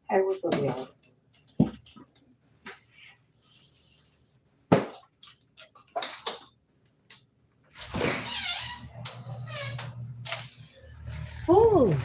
Hey, what's up, y'all? Ooh.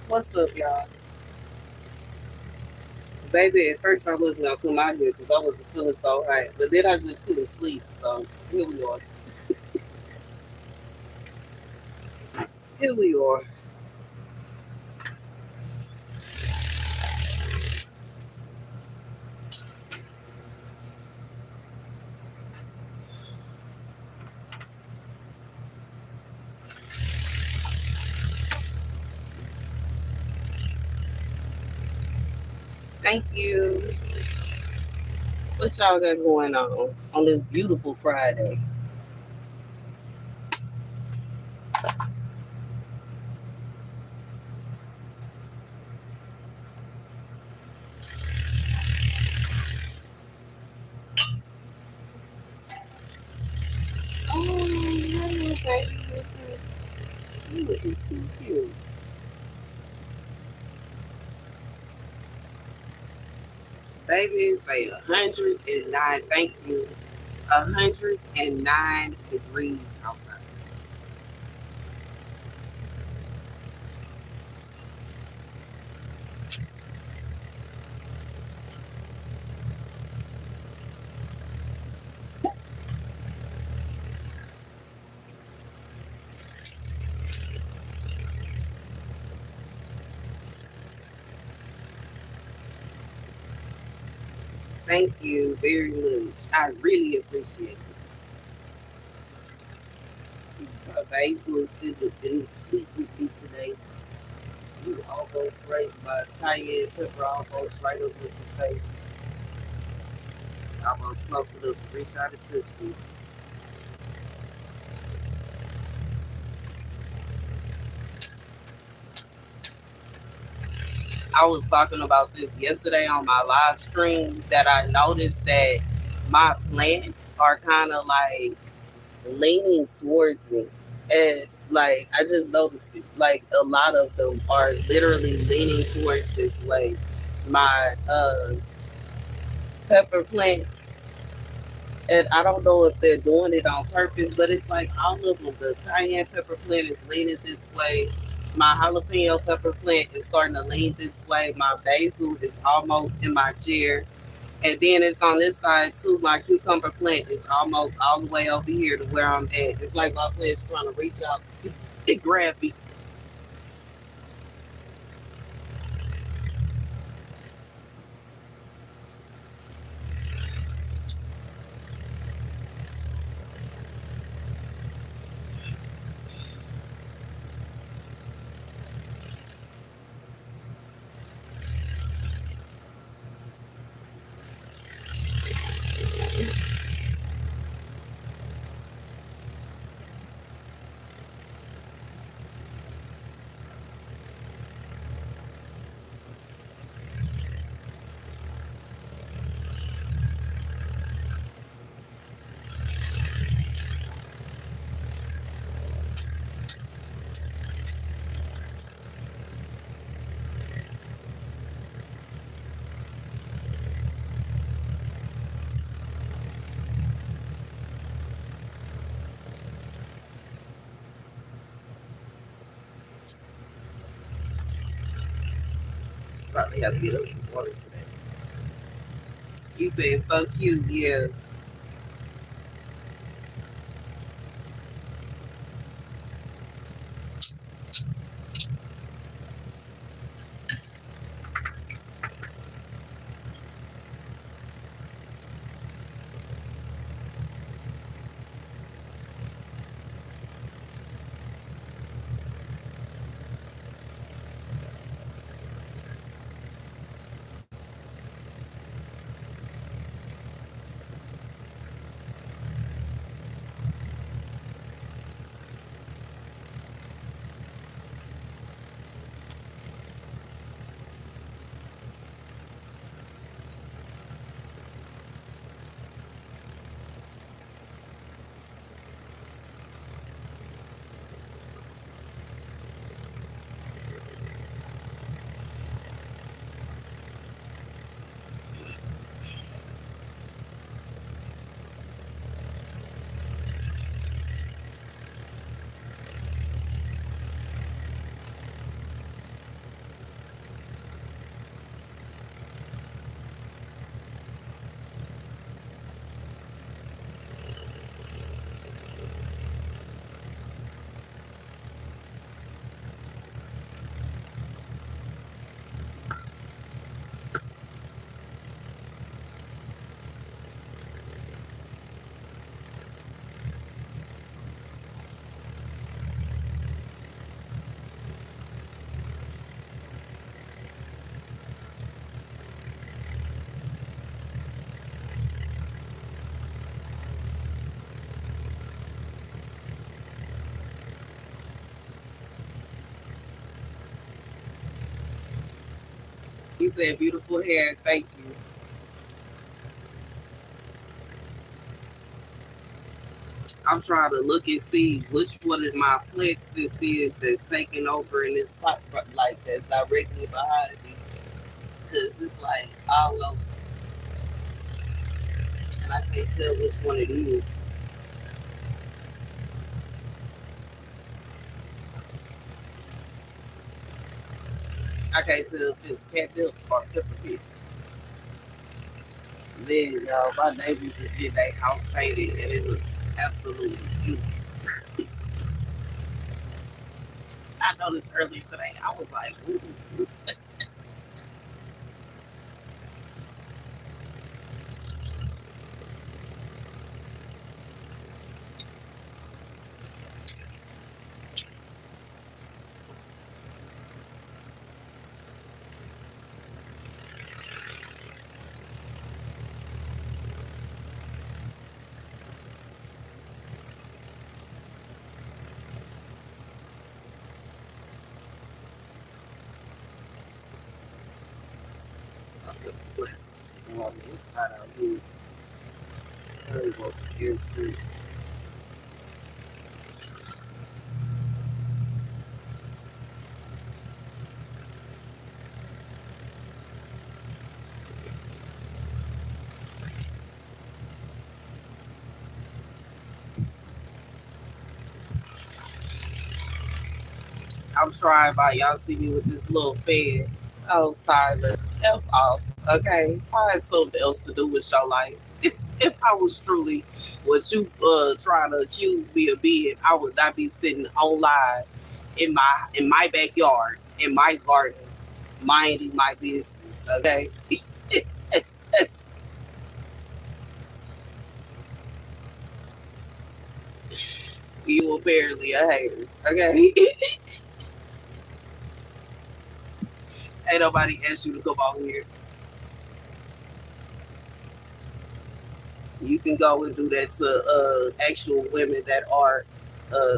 What's up, y'all? Baby, at first I wasn't gonna come out here because I wasn't feeling so hot, but then I just couldn't sleep. So here we are. Here we are. Thank you. What y'all got going on this beautiful Friday? Oh, no, baby, listen. You look just too cute. Baby, say 109. Thank you. 109 degrees outside. Thank you very much. I really appreciate it. Basil is sitting in the sleep with me today. You almost right by cayenne pepper, almost right up with your face. Almost close enough to reach out and touch me. I was talking about this yesterday on my live stream that I noticed that my plants are kind of like leaning towards me. And like I just noticed it. Like a lot of them are literally leaning towards this way. My pepper plants, and I don't know if they're doing it on purpose, but it's like all of them. The cayenne pepper plant is leaning this way. My jalapeno pepper plant is starting to lean this way. My basil is almost in my chair. And then it's on this side too. My cucumber plant is almost all the way over here to where I'm at. It's like my plant's trying to reach out and grab me. Probably have to get up some water today. He said it's so cute, yeah. He said beautiful hair, thank you. I'm trying to look and see which one of my plants this is that's taking over in this pot, like that's directly behind me. Cause it's like all over, and I can't tell which one it is. I can't tell if it's catnip or pepper pit. Man, y'all, my neighbors is getting their house painted, and it looks absolutely beautiful. I noticed earlier today. I was like, ooh. I feel blessed on the inside out here. Very well secured too. I'm trying by y'all see me with this little fan. Oh, Tyler, F off. Okay, find something else to do with your life. If I was truly what you trying to accuse me of being, I would not be sitting on live in my backyard, in my garden, minding my business. Okay, you apparently a hater. Okay, ain't nobody asked you to come out here. You can go and do that to actual women that are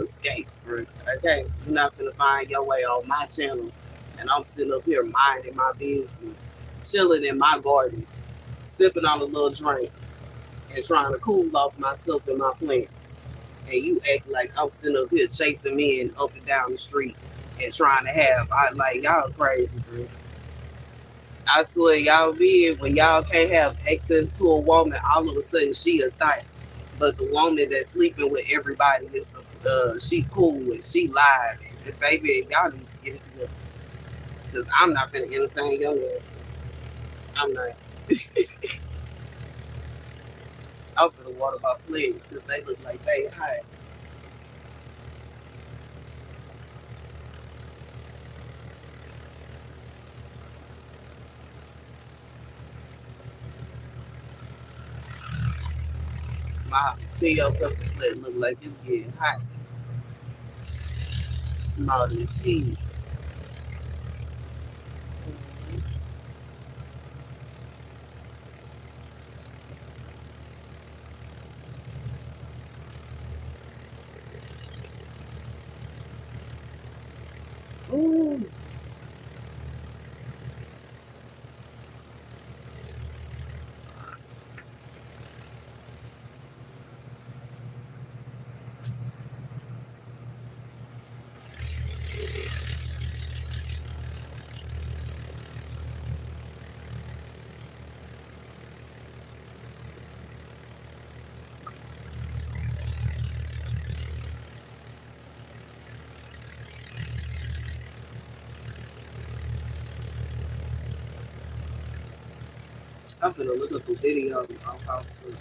skates, bro. Okay, you're not gonna find your way on my channel, and I'm sitting up here minding my business, chilling in my garden, sipping on a little drink, and trying to cool off myself and my plants. And you act like I'm sitting up here chasing men up and down the street and trying to have. I like y'all crazy, bro. I swear y'all be when y'all can't have access to a woman, all of a sudden she a thot. But the woman that's sleeping with everybody is she cool and she live. And baby, y'all need to get it together. Cause I'm not gonna entertain your ass. I'm not. I'm finna water my plants because they look like they hot. My Theo pepper plant look like it's getting hot from all this heat. Ooh. I'm finna look up a video on how to.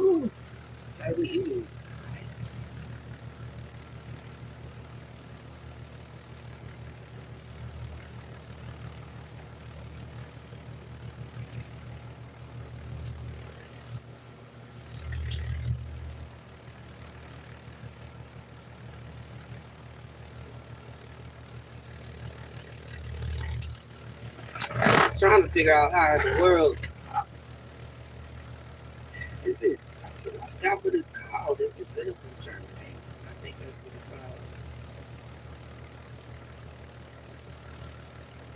Ooh, baby, it is. Trying to figure out how in the world is it. I forgot what it's called. Is it temple journey? I think that's what it's called.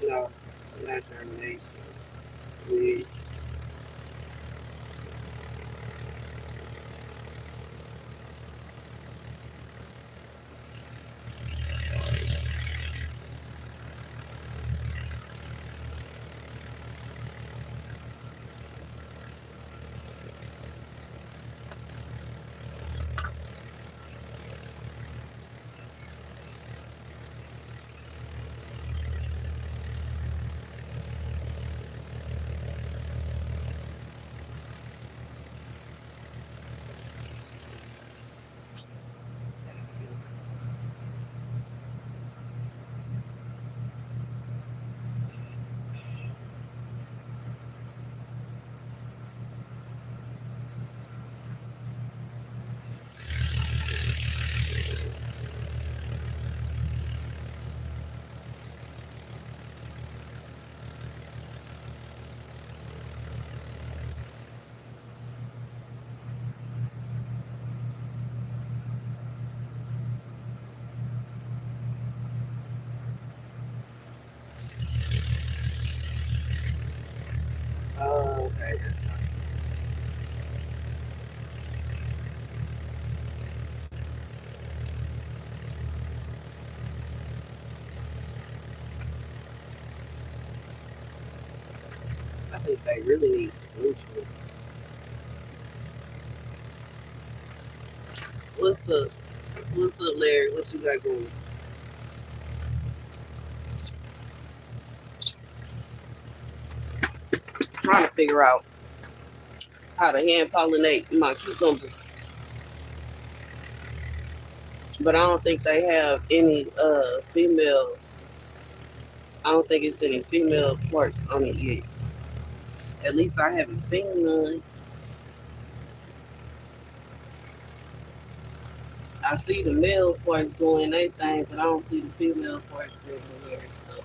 No, not germination. We think they really need some nutrients. What's up? What's up, Larry? What you got going? Trying to figure out how to hand pollinate my cucumbers, but I don't think they have any female. I don't think it's any female parts on it yet. At least I haven't seen none. I see the male parts doing their thing, but I don't see the female parts everywhere. So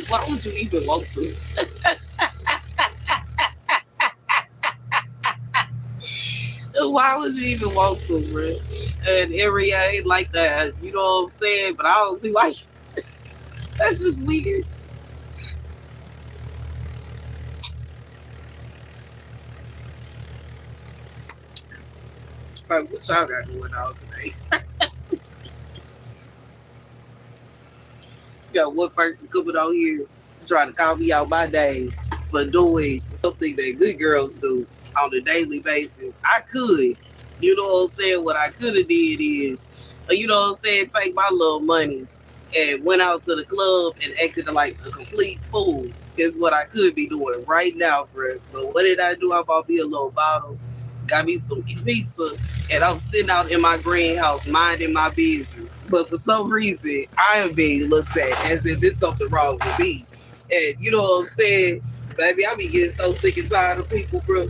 why would you even want to? Why would you even want to, bro? And area ain't like that. You know what I'm saying? But I don't see why. That's just weird. Like, what y'all got going on today? You got one person coming out here trying to call me out my name for doing something that good girls do on a daily basis. I could. You know what I'm saying? What I could have did is, you know what I'm saying, take my little monies and went out to the club and acted like a complete fool is what I could be doing right now, bro. But what did I do? I bought me a little bottle, got me some pizza, and I'm sitting out in my greenhouse minding my business. But for some reason, I am being looked at as if it's something wrong with me. And you know what I'm saying? Baby, I be getting so sick and tired of people, bro.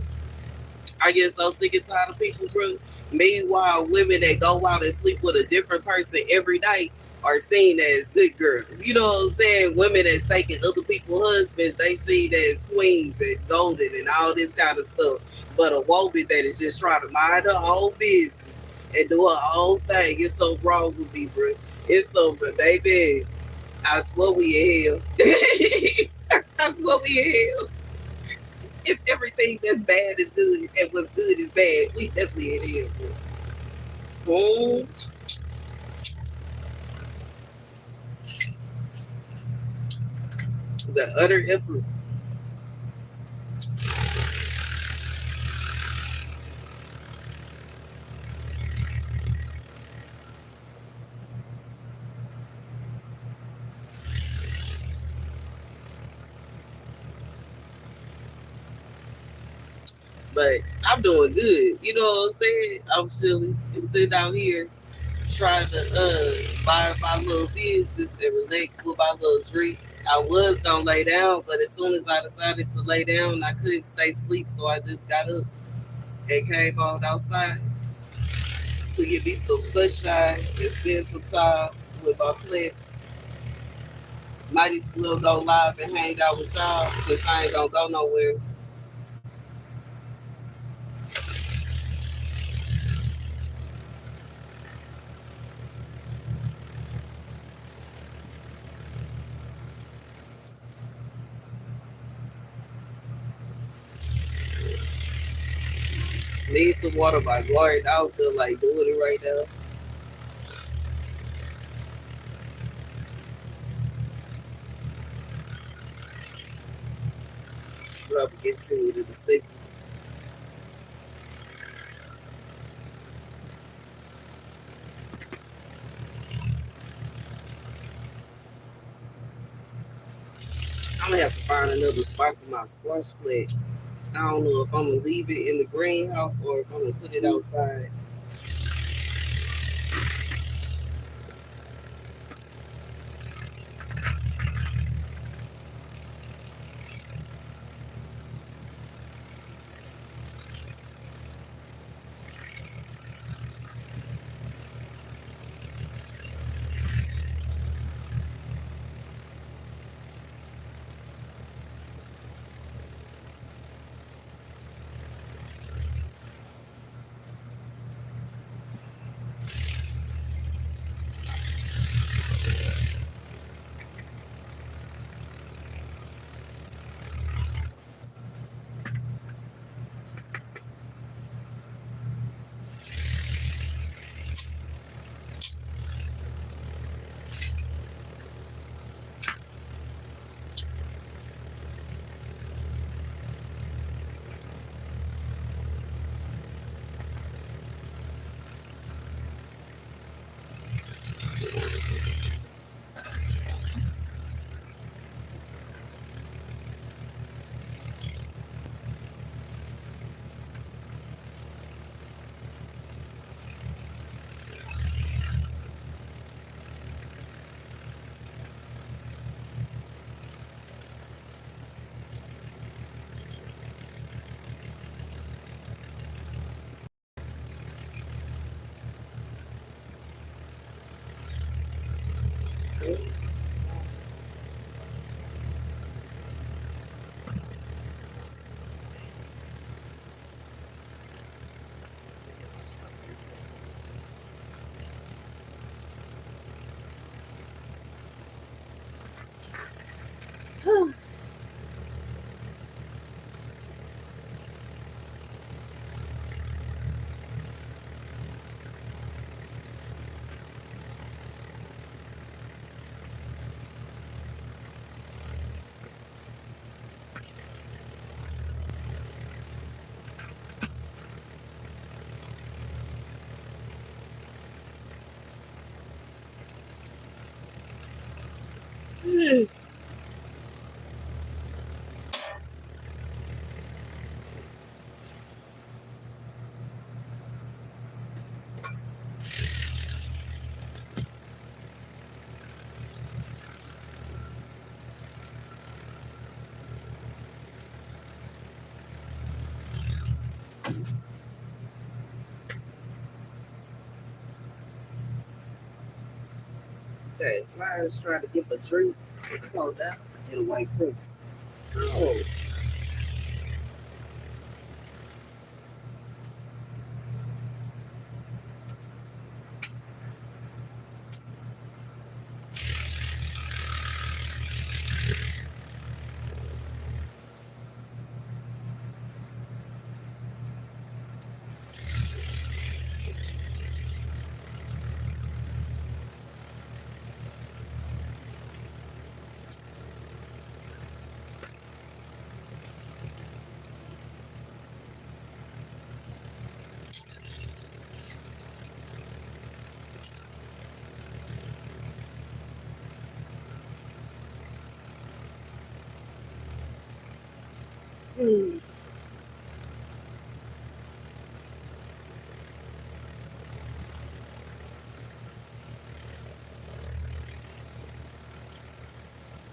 I get so sick and tired of people, bro. Meanwhile, women that go out and sleep with a different person every night are seen as good girls. You know what I'm saying? Women that's taking other people's husbands, they seen as queens and golden and all this kind of stuff. But a woman that is just trying to mind her own business and do her own thing, it's so wrong with me, bro. It's so, but baby, I swear we in hell. I swear we in hell. If everything that's bad is good and what's good is bad, we definitely in here. Boom. The utter effort. But I'm doing good. You know what I'm saying? I'm chilling and sitting out here trying to mind my little business and relax with my little drink. I was gonna lay down, but as soon as I decided to lay down, I couldn't stay asleep, so I just got up and came on outside to give me some sunshine and spend some time with my plants. Might as well go live and hang out with y'all since I ain't gonna go nowhere. Need some water by Glory. I don't feel like doing it right now. Probably get to it in a second. I'm gonna have to find another spot for my squash plant. I don't know if I'm gonna leave it in the greenhouse or if I'm gonna put it outside. I was trying to give a drink. Come on down. Get away from me. Oh. Hmm.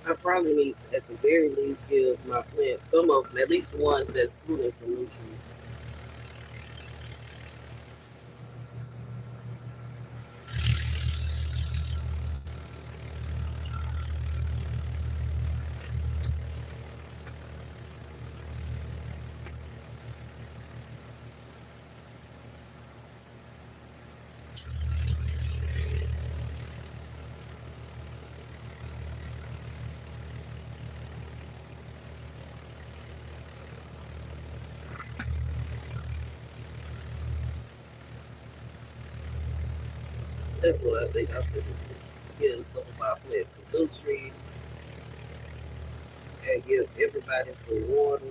I probably need to, at the very least, give my plants some of them, at least the ones that's fruit and some nutrients. That's what I think I could give some of my plants some nutrients and give everybody some water.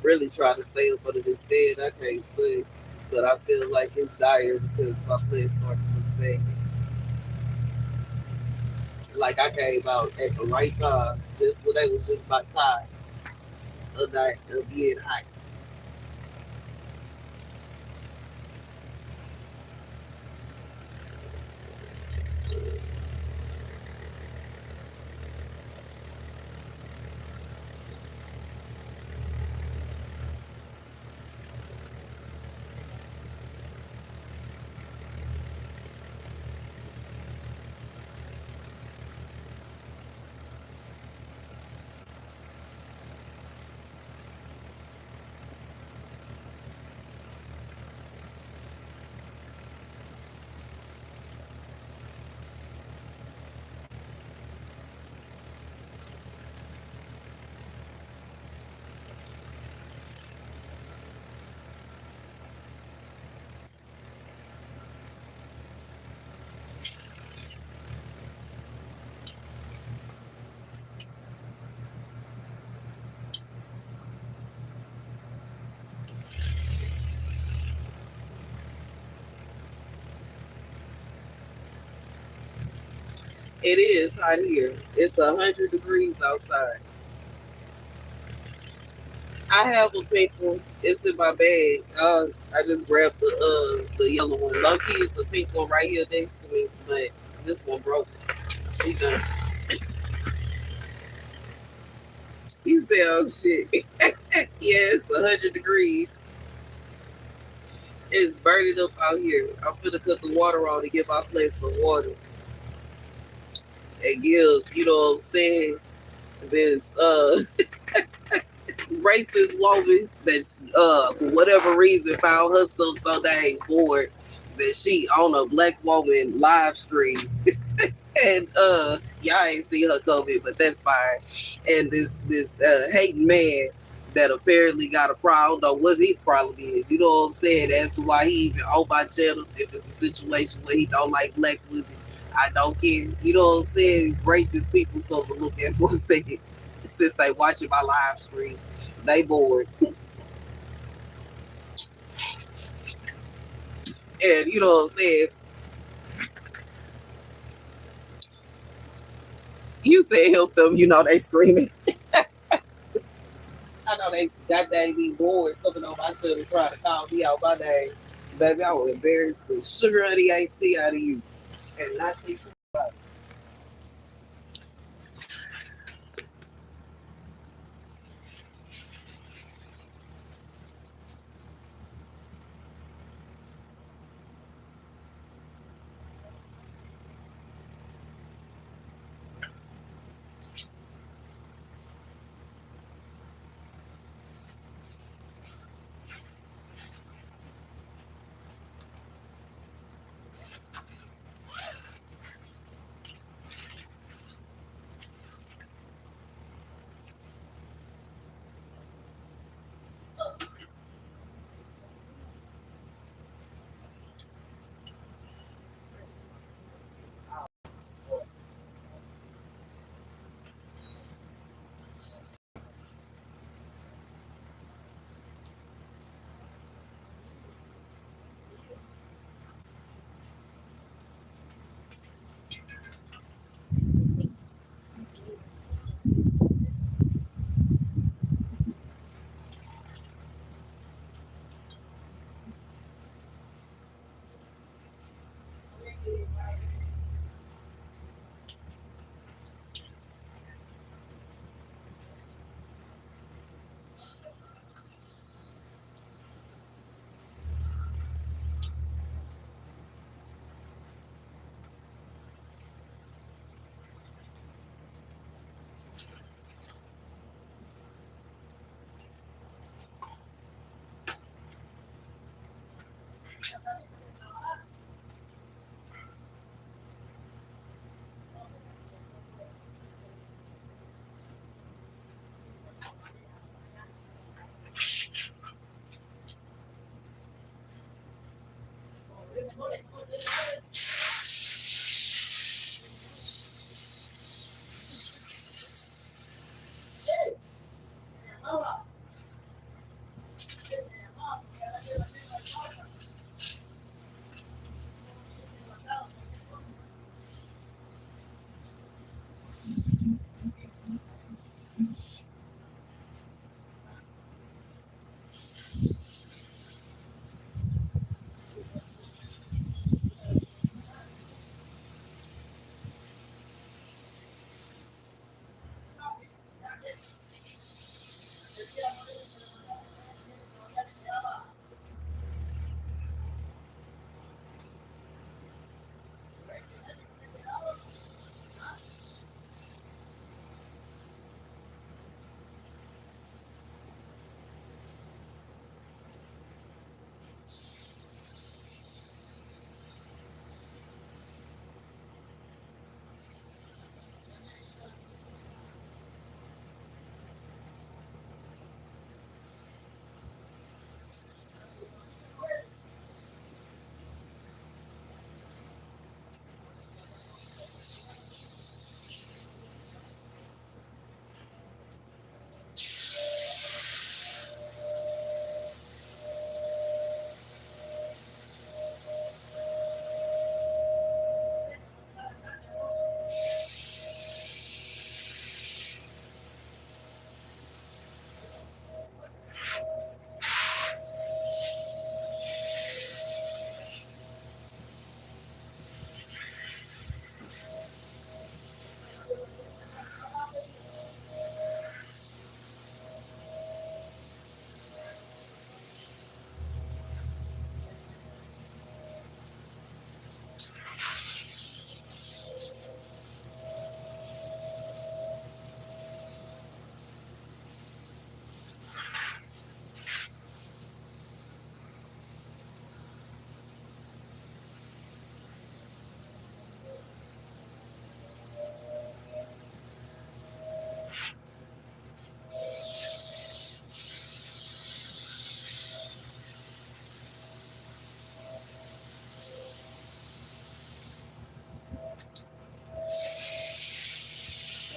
Really try to stay up under this bed. I can't sleep, but I feel like it's dire because my plants start to look sad. Like I came out at the right time, just when they was just about tired of night of being hot. It is hot here. It's 100 degrees outside. I have a pink one. It's in my bag. I just grabbed the yellow one. Lucky it's a pink one right here next to me, but this one broke. She done. He said, "Oh shit." Yeah, it's 100 degrees. It's burning up out here. I'm finna cut the water on to give my plants some water and give, you know what I'm saying, this racist woman that's for whatever reason found herself so dang bored that she on a black woman live stream and y'all ain't see her coming, but that's fine. And this hating man that apparently got a problem. I don't know what his problem is. You know what I'm saying? As to why he even on my channel. If it's a situation where he don't like black women, I don't care. You know what I'm saying? These racist people something to look at for a second. Since they watching my live stream, they bored. And you know what I'm saying? You said help them. You know they screaming. I know they that day be bored coming on my channel trying to call me out my name. Baby, I will embarrass the sugar of the AC out of you and not think about it.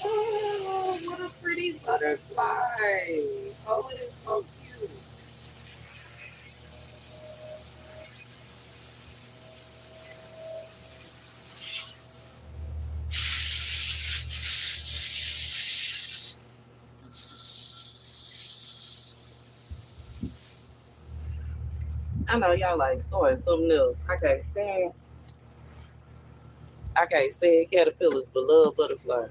Oh, what a pretty butterfly. Oh, it is so cute. I know y'all like StaR's something else. I can't stand caterpillars, but love butterflies.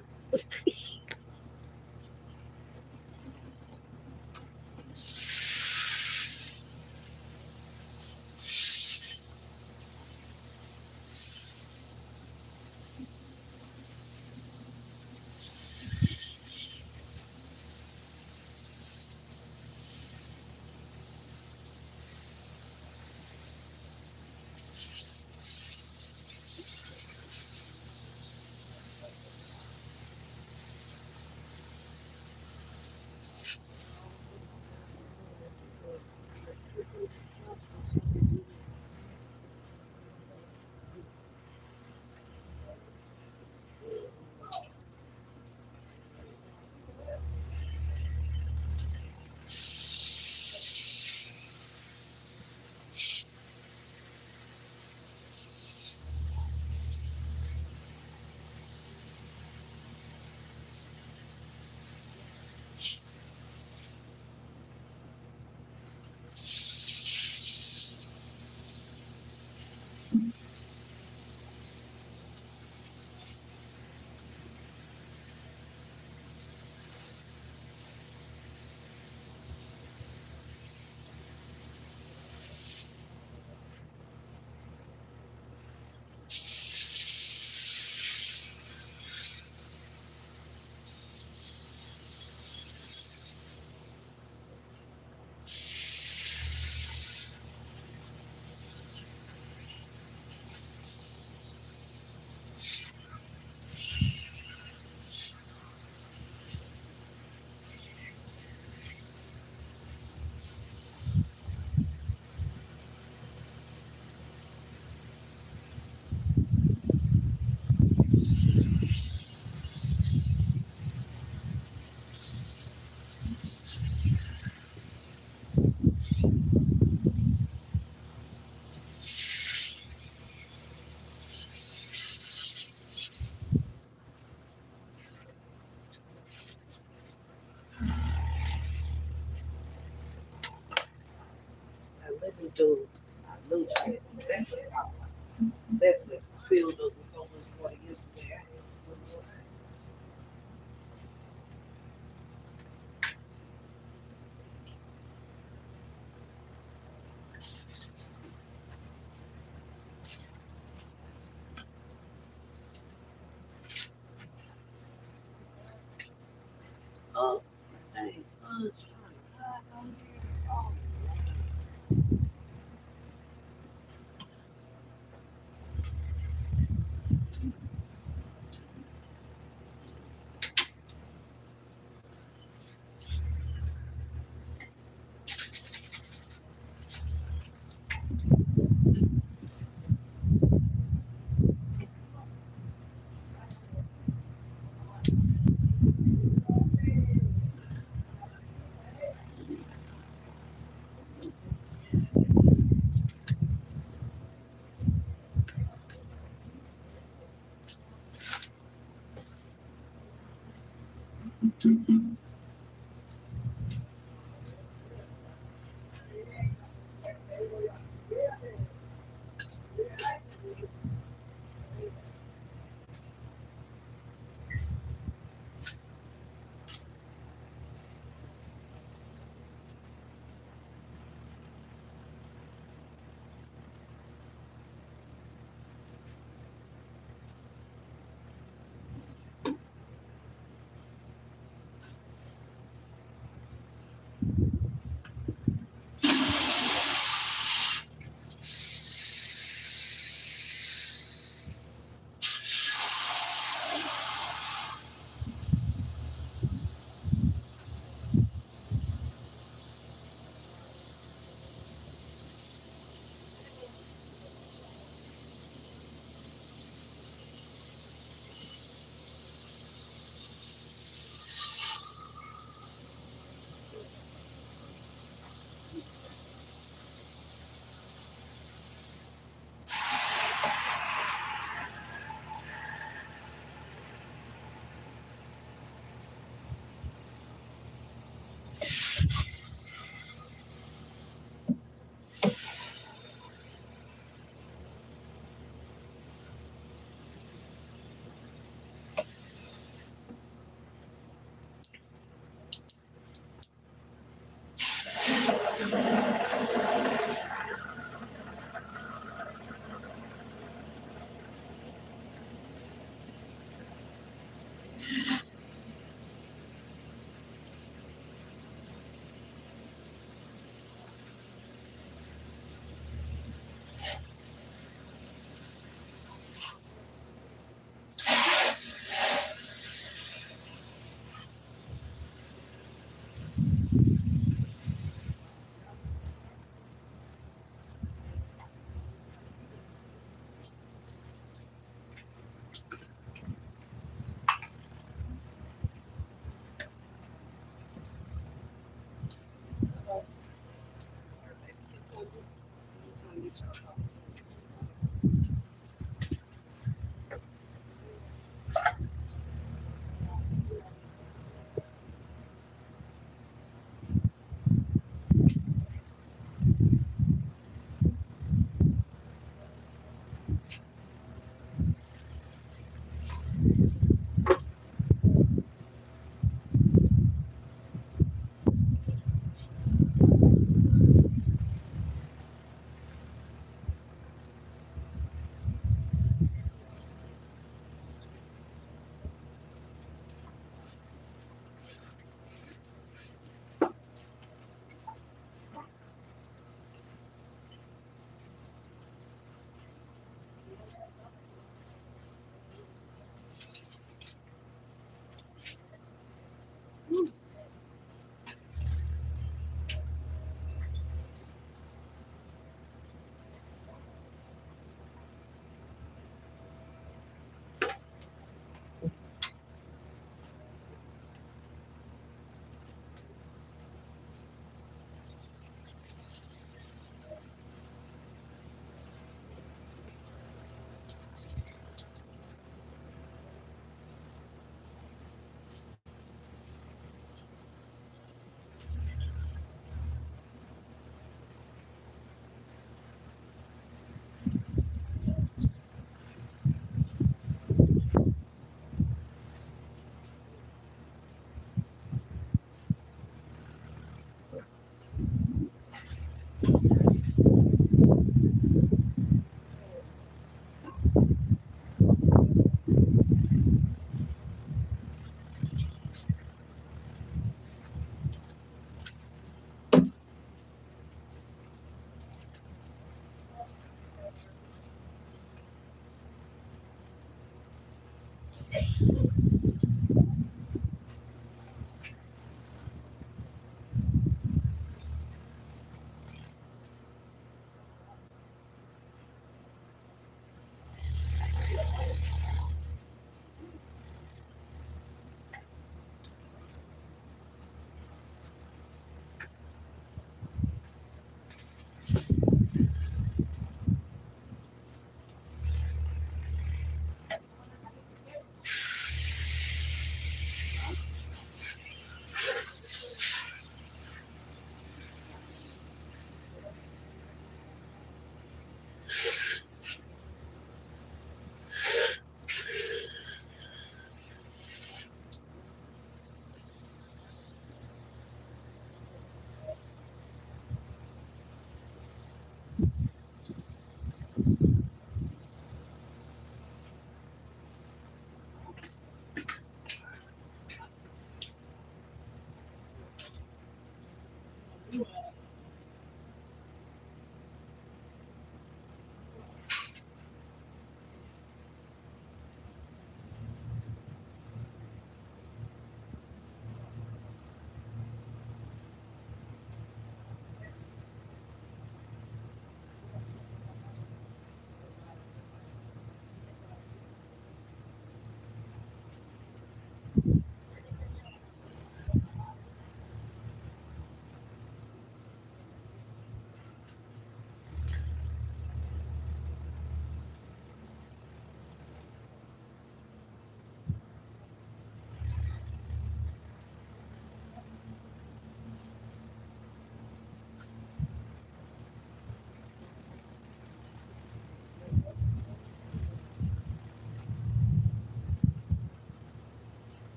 And let me do my nutrients. That filled up with so much water yesterday. I had to put more. Oh, dang, sun's trying to hide.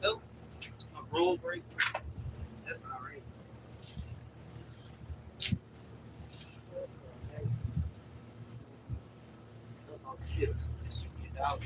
Oh, a room break. That's all right. That's all right. Oh, shit. This should get out.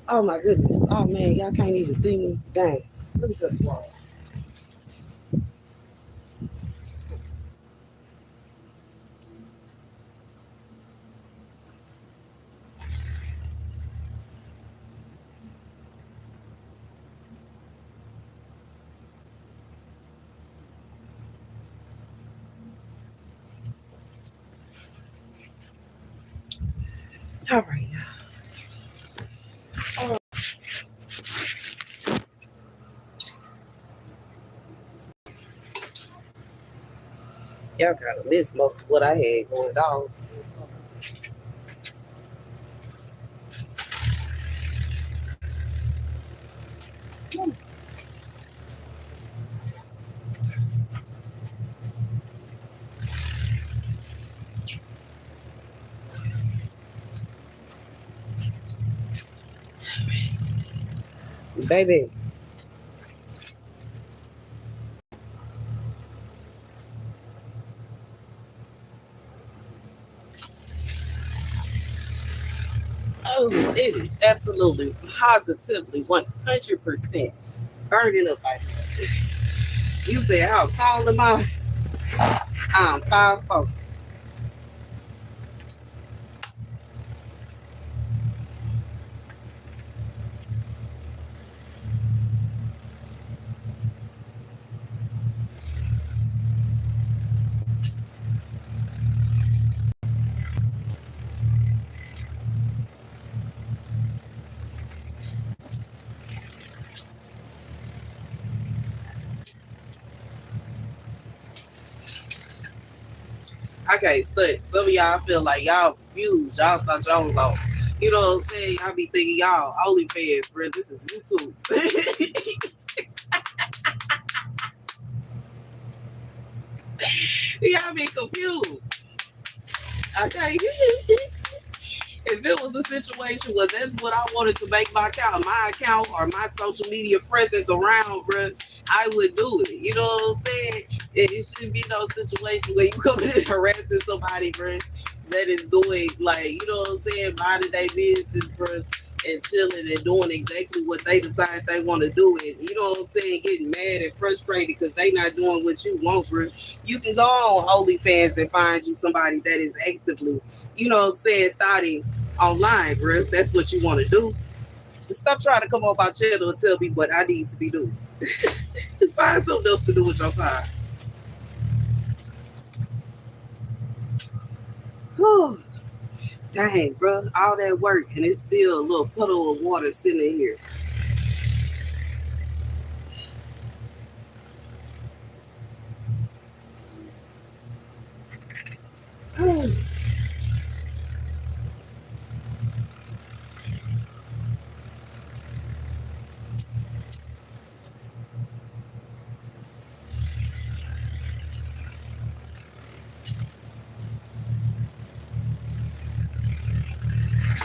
Oh my goodness. Oh man, y'all can't even see me. Dang. Let me cut the wall. All right. Y'all kind of missed most of what I had going on. Baby, oh, it is absolutely, positively, 100% burning up like that. You said, how tall am I? I'm 5'4". I can't study. Some of y'all feel like y'all confused. Y'all thought y'all was on. You know what I'm saying? Y'all be thinking y'all OnlyFans, bro. This is YouTube. Y'all be confused. Okay. If it was a situation where that's what I wanted to make my account or my social media presence around, bro, I would do it. You know what I'm saying? It shouldn't be no situation where you come in and harassing somebody, bro, that is doing like, you know what I'm saying, minding their business, bro, and chilling and doing exactly what they decide they want to do. And you know what I'm saying, getting mad and frustrated because they not doing what you want, bro. You can go on OnlyFans and find you somebody that is actively, you know what I'm saying, thotty online, bro. If that's what you want to do, stop trying to come on my channel and tell me what I need to be doing. Find something else to do with your time. Whew. Dang, bro, all that work and it's still a little puddle of water sitting in here.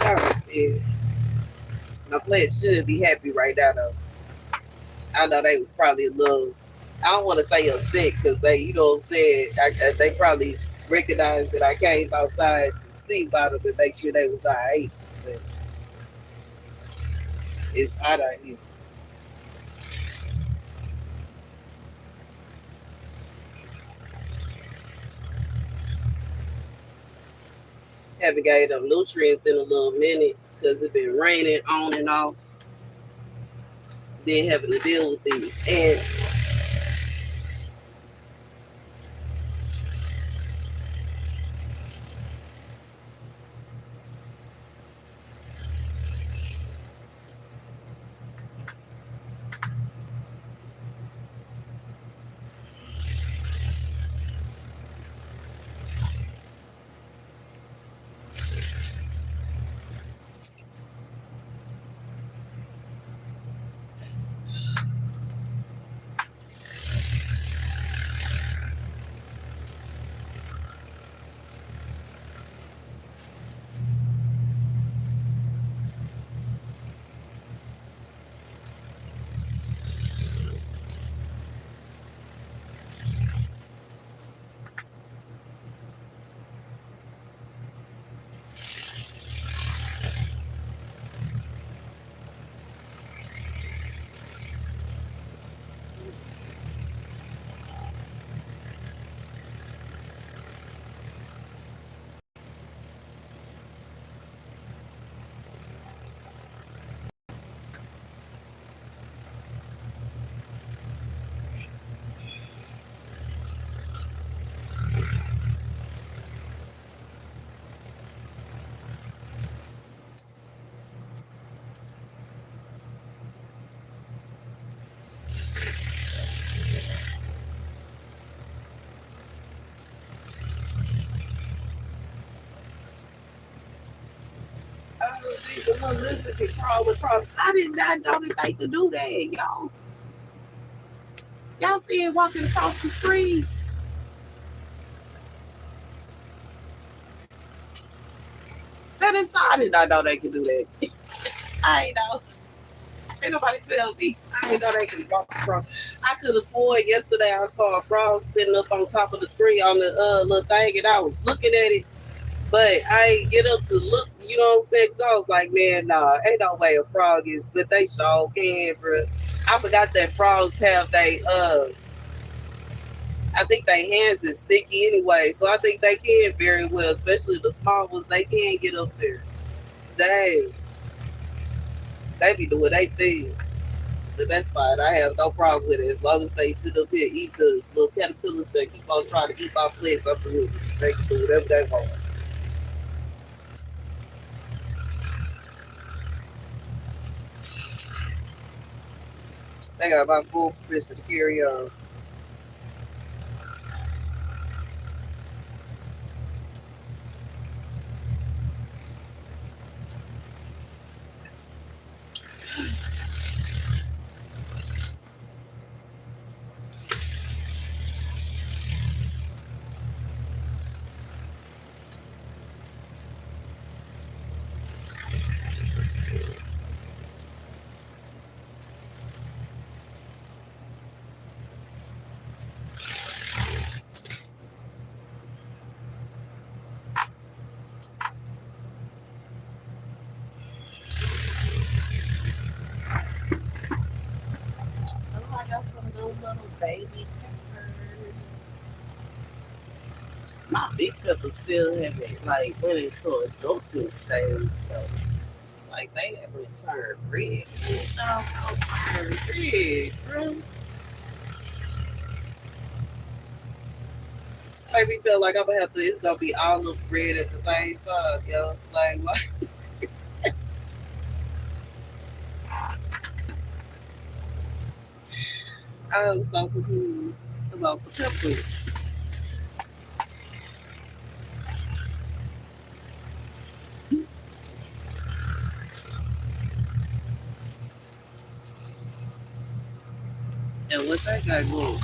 All right, yeah. My plants should be happy right now, though. I know they was probably a little, I don't want to say upset because they, you know what I'm saying, they probably recognized that I came outside to see about them and make sure they was all right. But it's hot out here. Haven't got them nutrients in a little minute because it been raining on and off. Then having to deal with these ants. The little lizard can crawl across. I did not know that they could do that, y'all. Y'all see it walking across the screen? That is, I did not know they could do that. I ain't know. Ain't nobody tell me. I didn't know they could walk across. I could have sworn yesterday I saw a frog sitting up on top of the screen on the little thing, and I was looking at it, but I ain't get up to look. You know what I'm saying? 'Cause I was like, man, nah, ain't no way a frog is, but they sure can, bro. I forgot that frogs have I think their hands is sticky anyway, so I think they can very well, especially the small ones. They can get up there. Dang, they be doing they thing. But that's fine. I have no problem with it as long as they sit up here eat the little caterpillars that keep on trying to eat my flesh. I'm good. They can do whatever they want. They got my full permission to carry on. Oh, I got some of those little baby peppers. My big peppers still haven't like went into adulting stage though. Like they haven't turned red. Bitch, y'all gonna turn red, bro. Make me feel like I'm gonna have to. It's gonna be all of red at the same time, yo. Like, what? I'm so confused about the peppers. And what they got going.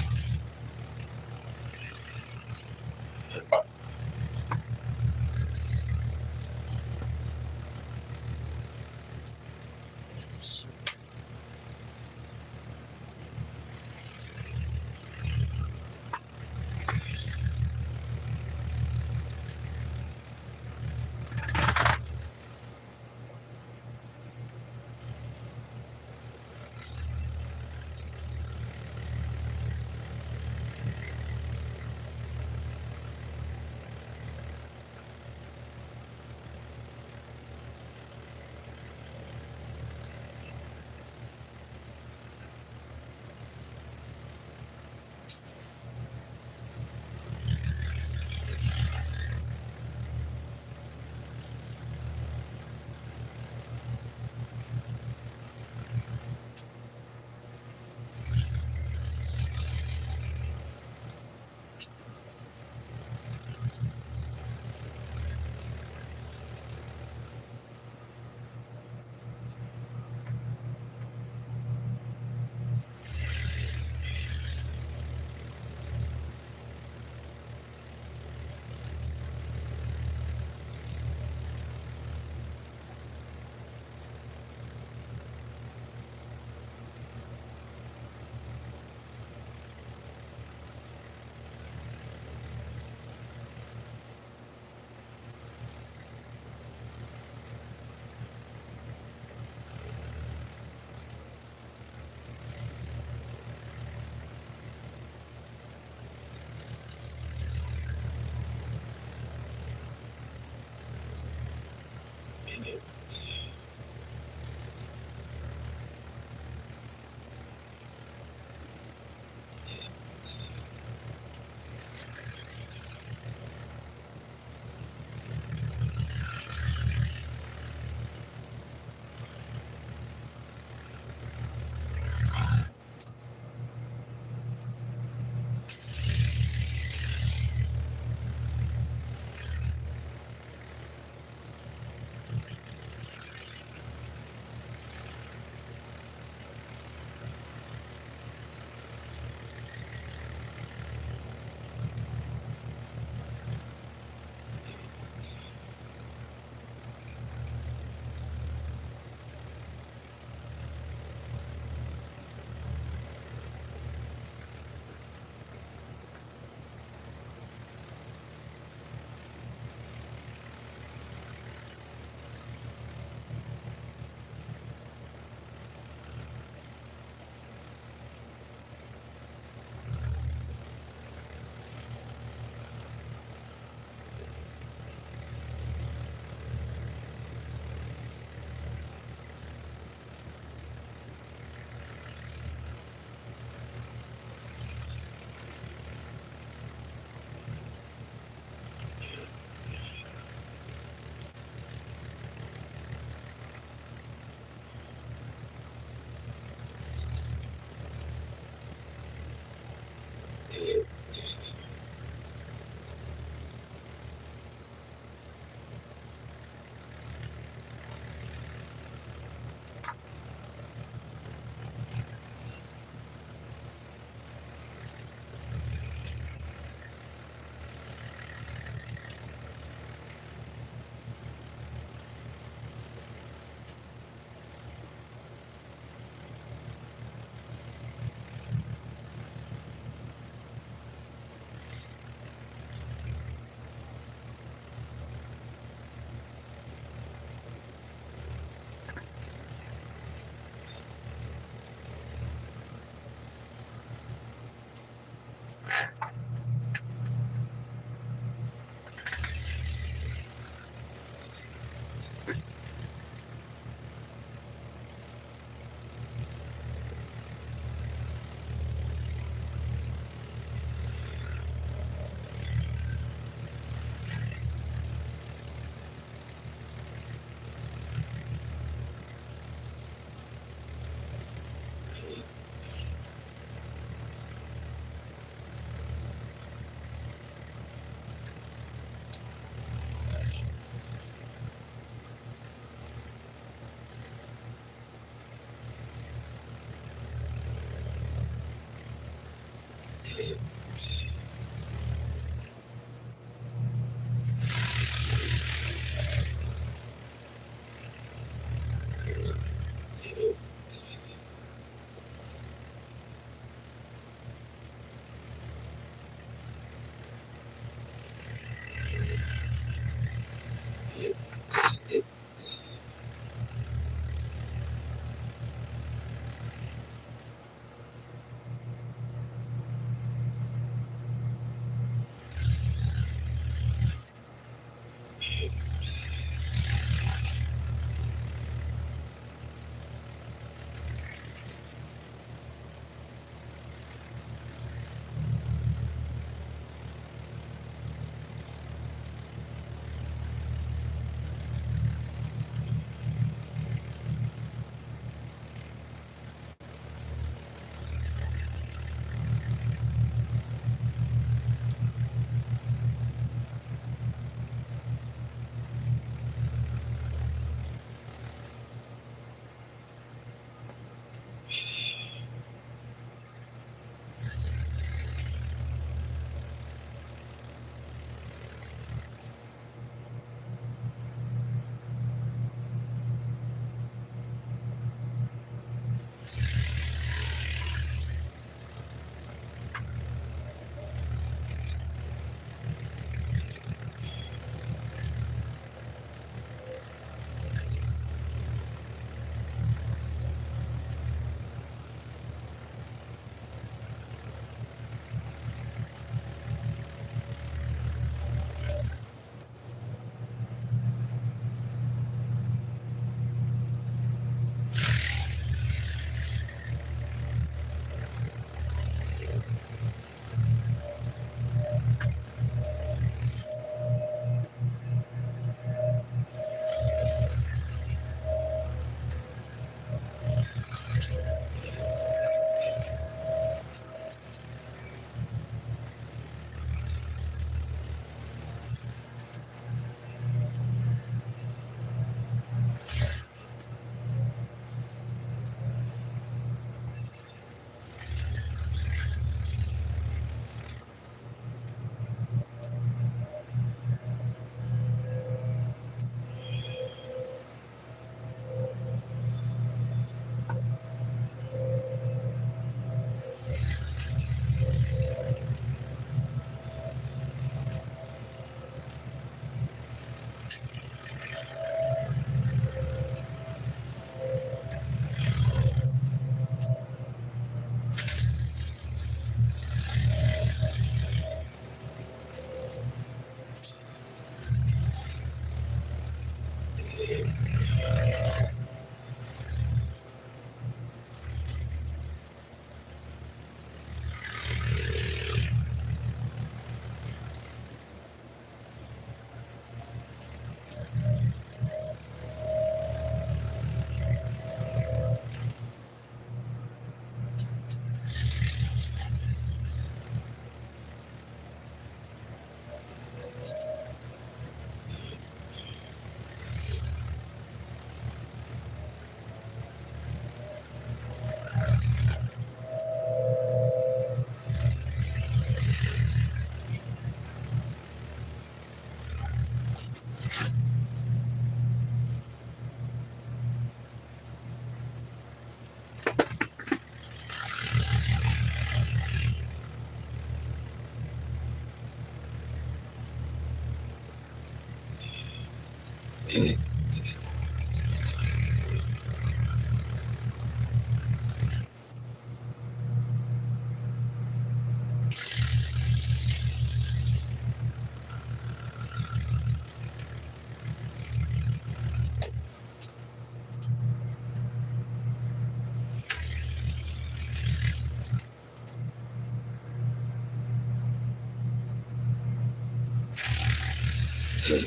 He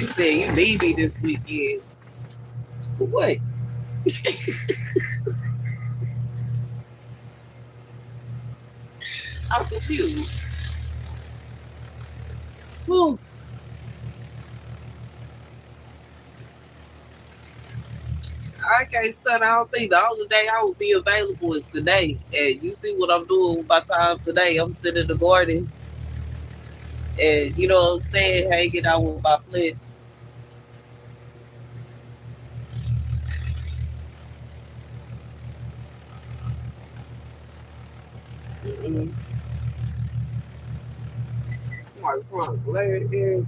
said you leave me this weekend. For what? I'm confused. Whew. I can't study. I don't think the only day I will be available is today. And you see what I'm doing with my time today. I'm sitting in the garden and you know what I'm saying, hanging out with my plants. Mm-mm. My front glare is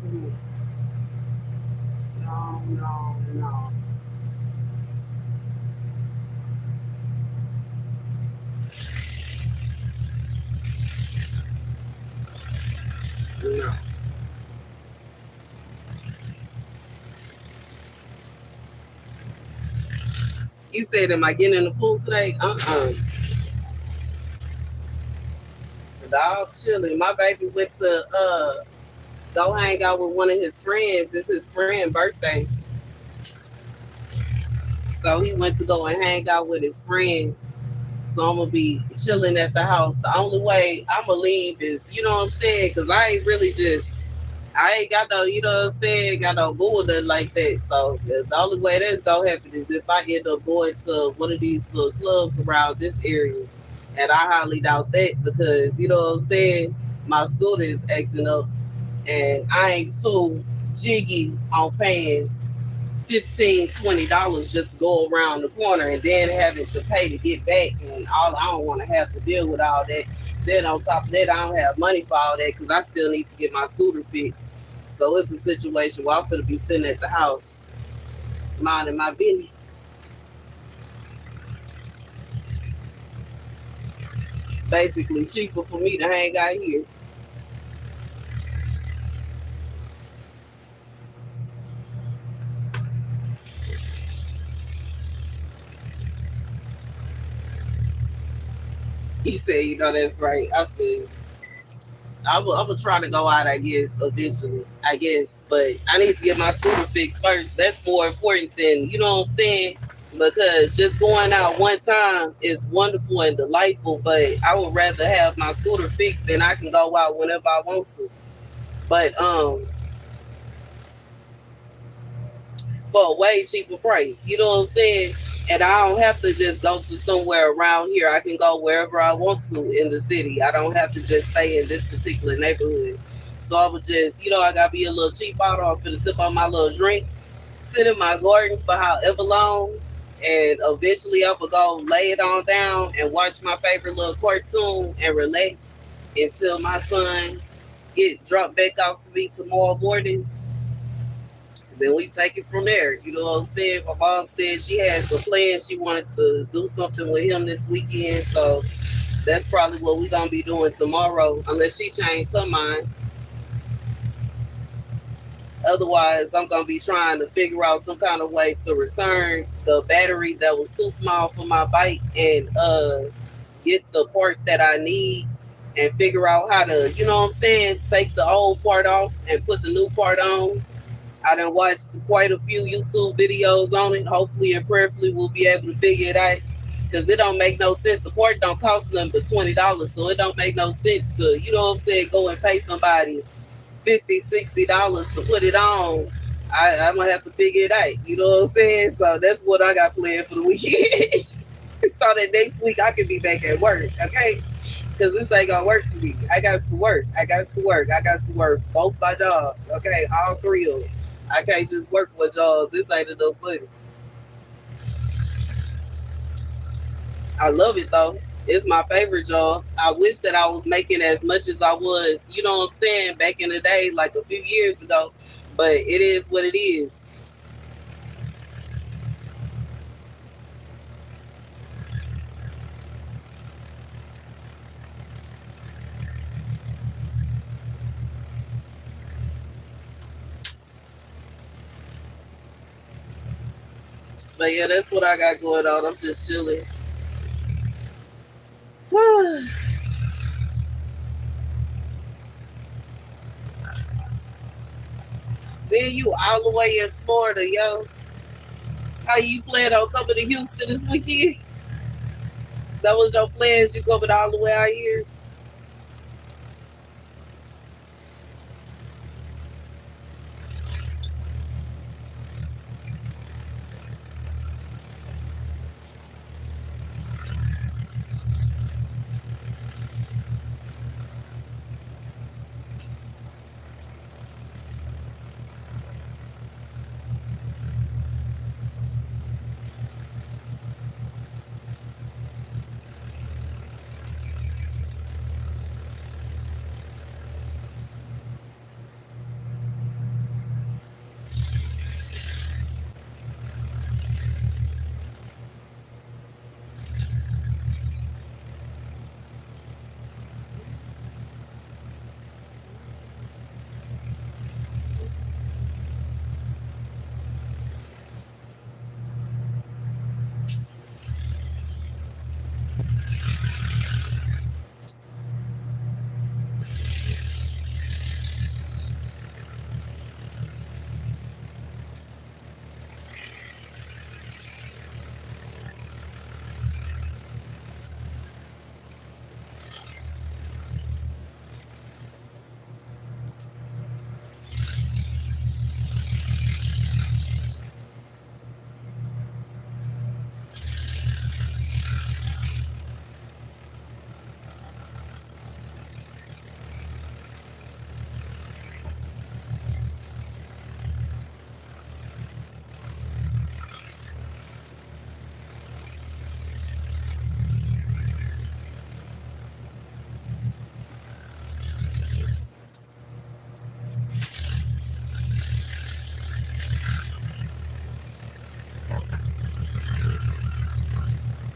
no, no, no, no. You said, am I getting in the pool today? The dog chilling. My baby went to go hang out with one of his friends. It's his friend's birthday. So he went to go and hang out with his friend. So I'm gonna be chilling at the house. The only way I'm gonna leave is, you know what I'm saying? Cause I ain't really just, I ain't got no, you know what I'm saying, got no boo or nothing like that. So the only way that's gonna happen is if I end up going to one of these little clubs around this area. And I highly doubt that because, you know what I'm saying, my scooter is acting up and I ain't too jiggy on paying 15, $20 just to go around the corner and then having to pay to get back. And all I don't want to have to deal with all that. Then on top of that, I don't have money for all that because I still need to get my scooter fixed. So it's a situation where I'm going to be sitting at the house minding my business. Basically, cheaper for me to hang out here. You say, you know, that's right. I feel I'm gonna try to go out, I guess, eventually. I guess, but I need to get my scooter fixed first. That's more important than, you know what I'm saying. Because just going out one time is wonderful and delightful, but I would rather have my scooter fixed than I can go out whenever I want to. But for a way cheaper price, you know what I'm saying? And I don't have to just go to somewhere around here. I can go wherever I want to in the city. I don't have to just stay in this particular neighborhood. So I would just, you know, I gotta be a little cheap out off for to sip on my little drink, sit in my garden for however long, and eventually I would go lay it on down and watch my favorite little cartoon and relax until my son get dropped back off to me tomorrow morning. Then we take it from there. You know what I'm saying? My mom said she has a plan. She wanted to do something with him this weekend. So that's probably what we're gonna be doing tomorrow, unless she changed her mind. Otherwise, I'm gonna be trying to figure out some kind of way to return the battery that was too small for my bike and get the part that I need and figure out how to, you know what I'm saying, take the old part off and put the new part on. I done watched quite a few YouTube videos on it. Hopefully and prayerfully we'll be able to figure it out. Cause it don't make no sense. The part don't cost nothing but $20. So it don't make no sense to, you know what I'm saying, go and pay somebody 50, $60 to put it on. I'm gonna have to figure it out. You know what I'm saying? So that's what I got planned for the weekend. So that next week I can be back at work, okay? Because this ain't gonna work for me. I got to work. I got to work. I got to work both my jobs, okay? All three of them. I can't just work one job. This ain't enough money. I love it though. It's my favorite job. I wish that I was making as much as I was, you know what I'm saying, back in the day, like a few years ago. But it is what it is. But yeah, that's what I got going on. I'm just chilling. Then you all the way in Florida, yo. How you plan on coming to Houston this weekend? That was your plans? You coming all the way out here?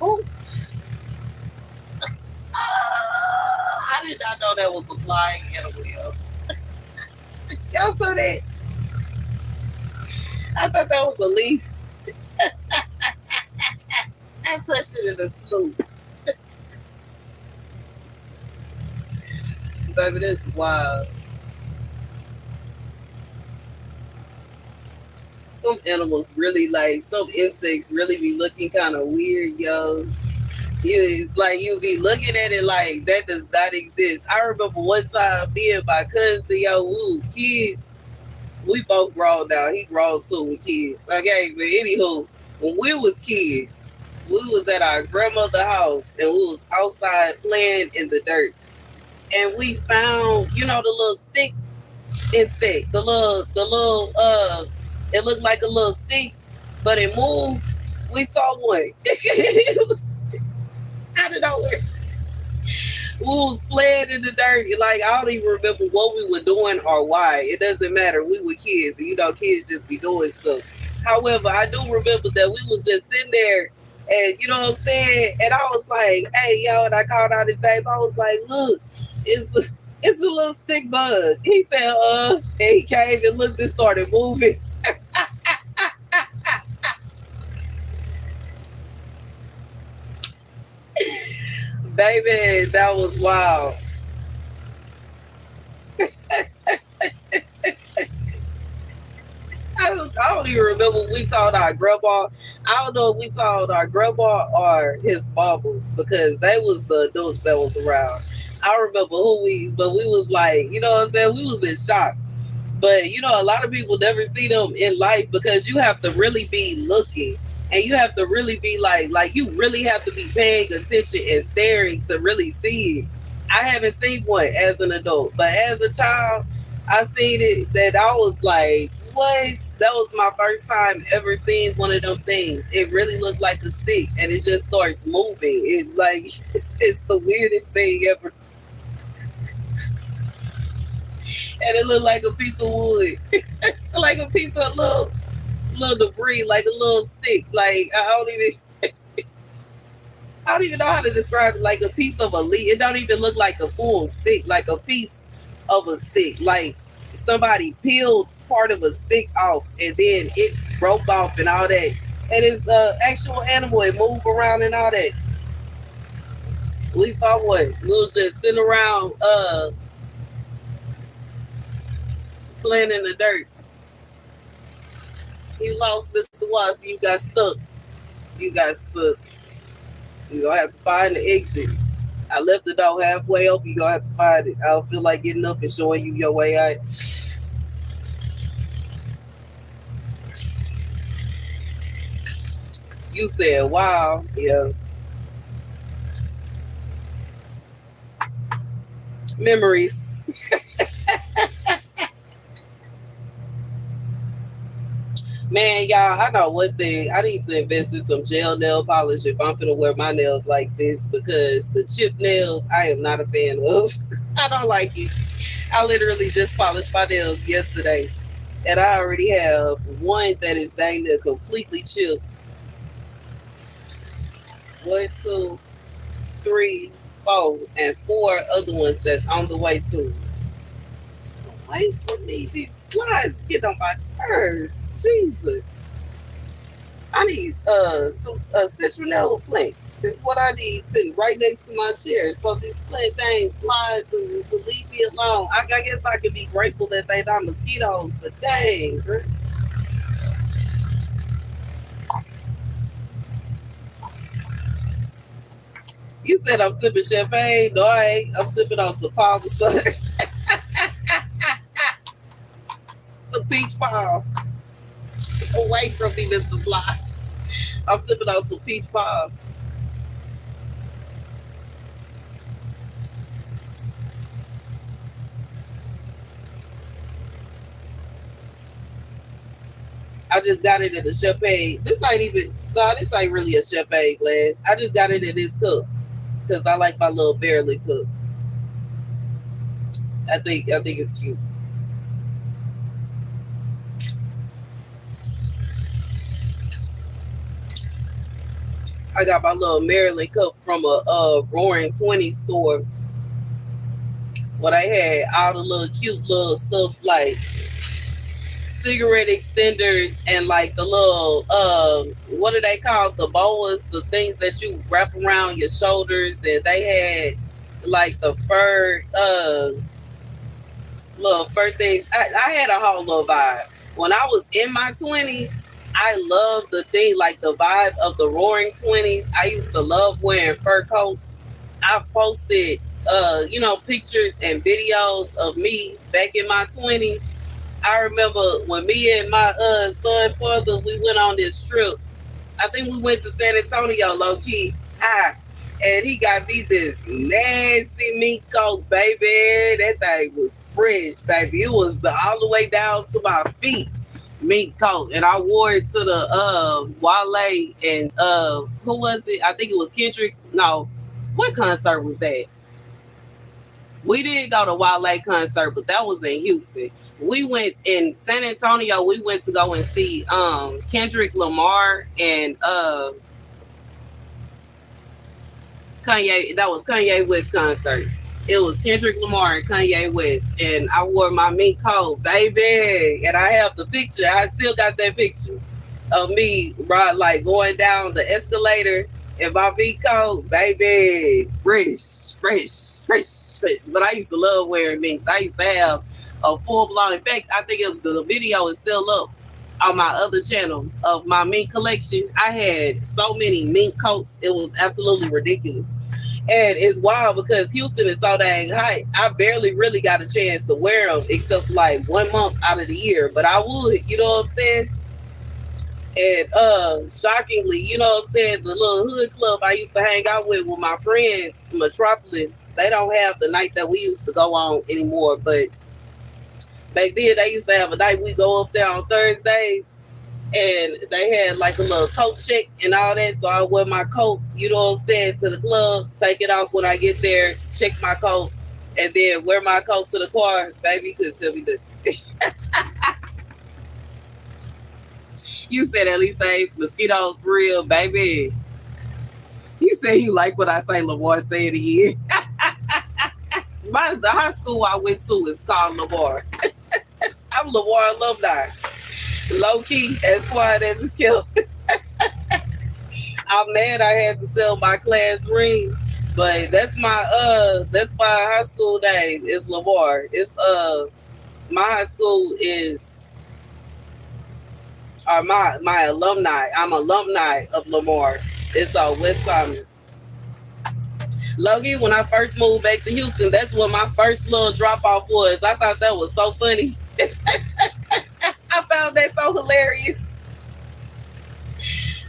Oh, I did not know that was a flying animal, yo. Y'all saw that? I thought that was a leaf. I touched it in the flu. Baby, that's wild. Some animals really like, some insects really be looking kind of weird, yo. It's like you be looking at it like that does not exist. I remember one time me and my cousin, yo, we was kids. We both grown now. He grown too with kids. Okay, but anywho, when we was kids, we was at our grandmother's house and we was outside playing in the dirt. And we found, the little stick insect, it looked like a little stick, but it moved. We saw one. It was out of nowhere. We was playing in the dirt. Like, I don't even remember what we were doing or why. It doesn't matter. We were kids. And, kids just be doing stuff. However, I do remember that we was just sitting there and, you know what I'm saying? And I was like, hey, yo, and I called out his name. I was like, look, it's a little stick bug. He said, and he came and looked and started moving. Baby, that was wild. I don't even remember if we told our grandma. I don't know if we told our grandma or his mama because they was the adults that was around. I remember but we was like, you know what I'm saying? We was in shock. But a lot of people never see them in life because you have to really be looking and you have to really be like you really have to be paying attention and staring to really see it. I haven't seen one as an adult, but as a child, I seen it that I was like, what? That was my first time ever seeing one of them things. It really looked like a stick and it just starts moving. It like it's the weirdest thing ever. And it looked like a piece of wood. Like a piece of little debris, like a little stick. Like I don't even know how to describe it. Like a piece of a leaf. It don't even look like a full stick, like a piece of a stick. Like somebody peeled part of a stick off and then it broke off and all that. And it's actual animal. It move around and all that. We saw what? We was just sitting around playing in the dirt. You lost, Mr. Watson. You got stuck. You got stuck. You gonna have to find the exit. I left the door halfway open. You gonna have to find it. I don't feel like getting up and showing you your way out. You said, "Wow, yeah, memories." Man, y'all, I know one thing. I need to invest in some gel nail polish if I'm gonna wear my nails like this because the chip nails I am not a fan of. I don't like it. I literally just polished my nails yesterday, and I already have one that is dang near completely chipped. One, two, three, four, and four other ones that's on the way too. Wait for me. These flies get on my nerves. Jesus. I need some citronella plant. This is what I need sitting right next to my chair. So this plant thing flies and will leave me alone. I guess I can be grateful that they not mosquitoes, but dang. Girl. You said I'm sipping champagne. No, I ain't. I'm sipping on some palm sun. Some peach palm. Away from me, Mr. Fly. I'm sipping on some peach palm. I just got it in a champagne. This ain't even, no, this ain't really a champagne glass. I just got it in this cup because I like my little barely cup. I think it's cute. I got my little Maryland cup from a Roaring 20 store where they had all the little cute little stuff like cigarette extenders and like the little what are they called, the boas, the things that you wrap around your shoulders, and they had like the fur little fur things. I had a whole little vibe when I was in my 20s. I love the thing, like the vibe of the Roaring 20s. I used to love wearing fur coats. I posted pictures and videos of me back in my 20s. I remember when me and my son father, we went on this trip. I think we went to San Antonio, low key. And he got me this nasty mink coat, baby. That thing was fresh, baby. It was all the way down to my feet, mink coat. And I wore it to the Wale and who was it? I think it was Kendrick. No, what concert was that? We did go to Wale concert, but that was in Houston. We went in San Antonio. We went to go and see Kendrick Lamar and Kanye. That was Kanye West concert. It was Kendrick Lamar and Kanye West, and I wore my mink coat, baby. And I have the picture. I still got that picture of me, right, like going down the escalator in my mink coat, baby. Fresh, fresh, fresh, fresh. But I used to love wearing minks. I used to have a full blown. In fact, I think the video is still up on my other channel of my mink collection. I had so many mink coats. It was absolutely ridiculous. And it's wild because Houston is so dang hot. I barely really got a chance to wear them except for like 1 month out of the year. But I would, you know what I'm saying? And shockingly, you know what I'm saying, the little hood club I used to hang out with my friends, Metropolis, they don't have the night that we used to go on anymore. But back then, they used to have a night we go up there on Thursdays, and they had like a little coat check and all that. So I wear my coat, you know what I'm saying, to the club, take it off when I get there, check my coat, and then wear my coat to the car. Baby, you couldn't tell me that. You said at least say mosquitoes for real, baby. You say you like what I say, Lamar said again. The high school I went to is called Lamar. I'm Lamar alumni. Low key, as quiet as it's kept. I'm mad I had to sell my class ring. But that's my high school name. It's Lamar. It's my high school is or my alumni. I'm alumni of Lamar. It's West Common. Logie, when I first moved back to Houston, that's what my first little drop off was. I thought that was so funny. I found that so hilarious.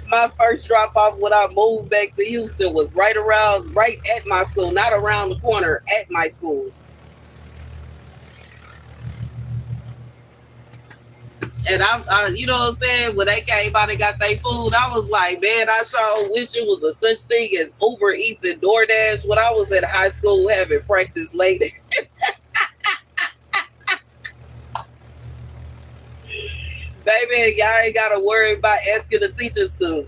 My first drop off when I moved back to Houston was right at my school, not around the corner, at my school. And you know what I'm saying? When they came out and got their food, I was like, man, I sure wish it was a such thing as Uber Eats and DoorDash when I was at high school having practice late. Baby, y'all ain't gotta worry about asking the teachers to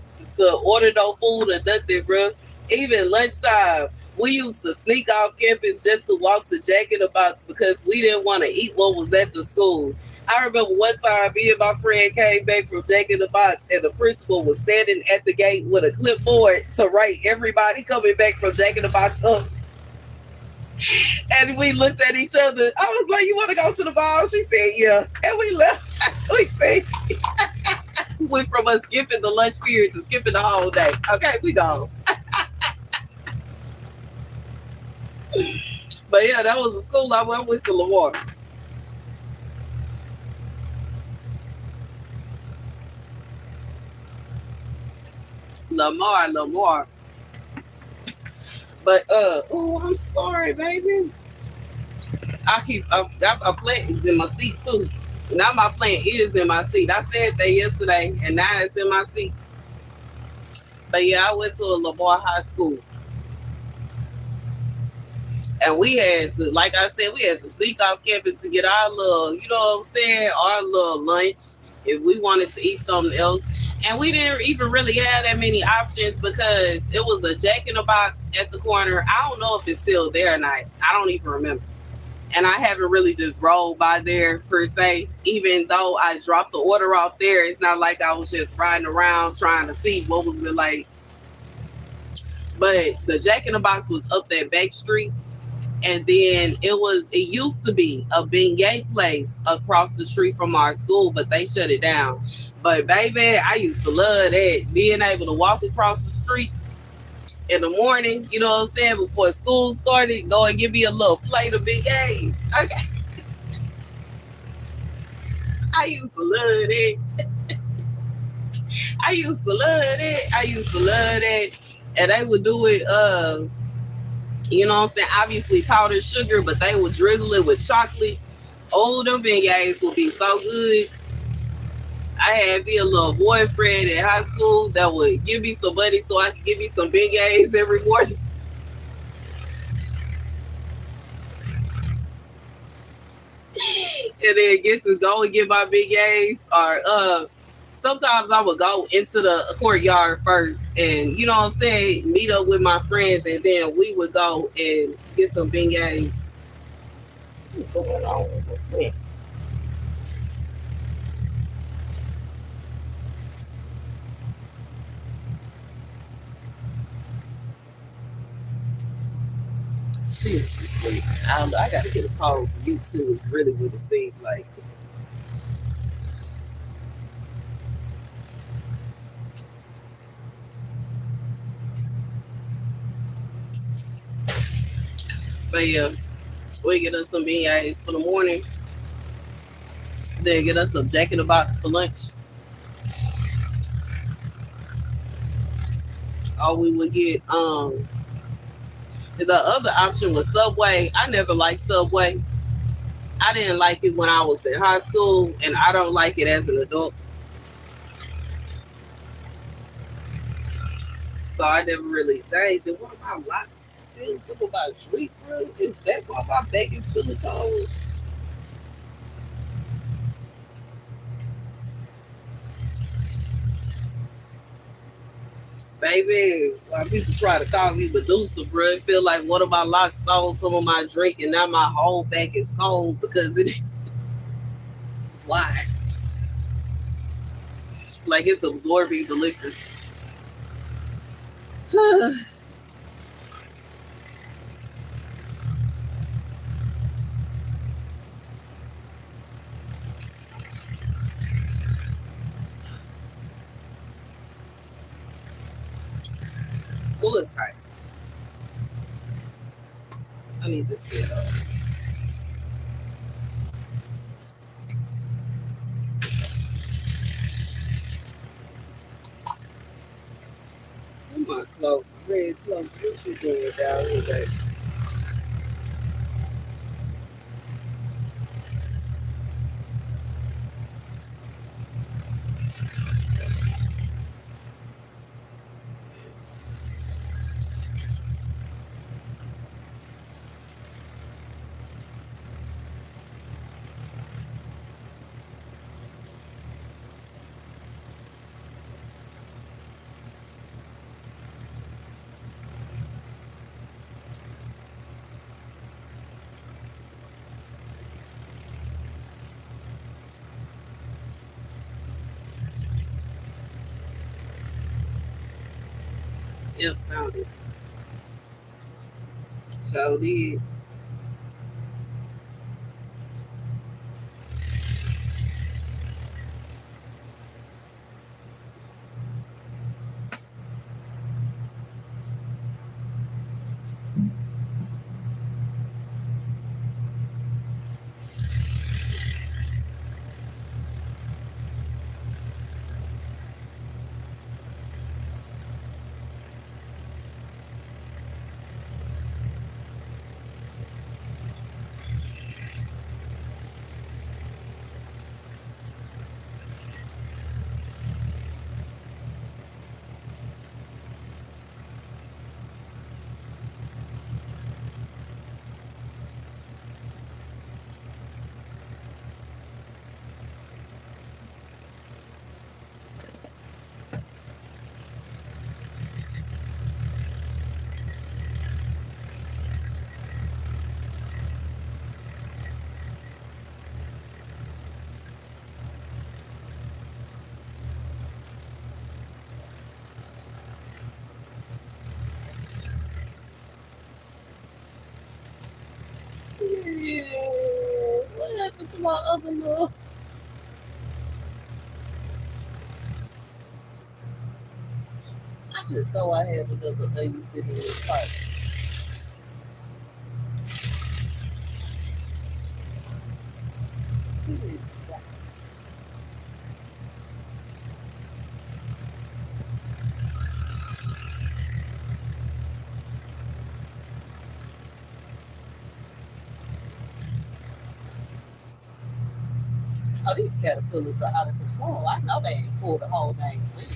order no food or nothing, bro. Even lunchtime, we used to sneak off campus just to walk to Jack in the Box because we didn't want to eat what was at the school. I remember one time me and my friend came back from Jack in the Box and the principal was standing at the gate with a clipboard to write everybody coming back from Jack in the Box up. And we looked at each other. I was like, you want to go to the ball? She said, yeah. And we left. We said, went from us skipping the lunch period to skipping the whole day. Okay, we gone. But yeah, that was the school I went to Lamar. Lamar. But oh, I'm sorry, baby. I plant is in my seat too. Now my plant is in my seat. I said that yesterday, and now it's in my seat. But yeah, I went to a Lamar High School, and we had to, like I said, we had to sneak off campus to get our little, you know what I'm saying, our little lunch if we wanted to eat something else. And we didn't even really have that many options because it was a Jack in the Box at the corner. I don't know if it's still there or not. I don't even remember. And I haven't really just rolled by there per se. Even though I dropped the order off there, it's not like I was just riding around trying to see what was it like. But the Jack in the Box was up that back street. And then it used to be a beignet place across the street from our school, but they shut it down. But baby, I used to love that. Being able to walk across the street in the morning, you know what I'm saying, before school started, go and give me a little plate of beignets. Okay. I used to love it. I used to love that. And they would do it, you know what I'm saying, obviously powdered sugar, but they would drizzle it with chocolate. Oh, them beignets would be so good. I had me a little boyfriend in high school that would give me some money so I could give me some beignets every morning. And then get to go and get my beignets. Or sometimes I would go into the courtyard first and, you know what I'm saying, meet up with my friends, and then we would go and get some beignets. What's going on with me? She's sleeping. I don't know. I gotta get a call from you too. It's really what it seems like. But yeah, we get us some beignets for the morning. Then get us some Jack in the Box for lunch. Or we would get the other option was Subway. I never liked Subway. I didn't like it when I was in high school, and I don't like it as an adult. So I never really. Dang, did one of my locks still something about a drink, bro? Is that why my back is feeling cold? Baby, why people try to call me Medusa, bro? It feel like one of my locks stole some of my drink, and now my whole back is cold because it. Why? Like it's absorbing the liquor. Well, it's tight. I need this bit up. Oh my clothes, red clothes. What you doing down here, baby? Yep, found it. So the yeah, what happened to my other little? I just know I had another lady sitting in this park. Oh, these caterpillars are out of control. I know they ain't pulled the whole dang thing.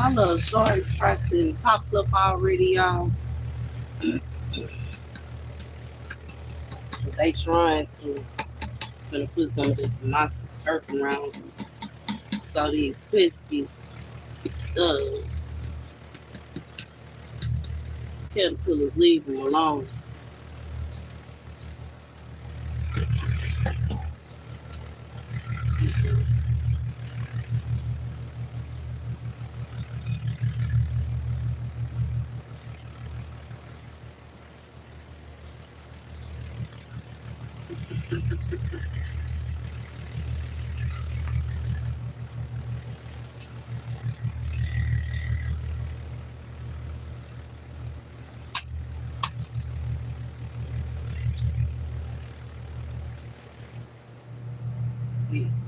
My little shorts pressing popped up already, y'all. But they trying to gonna put some of this moss earth around them. So these pesky caterpillars leave them alone.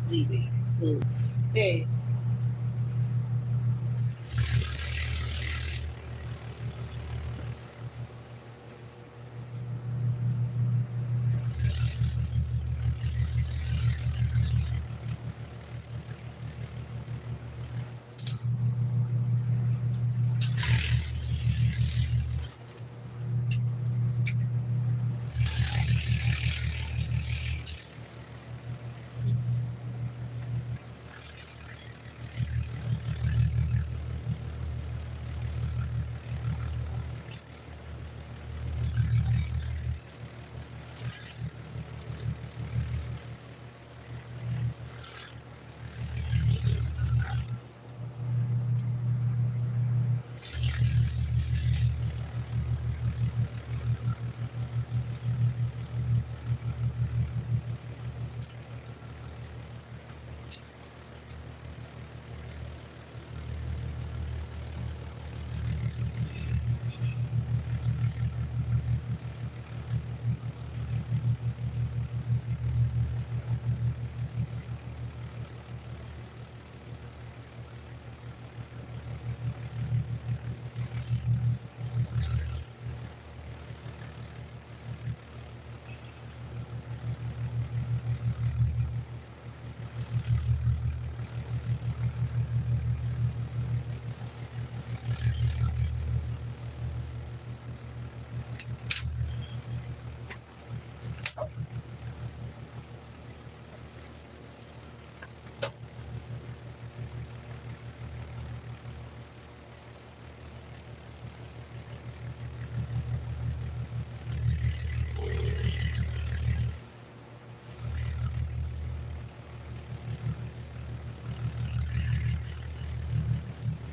We need to. Hey,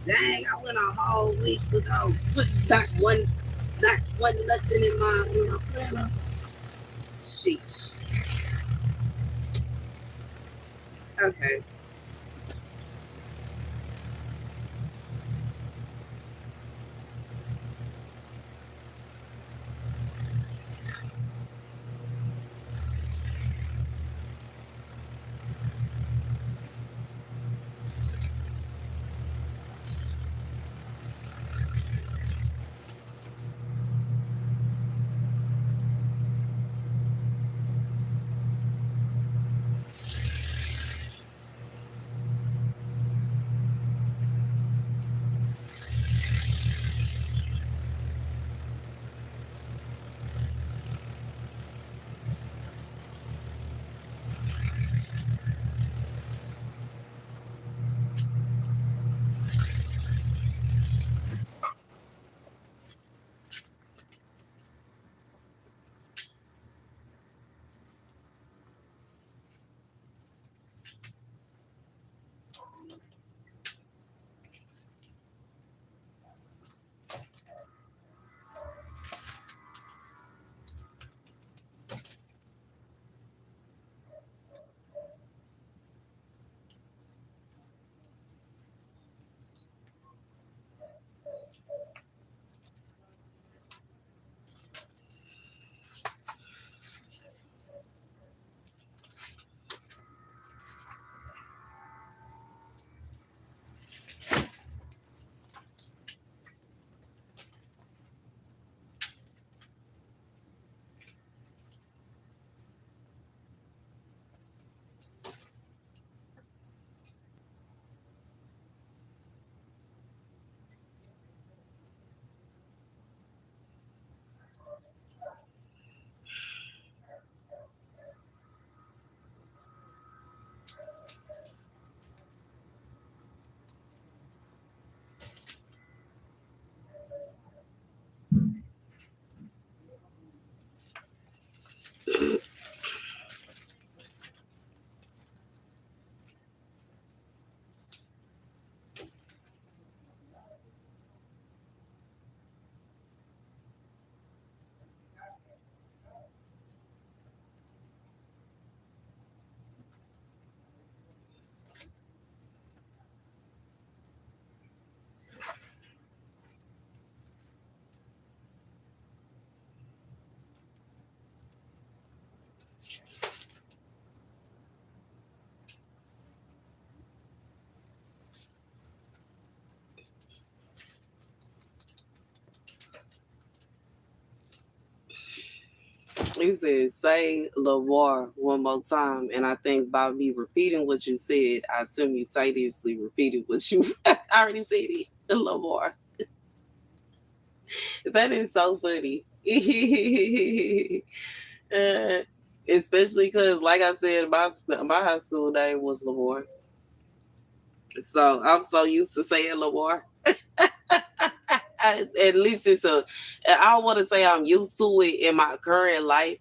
dang! I went a whole week without putting not one nothing in my planner. Sheesh. Okay. You said say Lavar one more time, and I think by me repeating what you said, I simultaneously repeated what you I already said it. Lavar. That is so funny. uh, Especially because, like I said, my high school name was Lamar, so I'm so used to saying Lamar. At least it's a. I don't want to say I'm used to it in my current life,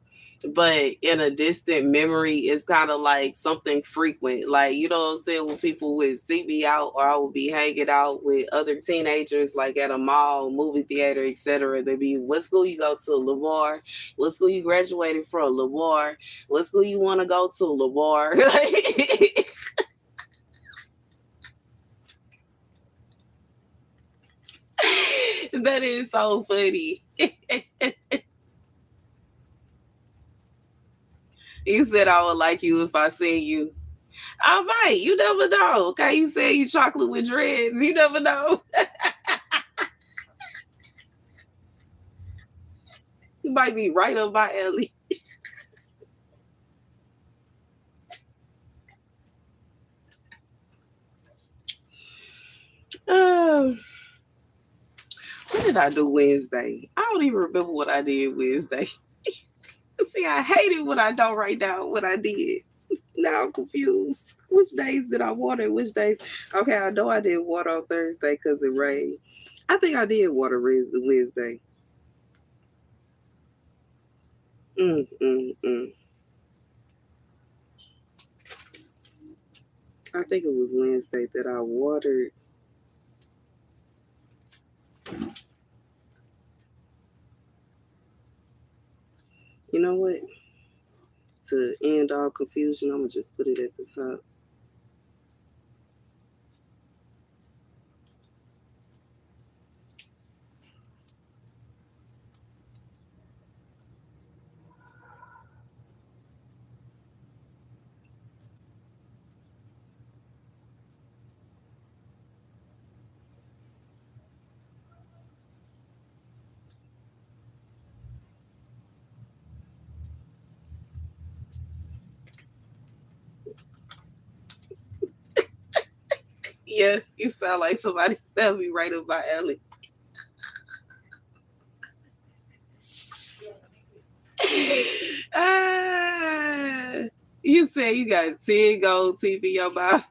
but in a distant memory, it's kind of like something frequent. Like, you know what I'm saying? When people would see me out, or I would be hanging out with other teenagers, like at a mall, movie theater, etc. They'd be, "What school you go to, Lamar? What school you graduated from, Lamar? What school you want to go to, Lamar?" That is so funny. You said I would like you if I seen you. I might. You never know. Okay, you said you chocolate with dreads. You never know. You might be right up my alley. Oh, what did I do Wednesday? I don't even remember what I did Wednesday. See, I hate it when I don't write down what I did. Now I'm confused. Which days did I water and which days? Okay, I know I did water on Thursday because it rained. I think I did water Wednesday. Mm, mm, mm. I think it was Wednesday that I watered. You know what? To end all confusion, I'm going to just put it at the top. Yeah, you sound like somebody that'll be right up my alley. Ah, you said you got 10 gold teeth in your mouth.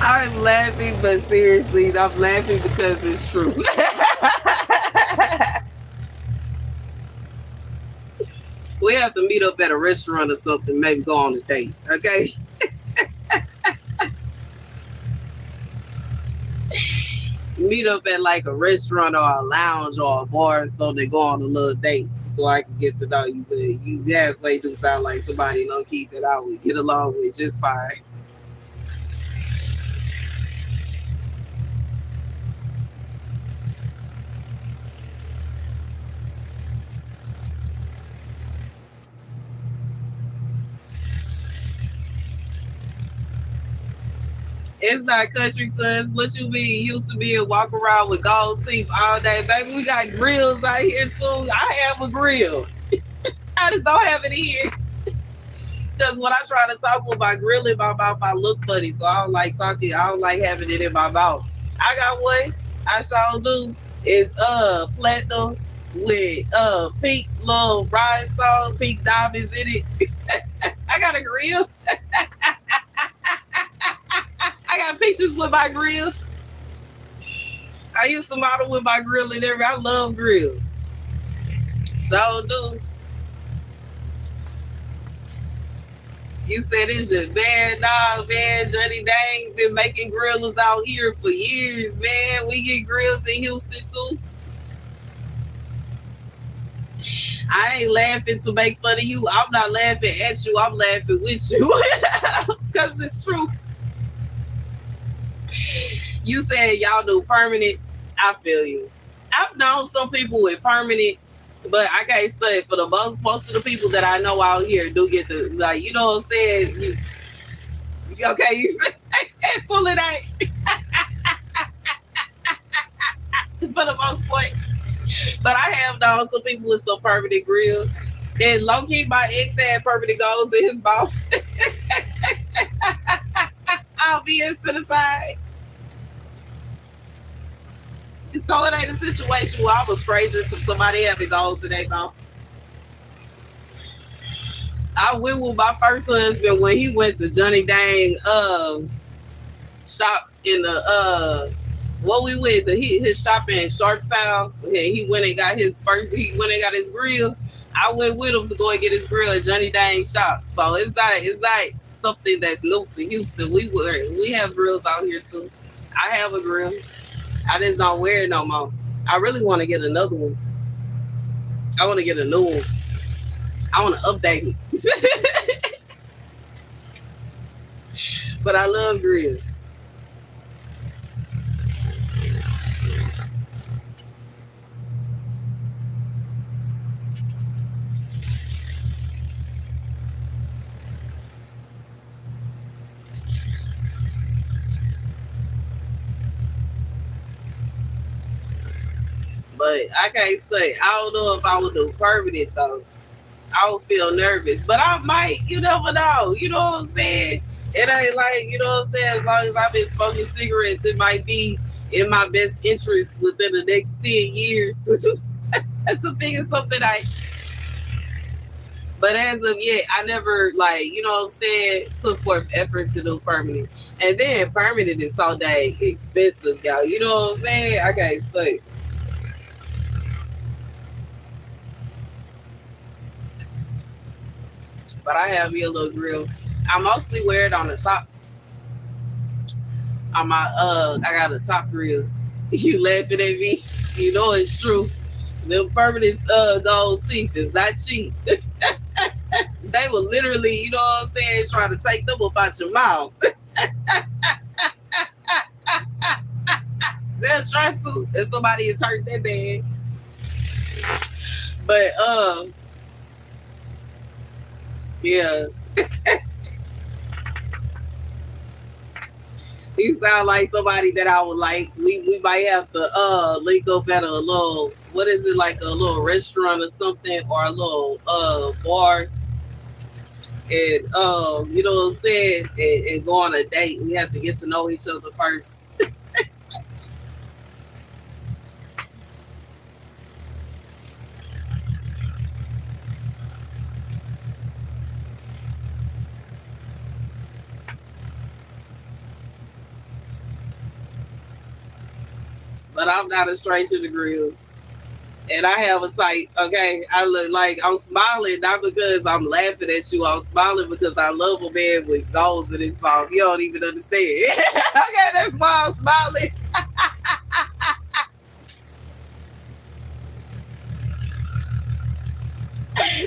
I'm laughing, but seriously, I'm laughing because it's true. We have to meet up at a restaurant or something, maybe go on a date, okay? Meet up at like a restaurant or a lounge or a bar so they go on a little date so I can get to know you. But you halfway do sound like somebody low key that I would get along with just fine. It's not country to us. What you mean? Used to be a walk around with gold teeth all day. Baby, we got grills out here too. I have a grill. I just don't have it here. Because when I try to talk with my grill in my mouth, I look funny. So I don't like talking. I don't like having it in my mouth. I got one. I sure do. It's platinum with pink little rhinestone, pink diamonds in it. I got a grill. I got pictures with my grill. I used to model with my grill and everything. I love grills. So do. You said it's just man, nah, man. Johnny Dang been making grillers out here for years, man. We get grills in Houston too. I ain't laughing to make fun of you. I'm not laughing at you. I'm laughing with you because it's true. You said y'all do permanent. I feel you. I've known some people with permanent, but I can't say for the most of the people that I know out here do get the like. You know what I'm saying? You okay? You say pull it out. the most point. But I have known some people with some permanent grills. And low key, my ex had permanent goals in his mouth. I'll be to the side. So it ain't a situation where I'm a stranger to somebody having goals in their mouth. I went with my first husband when he went to Johnny Dang shop in the what we went to his shop in Sharpstown. Yeah, he went and got his grill. I went with him to go and get his grill at Johnny Dang shop. So it's like something that's new to Houston. We have grills out here too. I have a grill. I just don't wear it no more. I really want to get another one. I want to get a new one. I want to update it. But I love grills. But I can't say. I don't know if I would do permanent though. I would feel nervous. But I might. You never know. You know what I'm saying? It ain't like, you know what I'm saying? As long as I've been smoking cigarettes, it might be in my best interest within the next 10 years to figure something out. But as of yet, I never, like, you know what I'm saying, put forth effort to do permanent. And then permanent is so dang expensive, y'all. You know what I'm saying? I can't say. But I have me a little grill. I mostly wear it on the top. On my I got a top grill. You laughing at me? You know it's true. Them permanent gold teeth is not cheap. They will literally, you know what I'm saying, try to take them up out your mouth. They'll try to if somebody is hurt that bad. But yeah. You sound like somebody that I would like. We might have to link up at a little, what is it, like a little restaurant or something, or a little bar, and you know what I'm saying, and go on a date. We have to get to know each other first. But I'm not a stranger to grills. And I have a type, okay? I look like I'm smiling, not because I'm laughing at you. I'm smiling because I love a man with goals in his mouth. You don't even understand. Okay, that's why I'm smiling.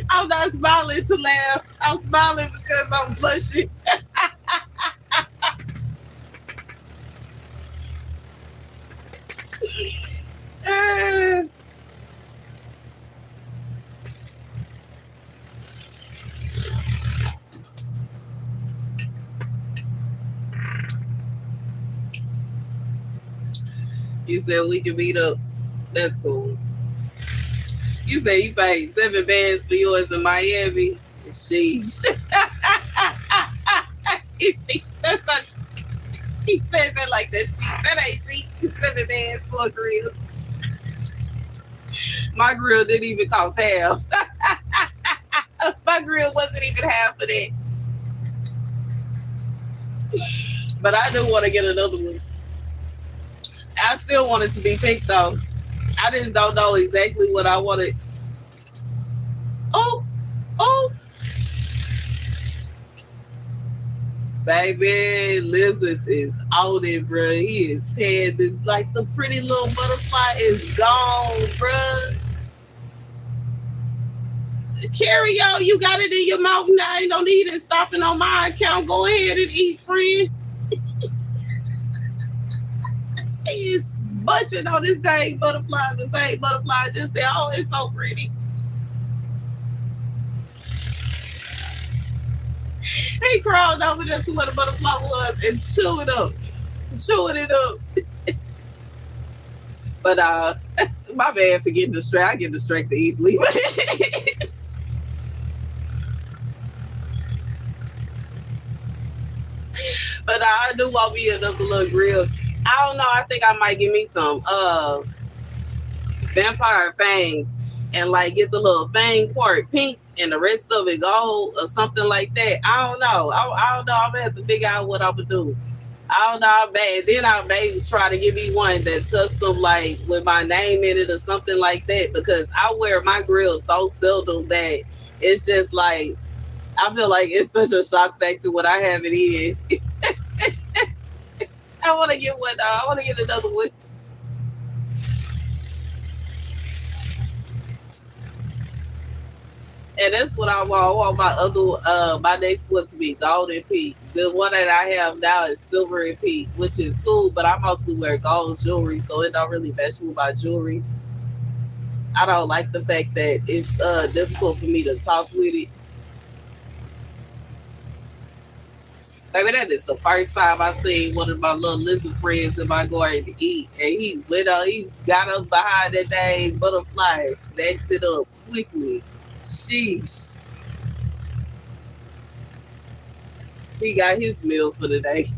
I'm not smiling to laugh. I'm smiling because I'm blushing. You said we can meet up. That's cool. You said you paid $7 for yours in Miami. Sheesh. You see, that's not. He said that like that's cheap. That ain't cheap. $7 for a grill. My grill didn't even cost half. My grill wasn't even half of that. But I do want to get another one. I still want it to be pink though. I just don't know exactly what I wanted. Oh, oh, baby, Lizard is on it, bro. He is tan. This like the pretty little butterfly is gone, bro. Carry on, you got it in your mouth now. You don't need it stopping on my account. Go ahead and eat, friend. He is bunching on this dang butterfly. The same butterfly just said, "Oh, it's so pretty." He crawled over there to where the butterfly was and chewing it up. But My bad for getting distracted. I get distracted easily. But I do want me another little grill. I don't know. I think I might give me some vampire fangs and like get the little fang part pink and the rest of it gold or something like that. I don't know. I don't know. I'm gonna have to figure out what I'm gonna do. I don't know. Then I may try to give me one that's custom, like with my name in it or something like that. Because I wear my grill so seldom that it's just like I feel like it's such a shock factor when I have it in. I want to get one. I want to get another one. And that's what I want. I want my my next one to be gold and pink. The one that I have now is silver and pink, which is cool. But I mostly wear gold jewelry, so it don't really match with my jewelry. I don't like the fact that it's difficult for me to talk with it. Maybe that is the first time I seen one of my little lizard friends in my garden to eat, and he got up behind that dang butterfly and snatched it up quickly. Sheesh, he got his meal for the day.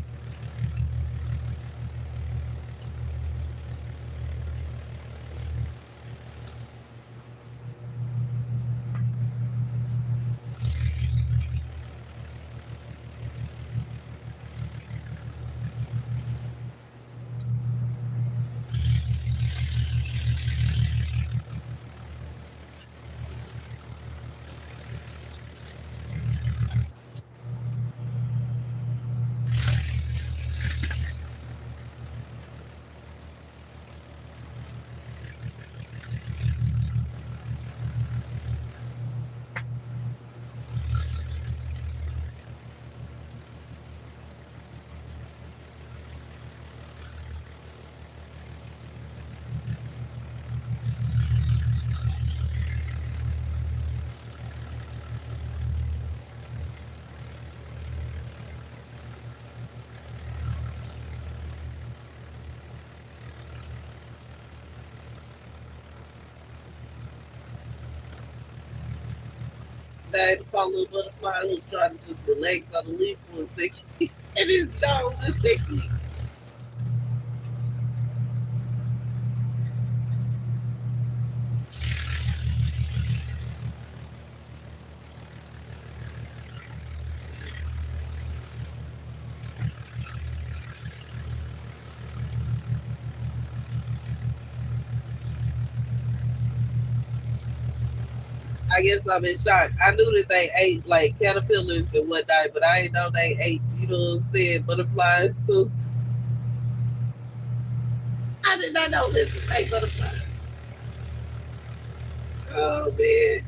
That poor little butterfly was trying to just relax on the leaf for a second, and his dog just said, "Click." I guess I'm in shock. I knew that they ate like caterpillars and whatnot, but I didn't know they ate, you know what I'm saying, butterflies too. I did not know lizards ate butterflies. Oh man.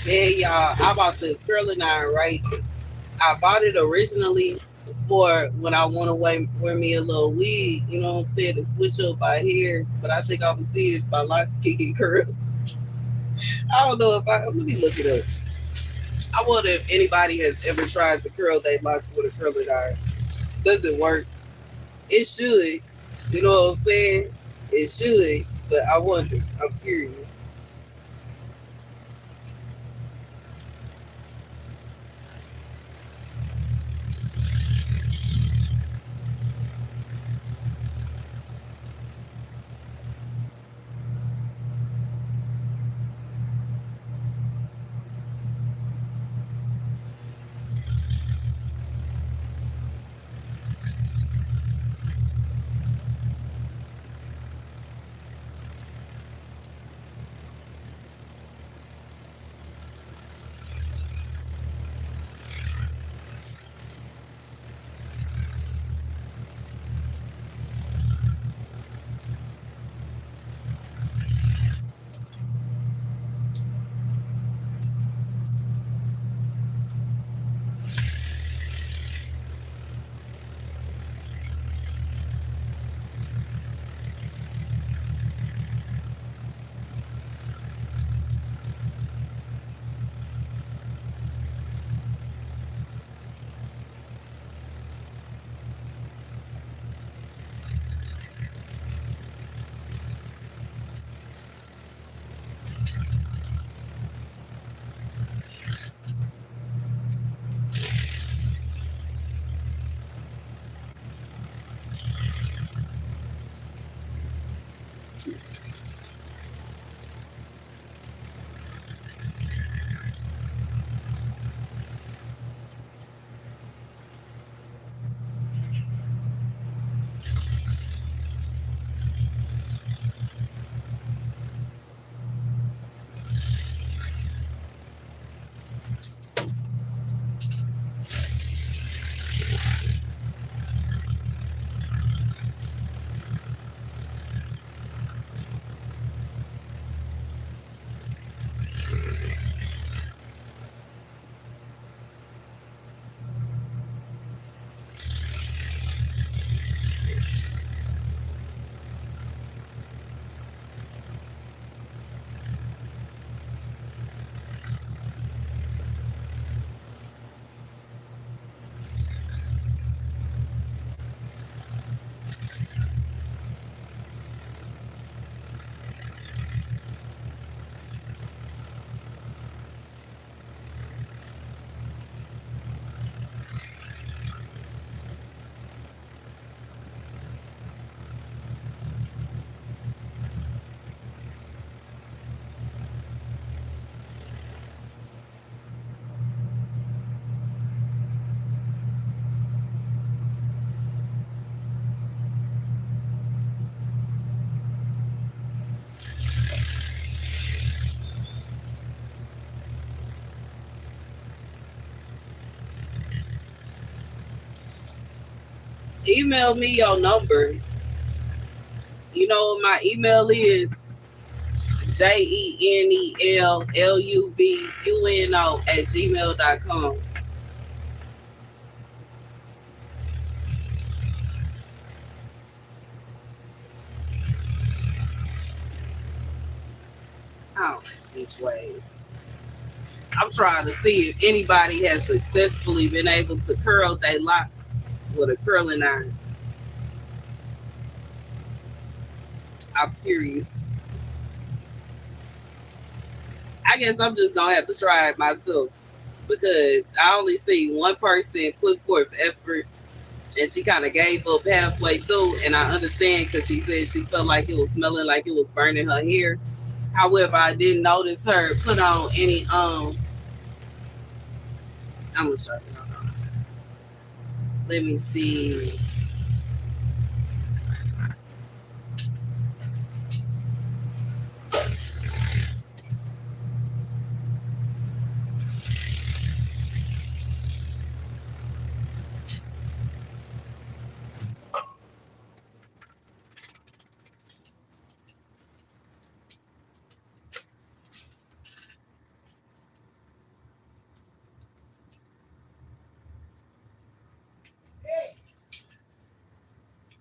Yeah, y'all, I bought this curling iron, right? I bought it originally for when I want to wear me a little wig, you know what I'm saying, to switch up my hair. But I think I'm gonna see if my locks can get curled. I don't know if I let me look it up. I wonder if anybody has ever tried to curl their locks with a curling iron. Does it work? It should. You know what I'm saying? It should, but I wonder. I'm curious. Email me your number. You know what my email is? JENELLUBUNO@gmail.com. I don't know which ways. I'm trying to see if anybody has successfully been able to curl their locks with a curling iron. I'm curious. I guess I'm just gonna have to try it myself because I only see one person put forth effort and she kind of gave up halfway through. And I understand because she said she felt like it was smelling like it was burning her hair. However, I didn't notice her put on any I'm gonna show you. Hold on. Let me see.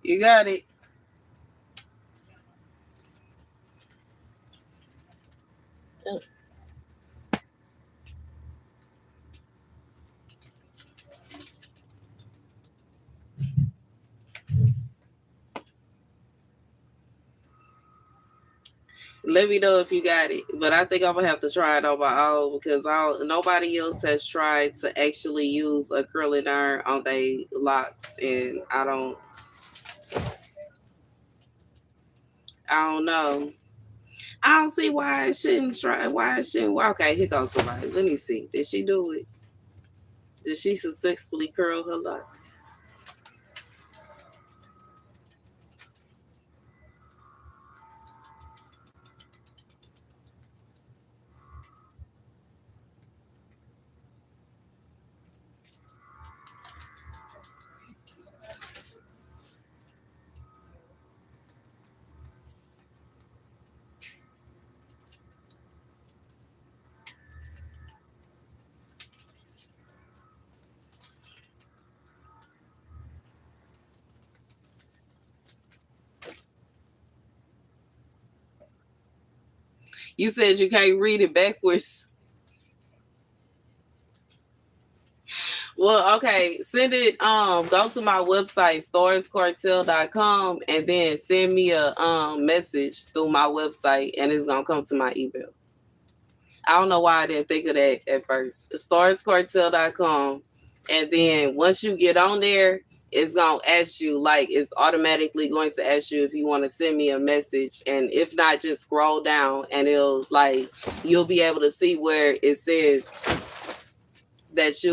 You got it. Let me know if you got it. But I think I'm gonna have to try it on my own because nobody else has tried to actually use acrylic iron on their locks, and I don't know. I don't see why I shouldn't try. Why I shouldn't? Well, okay, here goes somebody. Let me see. Did she do it? Did she successfully curl her locks? You said you can't read it backwards. Well, okay, send it. Go to my website, StaR'sCartel.com, and then send me a message through my website, and it's gonna come to my email. I don't know why I didn't think of that at first. StaR'sCartel.com, and then once you get on there, it's gonna ask you, like, it's automatically going to ask you if you want to send me a message, and if not, just scroll down, and it'll like you'll be able to see where it says that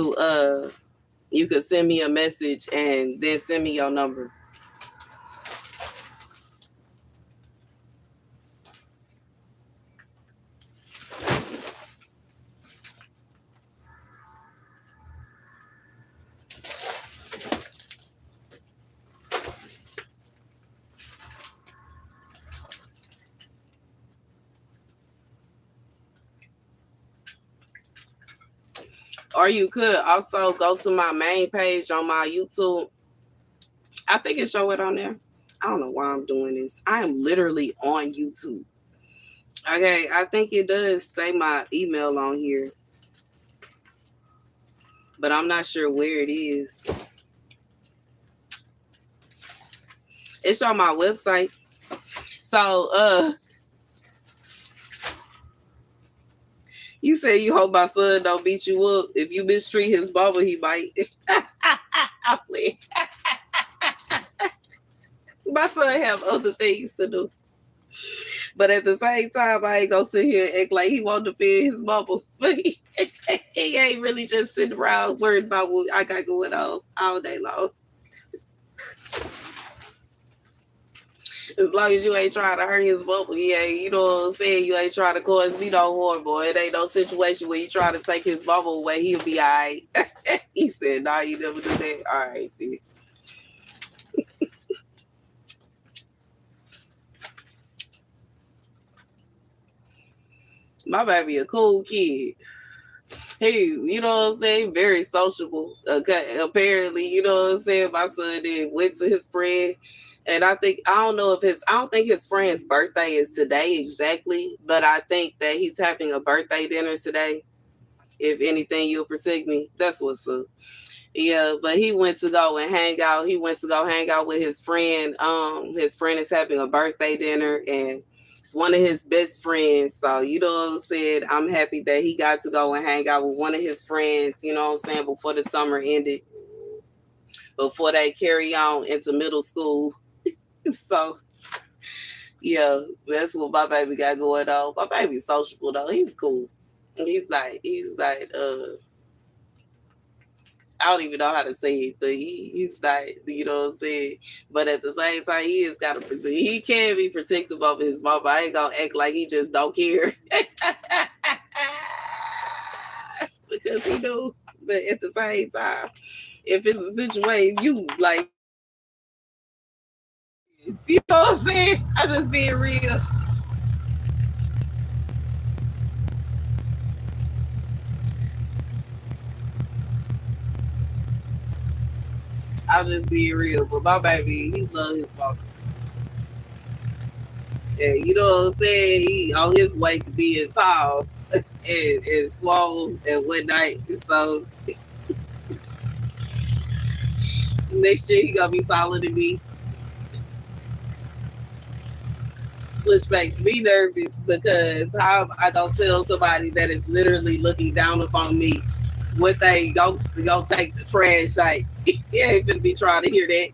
you could send me a message and then send me your number. Or you could also go to my main page on my YouTube. I think it show it on there. I don't know why I'm doing this. I am literally on YouTube. Okay, I think it does say my email on here, but I'm not sure where it is. It's on my website. So you said you hope my son don't beat you up. If you mistreat his bubble, he might. I play. My son have other things to do. But at the same time, I ain't gonna sit here and act like he want to feed his bubble. But he ain't really just sitting around worried about what I got going on all day long. As long as you ain't trying to hurt his bubble, he ain't, you know what I'm saying? You ain't trying to cause me no harm, boy. It ain't no situation where you try to take his bubble away, he'll be all right. He said, nah, you never do that. All right, then. My baby a cool kid. He, you know what I'm saying, very sociable. Okay, apparently, you know what I'm saying. My son then went to his friend, and I don't think his friend's birthday is today exactly, but I think that he's having a birthday dinner today. If anything, you'll protect me. That's what's up. Yeah, but he went to go and hang out. He went to go hang out with his friend. His friend is having a birthday dinner, and it's one of his best friends. So, you know what I'm saying? I'm happy that he got to go and hang out with one of his friends, you know what I'm saying, before the summer ended, before they carry on into middle school. So, yeah, that's what my baby got going on. My baby's sociable though. He's cool. He's like, I don't even know how to say it, but he's not, you know what I'm saying? But at the same time, he is kind of, he can be protective of his mama. I ain't gonna act like he just don't care. Because he do. But at the same time, if it's a situation, you like, you know what I'm saying? I'm just being real. I'm just being real. But my baby, he love his mama. And you know what I'm saying? He on his way to being tall and swole and whatnot. So next year he gonna be taller than me, which makes me nervous because how am I gonna tell somebody that is literally looking down upon me what they go take the trash out? He ain't gonna be trying to hear that.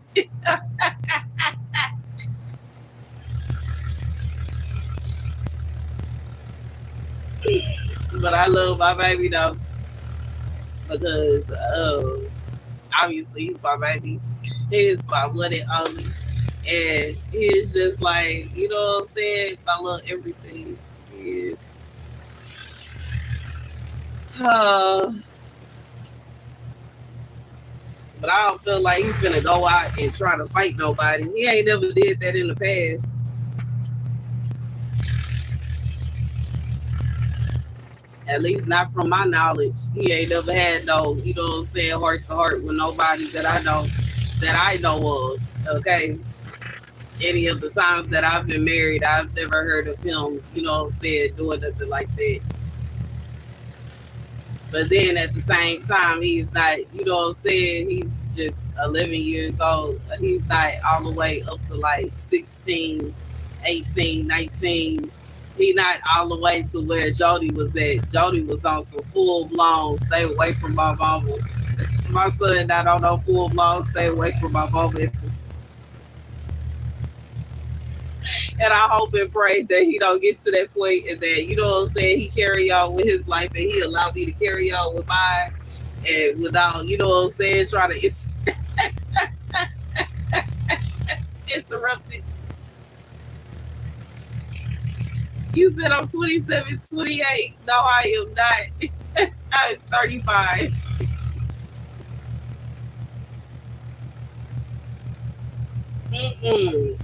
But I love my baby though because obviously he's my baby. He is my one and only. And he's just like, you know what I'm saying? My little everything is. Uh, but I don't feel like he's gonna go out and try to fight nobody. He ain't never did that in the past. At least not from my knowledge. He ain't never had no, you know what I'm saying, heart to heart with nobody that I know of. Okay. Any of the times that I've been married, I've never heard of him, you know what I'm saying, doing nothing like that. But then at the same time, he's not, you know what I'm saying, he's just 11 years old. He's not all the way up to like 16, 18, 19. He not all the way to where Jody was at. Jody was on some full blown, stay away from my mama. My son not on no full blown, stay away from my mama. And I hope and pray that he don't get to that point and that, you know what I'm saying, he carry on with his life and he allow me to carry on with mine and without, you know what I'm saying, trying to interrupt it. You said I'm 27, 28. No, I am not. I'm 35. Mm-mm.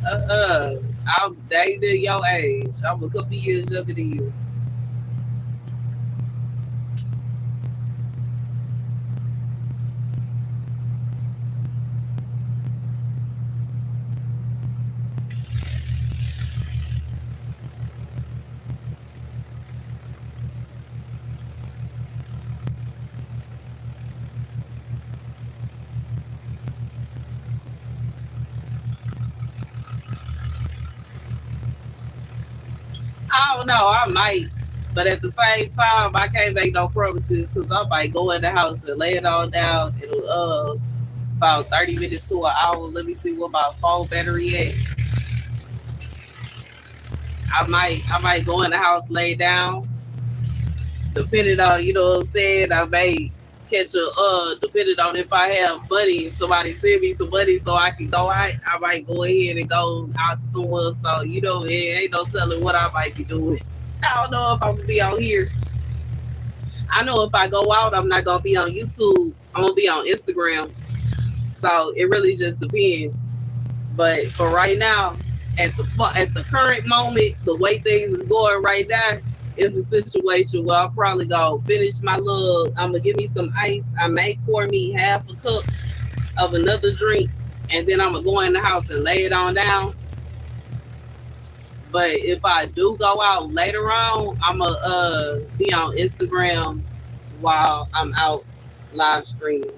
Uh-uh. I'm dating your age. I'm a couple years younger than you. I don't know. I might. But at the same time, I can't make no promises because I might go in the house and lay it all down. It'll about 30 minutes to an hour. Let me see what my phone battery at. I might go in the house, lay down. Depending on, you know what I'm saying, I may catch a depending on if I have money, if somebody send me some money so I can go out, I might go ahead and go out somewhere. So, you know, it ain't no telling what I might be doing. I don't know if I'm gonna be out here. I know if I go out, I'm not gonna be on YouTube. I'm gonna be on Instagram. So it really just depends. But for right now, at the current moment, the way things is going right now, it's a situation where I'll probably go finish my little. I'm gonna give me some ice. I may pour me half a cup of another drink, and then I'm gonna go in the house and lay it on down. But if I do go out later on, I'm gonna be on Instagram while I'm out live streaming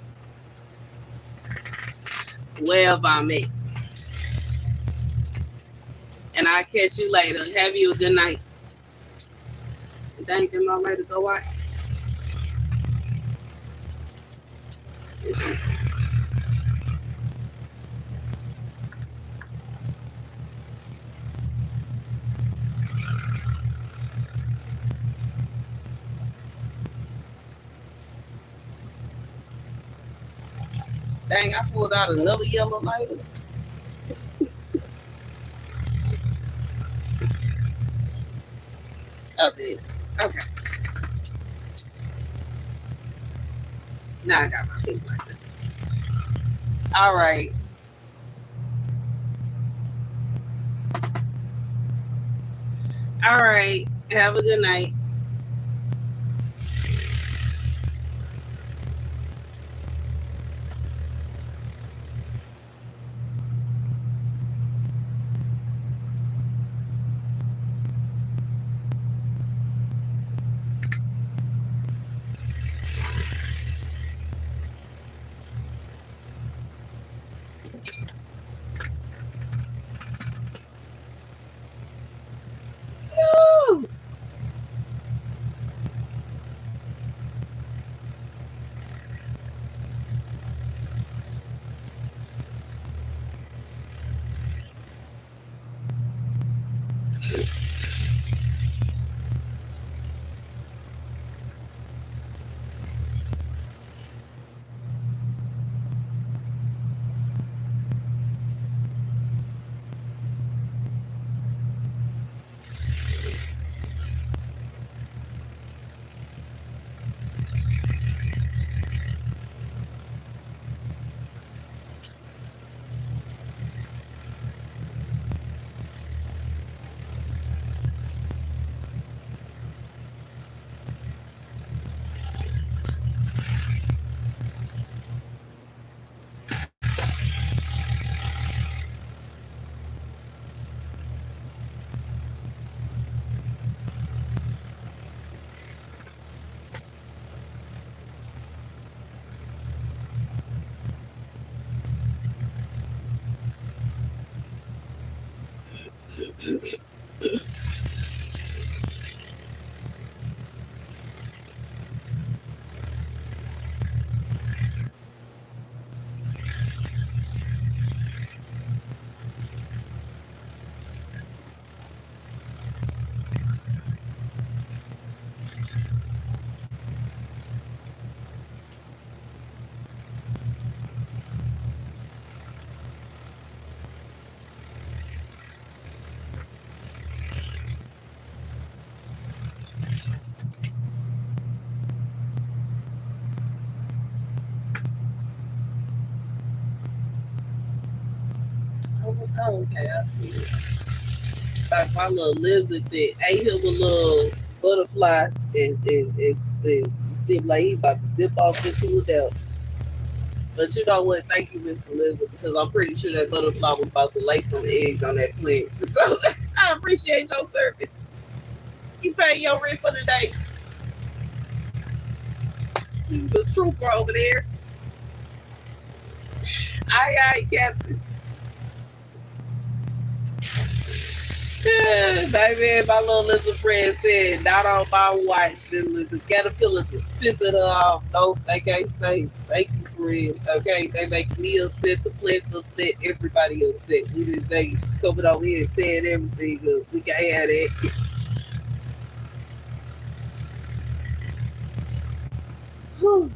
wherever I'm at. And I'll catch you later. Have you a good night. Dang, am I ready to go out? Dang, I pulled out another yellow lighter. Oh, there. Okay. Now I got my pink lighter. All right. All right. Have a good night. Woo! Oh, okay, I see it. Like my little lizard that ate him a little butterfly and it seemed like he about to dip off into a depth. But you know what? Thank you, Mr. Lizard, because I'm pretty sure that butterfly was about to lay some eggs on that plant. So I appreciate your service. You pay your rent for the day. He's a trooper over there. Aye, Captain. Baby, my little lizard friend said, not on my watch. The caterpillars is pissing her off. No, they can't stay. Thank you, friend. Okay, they make me upset, the plants upset, everybody upset. We just they coming over here and tearing everything up. We can't have that. Whew.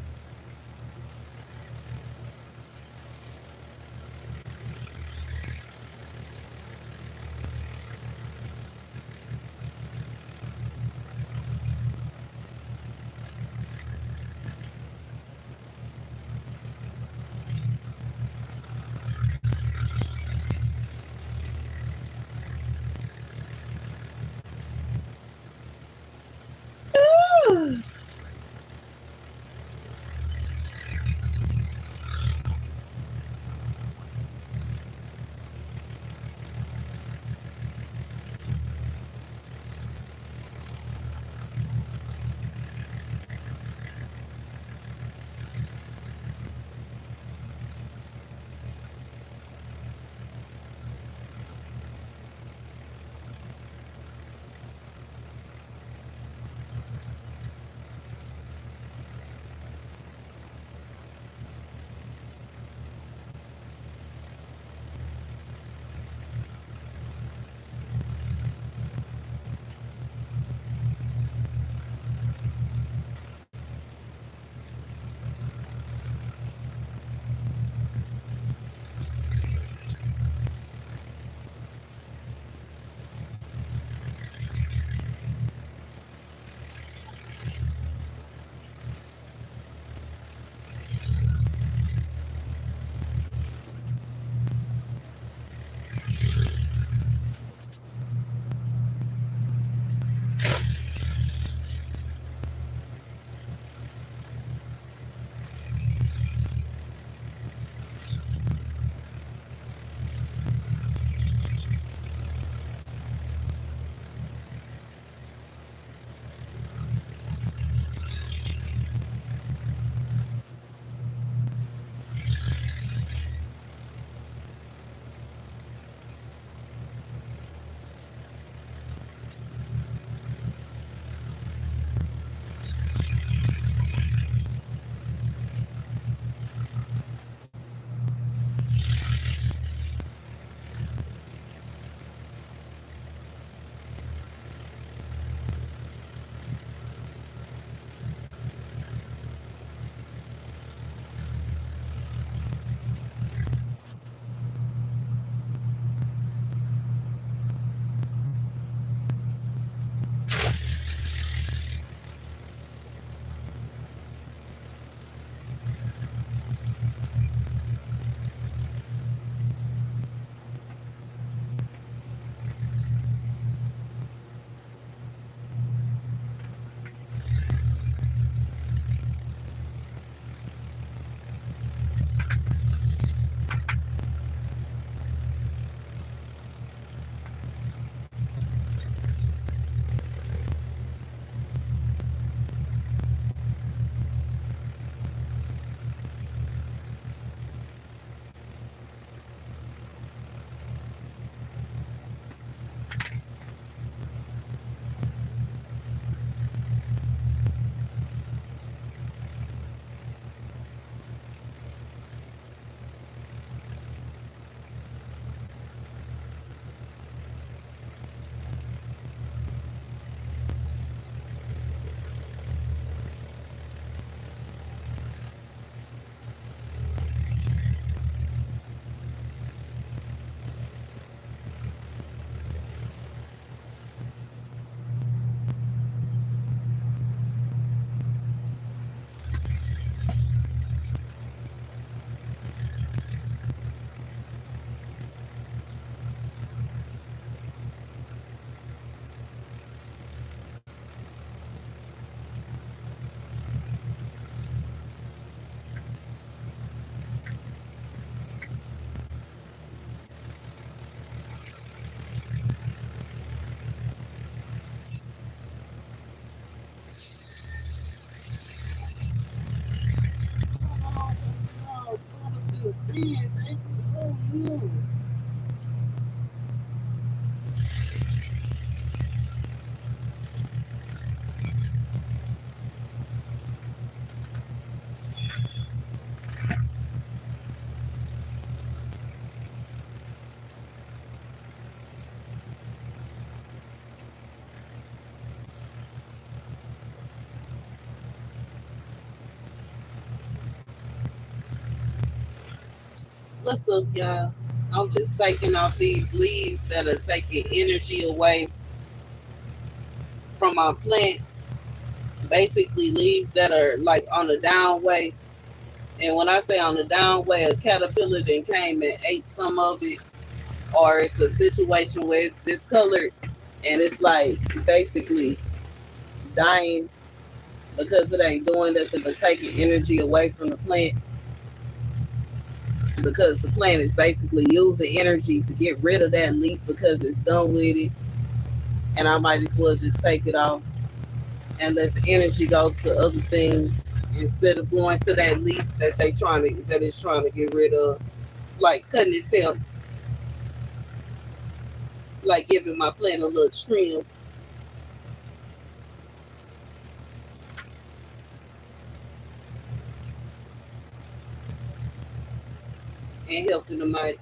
What's up, y'all? I'm just taking off these leaves that are taking energy away from my plant. Basically, leaves that are like on the down way. And when I say on the down way, a caterpillar then came and ate some of it, or it's a situation where it's discolored and it's like basically dying because it ain't doing nothing but taking energy away from the plant. Because the plant is basically using energy to get rid of that leaf because it's done with it. And I might as well just take it off and let the energy go to other things instead of going to that leaf that it's trying to get rid of, like cutting itself, like giving my plant a little trim and helping them out.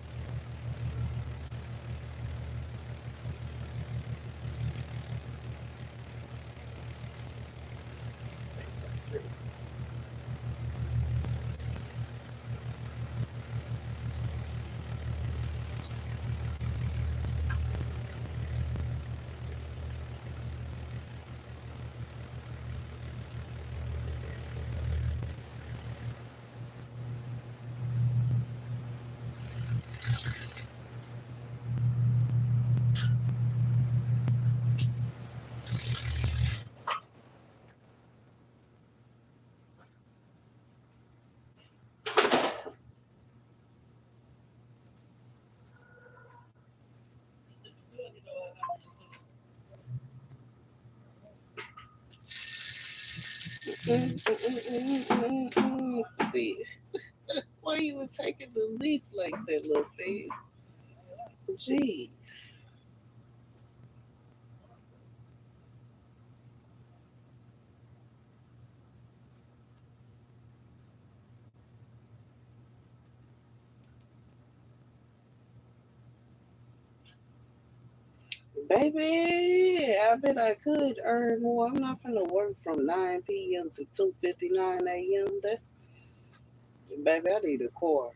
Why you were taking the leaf like that, little fig? Jeez. Baby, I bet I could earn more. I'm not gonna work from 9 p.m. to 2:59 a.m. That's, baby, I need a car.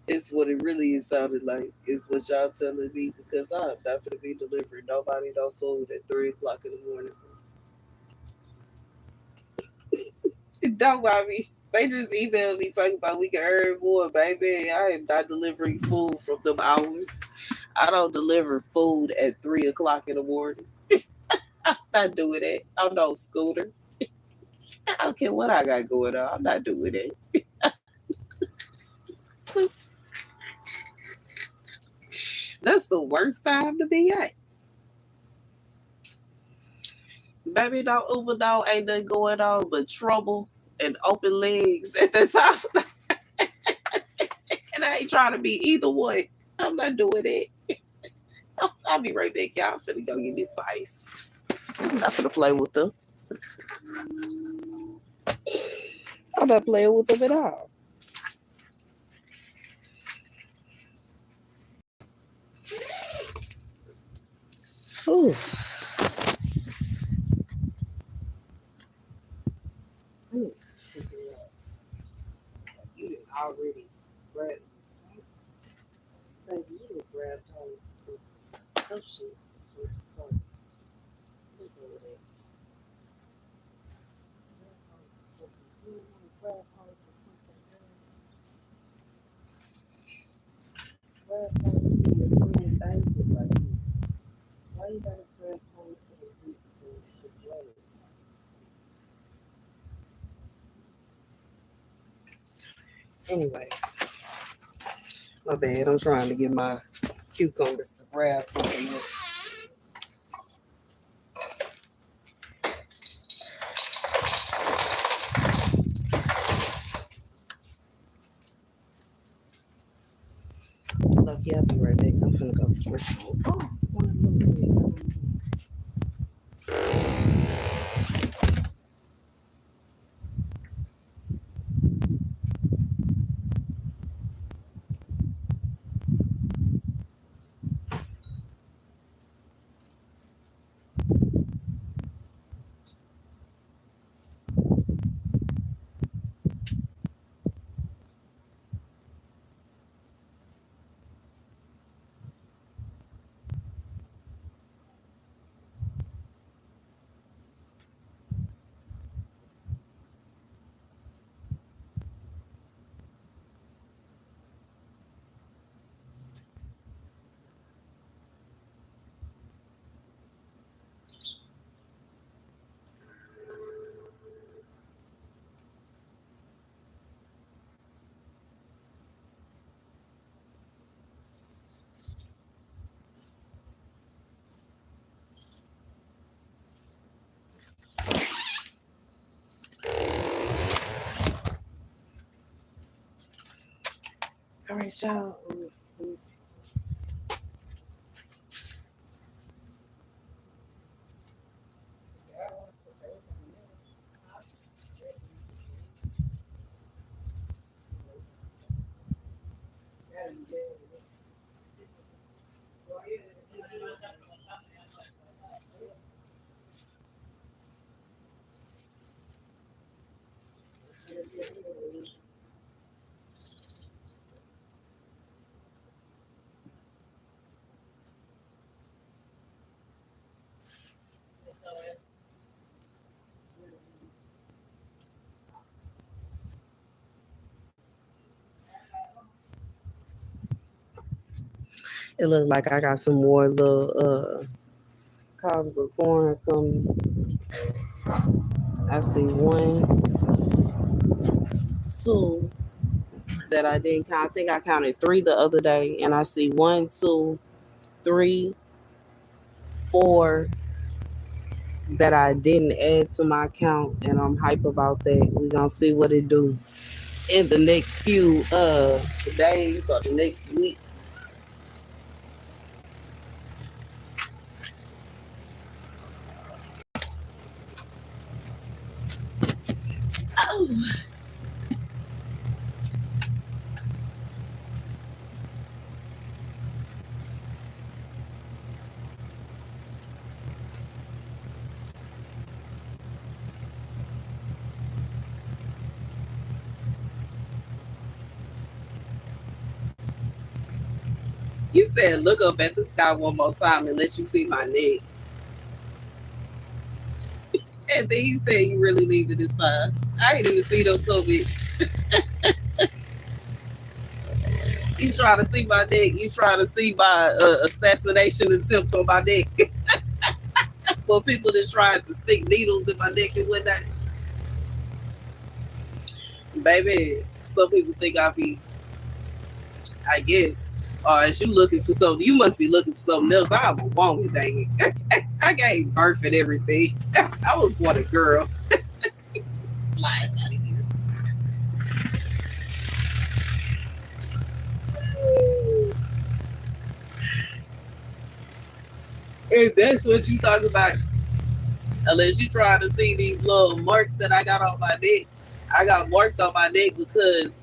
It's what it really is sounded like. Is what y'all telling me because I'm not gonna be delivering nobody no food at 3 o'clock in the morning. Don't mind me. They just emailed me talking about we can earn more, baby. I am not delivering food from them hours. I don't deliver food at 3 o'clock in the morning. I'm not doing that. I'm no scooter. I don't care what I got going on. I'm not doing it. That's the worst time to be at. Baby, don't Uber dog ain't nothing going on but trouble and open legs at the time. And I ain't trying to be either one. I'm not doing it. I'll be right back, y'all. I'm finna go get me spice. I'm not finna play with them. I'm not playing with them at all. Ooh, I need to figure out. You didn't already grab. Baby, you didn't grab those. Oh shit. You're so. Look over there. Grab hold to something. You don't want to grab hold to something else. Grab hold to your green basil right here. Why you gotta grab hold to the blades? Anyways, my bad. I'm trying to get my cucumbers to grab something else. Lucky, I'll be right back. I'm gonna go to the restaurant. Oh, one of them. right, y'all. It looks like I got some more little cobs of corn coming. I see one, two that I didn't count. I think I counted three the other day, and I see one, two, three, four that I didn't add to my count, and I'm hype about that. We're gonna see what it do in the next few days or the next week. Oh, you said look up at the sky one more time and let you see my neck. And then you said you really leave it this time. I didn't even see those comments. You trying to see my neck. You trying to see my assassination attempts on my neck. For people that trying to stick needles in my neck and whatnot. Baby, some people think I be, I guess. Or is you looking for something? You must be looking for something else. I'm a woman, dang it. I gave birth and everything. I was born a girl. Flies out of here. If that's what you talk about, unless you trying to see these little marks that I got on my neck, I got marks on my neck because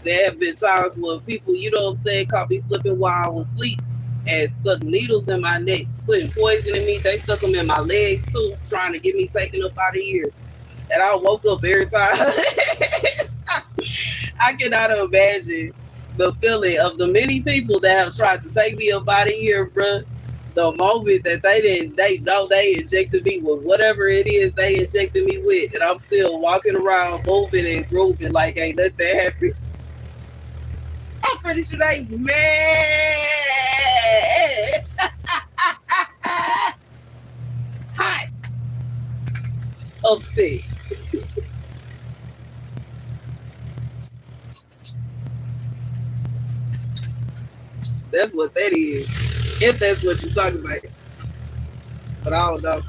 there have been times where people, you know what I'm saying, caught me slipping while I was asleep and stuck needles in my neck, putting poison in me. They stuck them in my legs too, trying to get me taken up out of here. And I woke up every time. I cannot imagine the feeling of the many people that have tried to take me up out of here, bruh. The moment that they know they injected me with whatever it is they injected me with, and I'm still walking around moving and grooving like ain't nothing happened. I'm pretty sure they mad. Hot. Upset. That's what that is. If that's what you're talking about. But I don't know.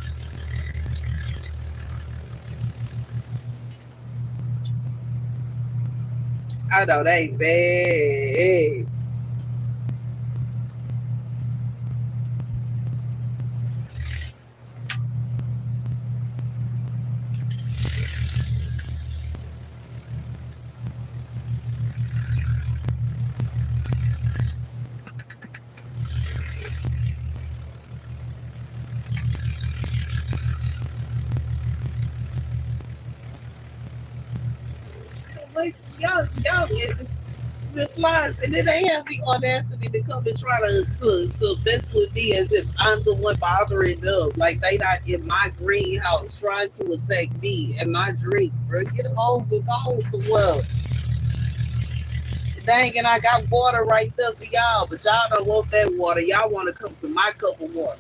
I know they bad. Like, y'all get this with flies, and then they have the audacity to come and try to mess with me as if I'm the one bothering them. Like they not in my greenhouse trying to attack me and my drinks, bro. Get them over, go somewhere. Dang, and I got water right there for y'all, but y'all don't want that water. Y'all want to come to my cup of water.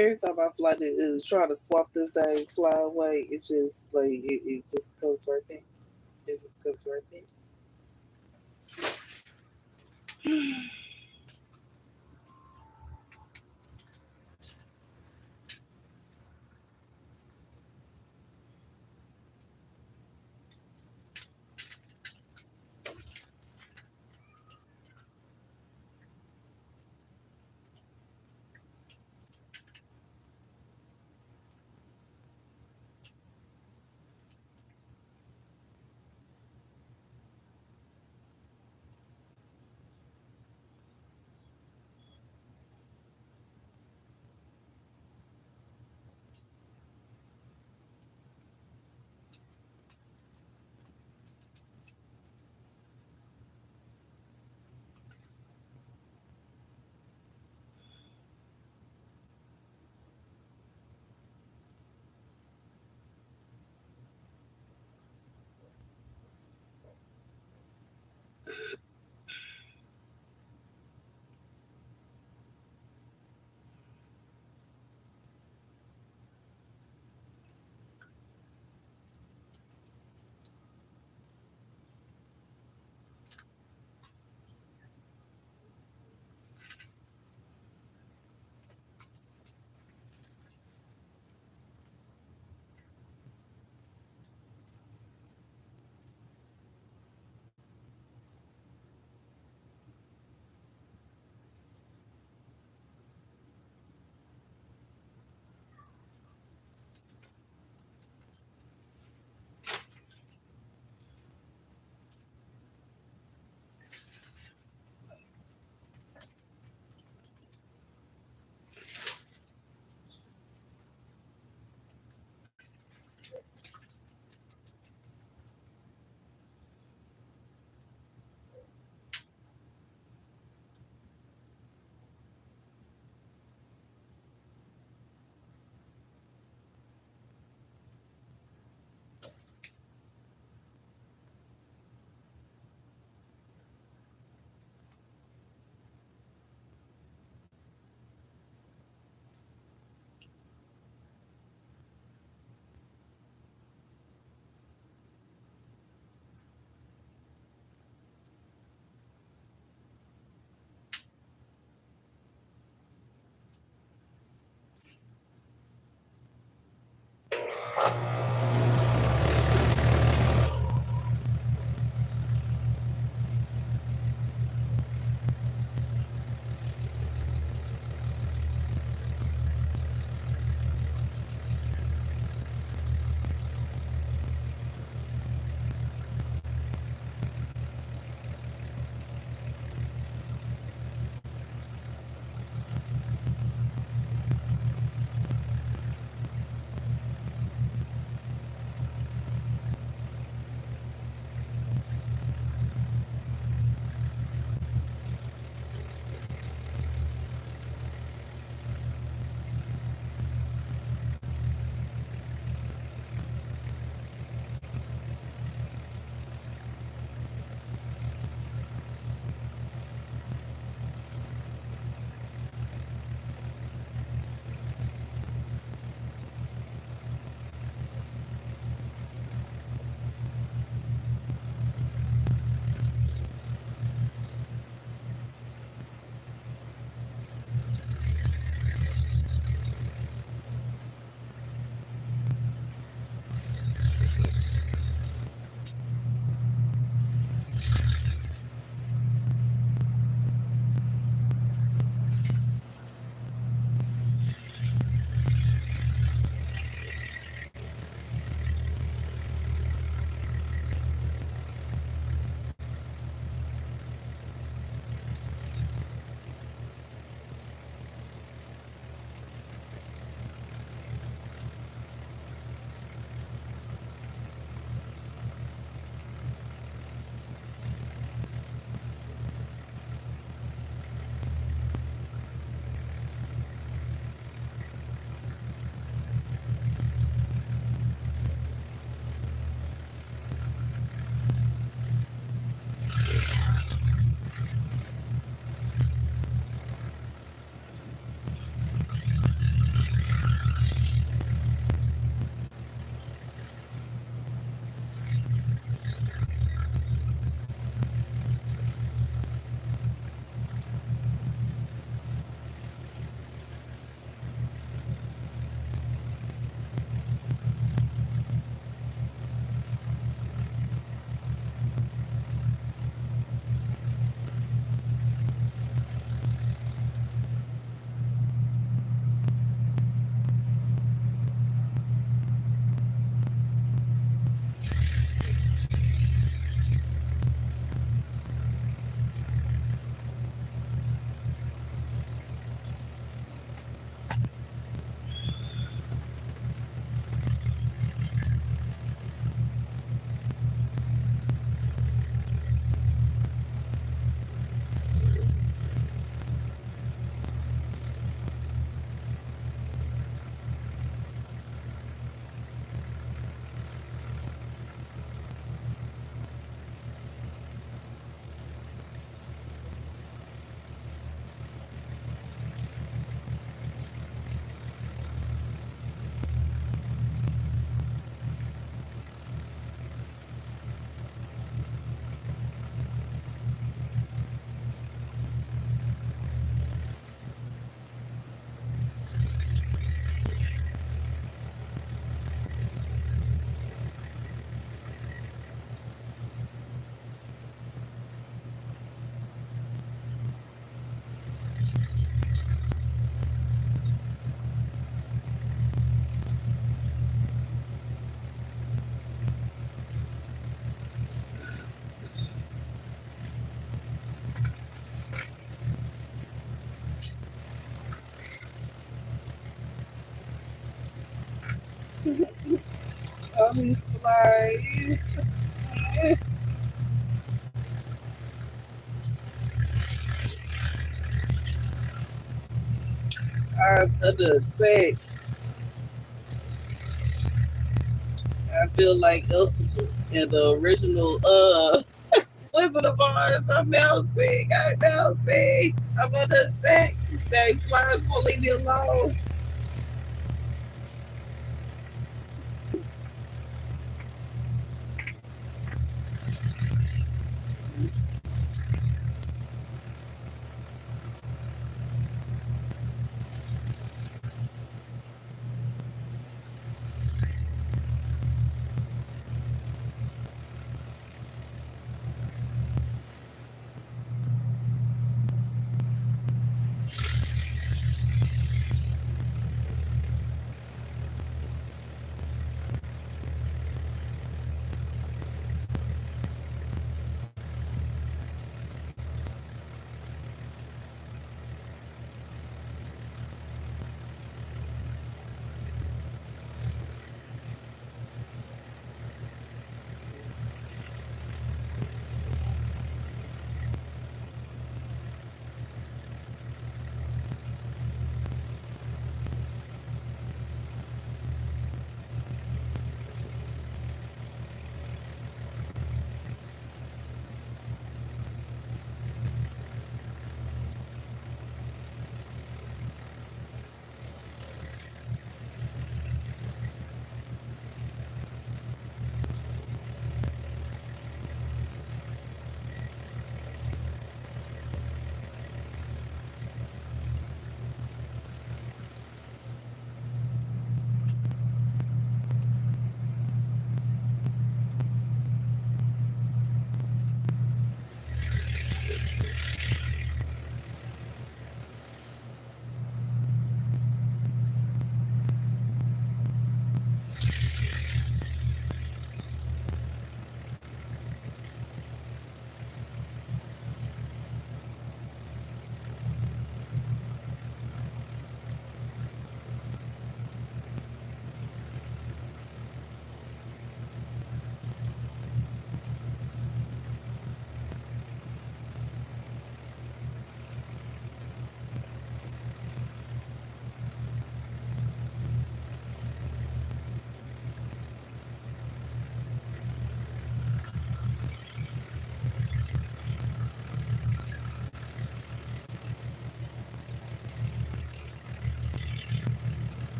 Every time I fly, it is trying to swap this thing, fly away. It just like it just goes right there. It just goes right there. All these flies. I'm under attack. I feel like Elsa in the original Wizard of Oz. I'm melting. I'm melting. I'm under attack. Dang flies won't leave me alone.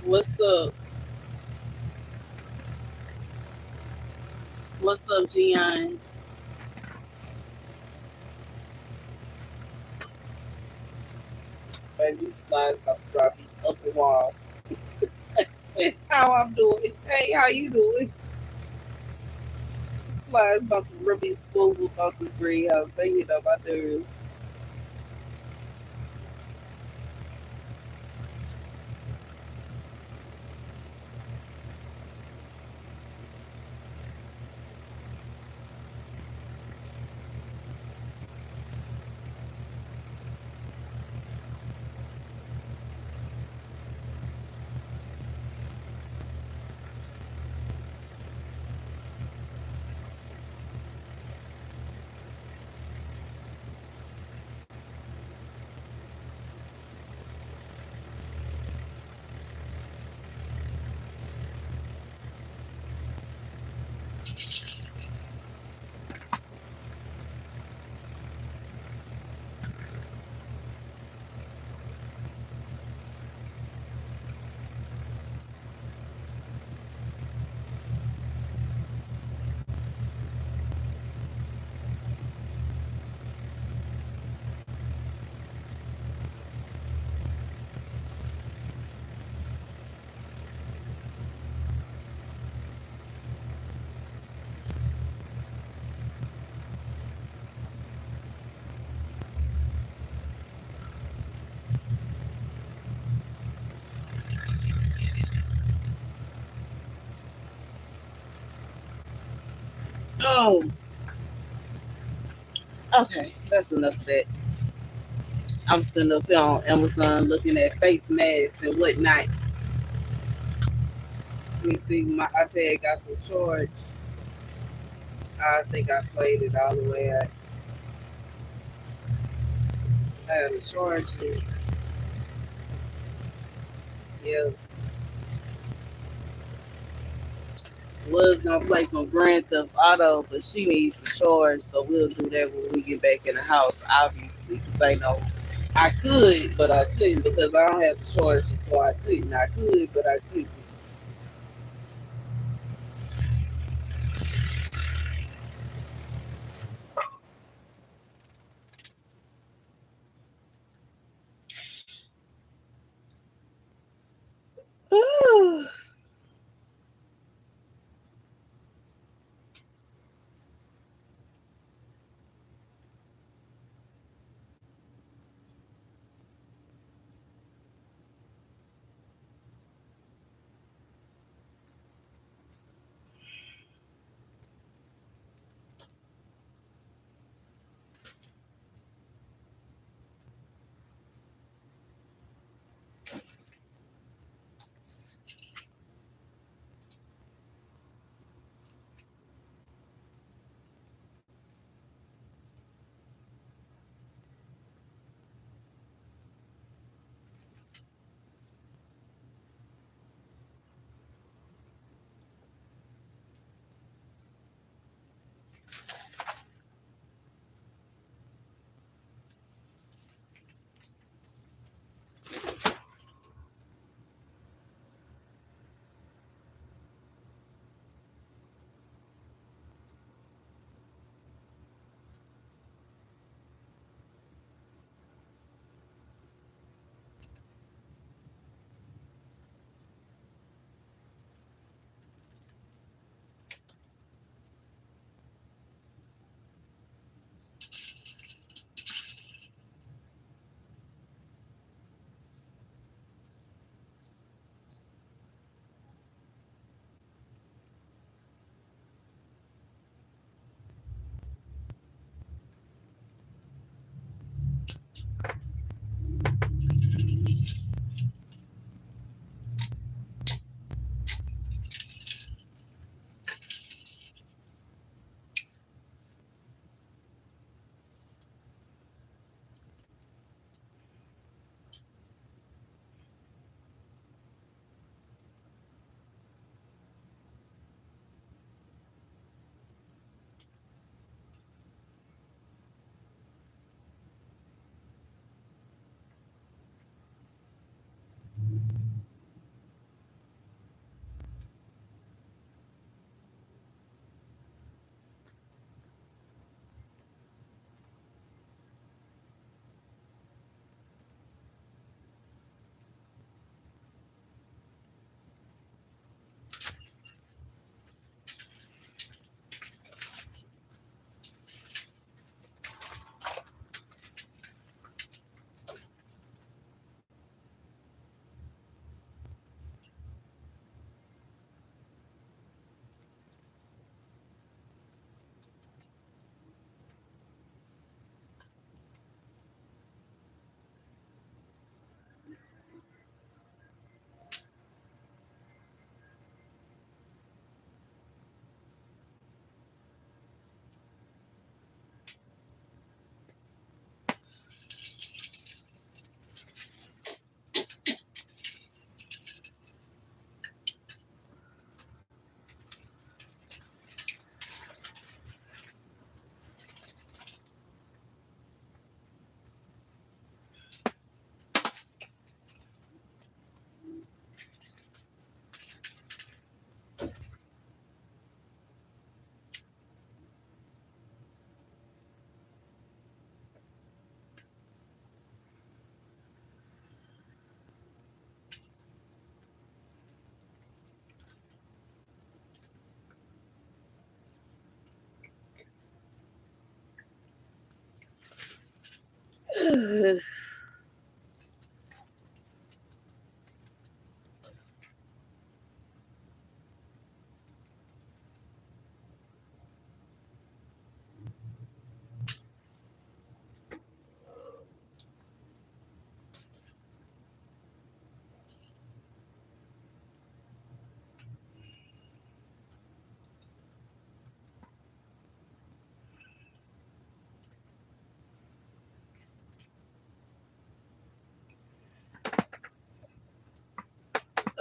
What's up? What's up, Gian? Baby, these flies about to drop me up the wall. That's how I'm doing. Hey, how you doing? These flies about to rub me smooth about this greenhouse. They get on my nerves. Okay, that's enough of that. I'm sitting up here on Amazon looking at face masks and whatnot. Let me see, my iPad got some charge. I think I played it all the way out. I had a charge it. Yeah. Was gonna play some Grand Theft Auto, but she needs a charge, so we'll do that when we get back in the house, obviously, because I know I could, but I couldn't because I don't have the charge, so I couldn't. I could, but I couldn't.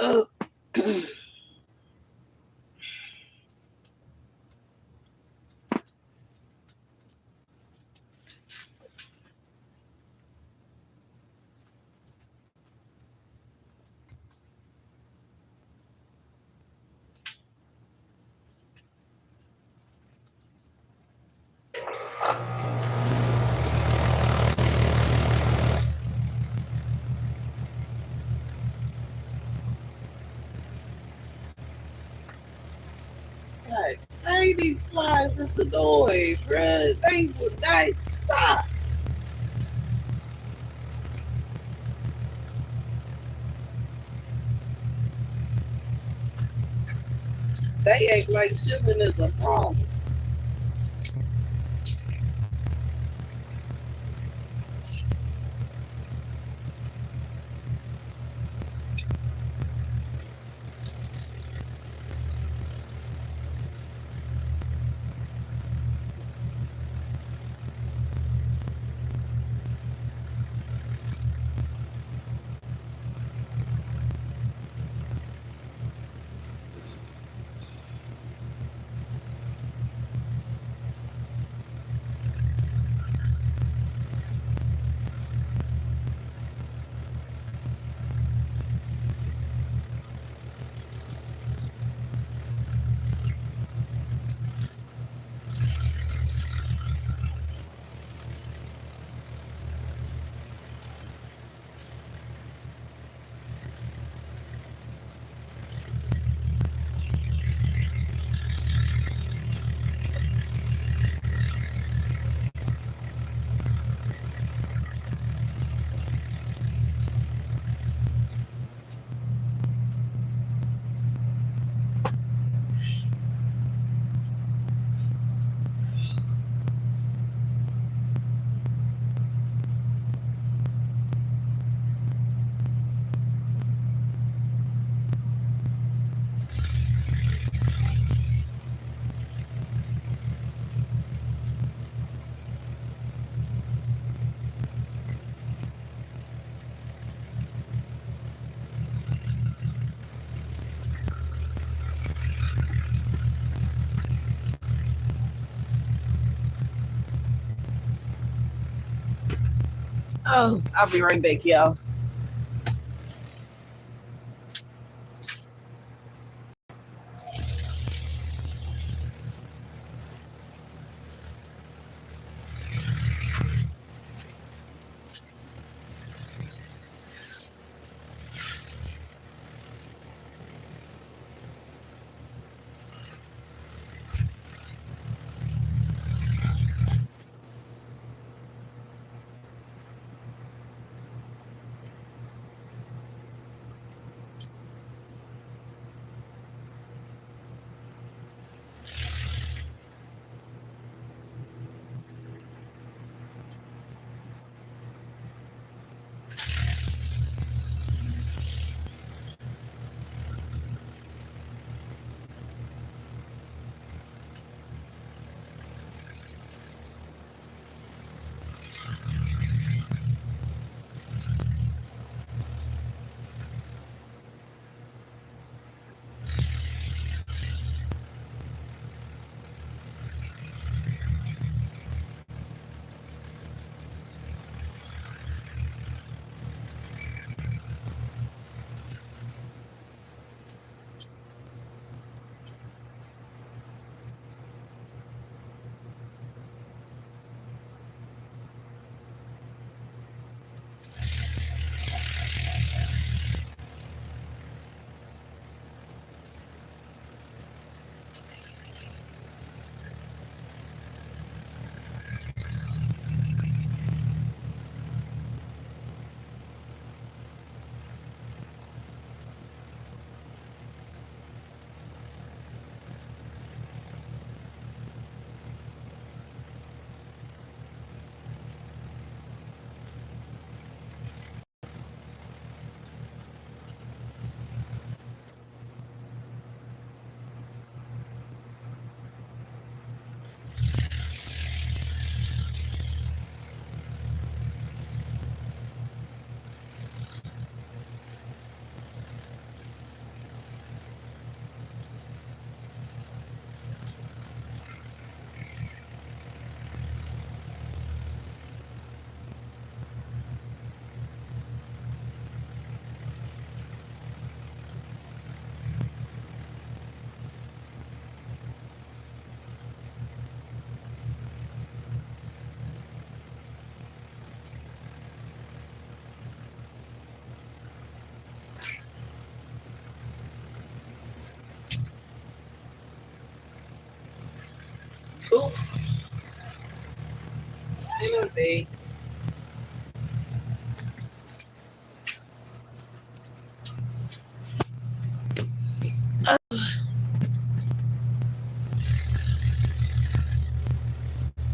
Oh, God dang, these flies is annoying, bruh. They will not stop. They act like shipping is a problem. Oh, I'll be right back, y'all.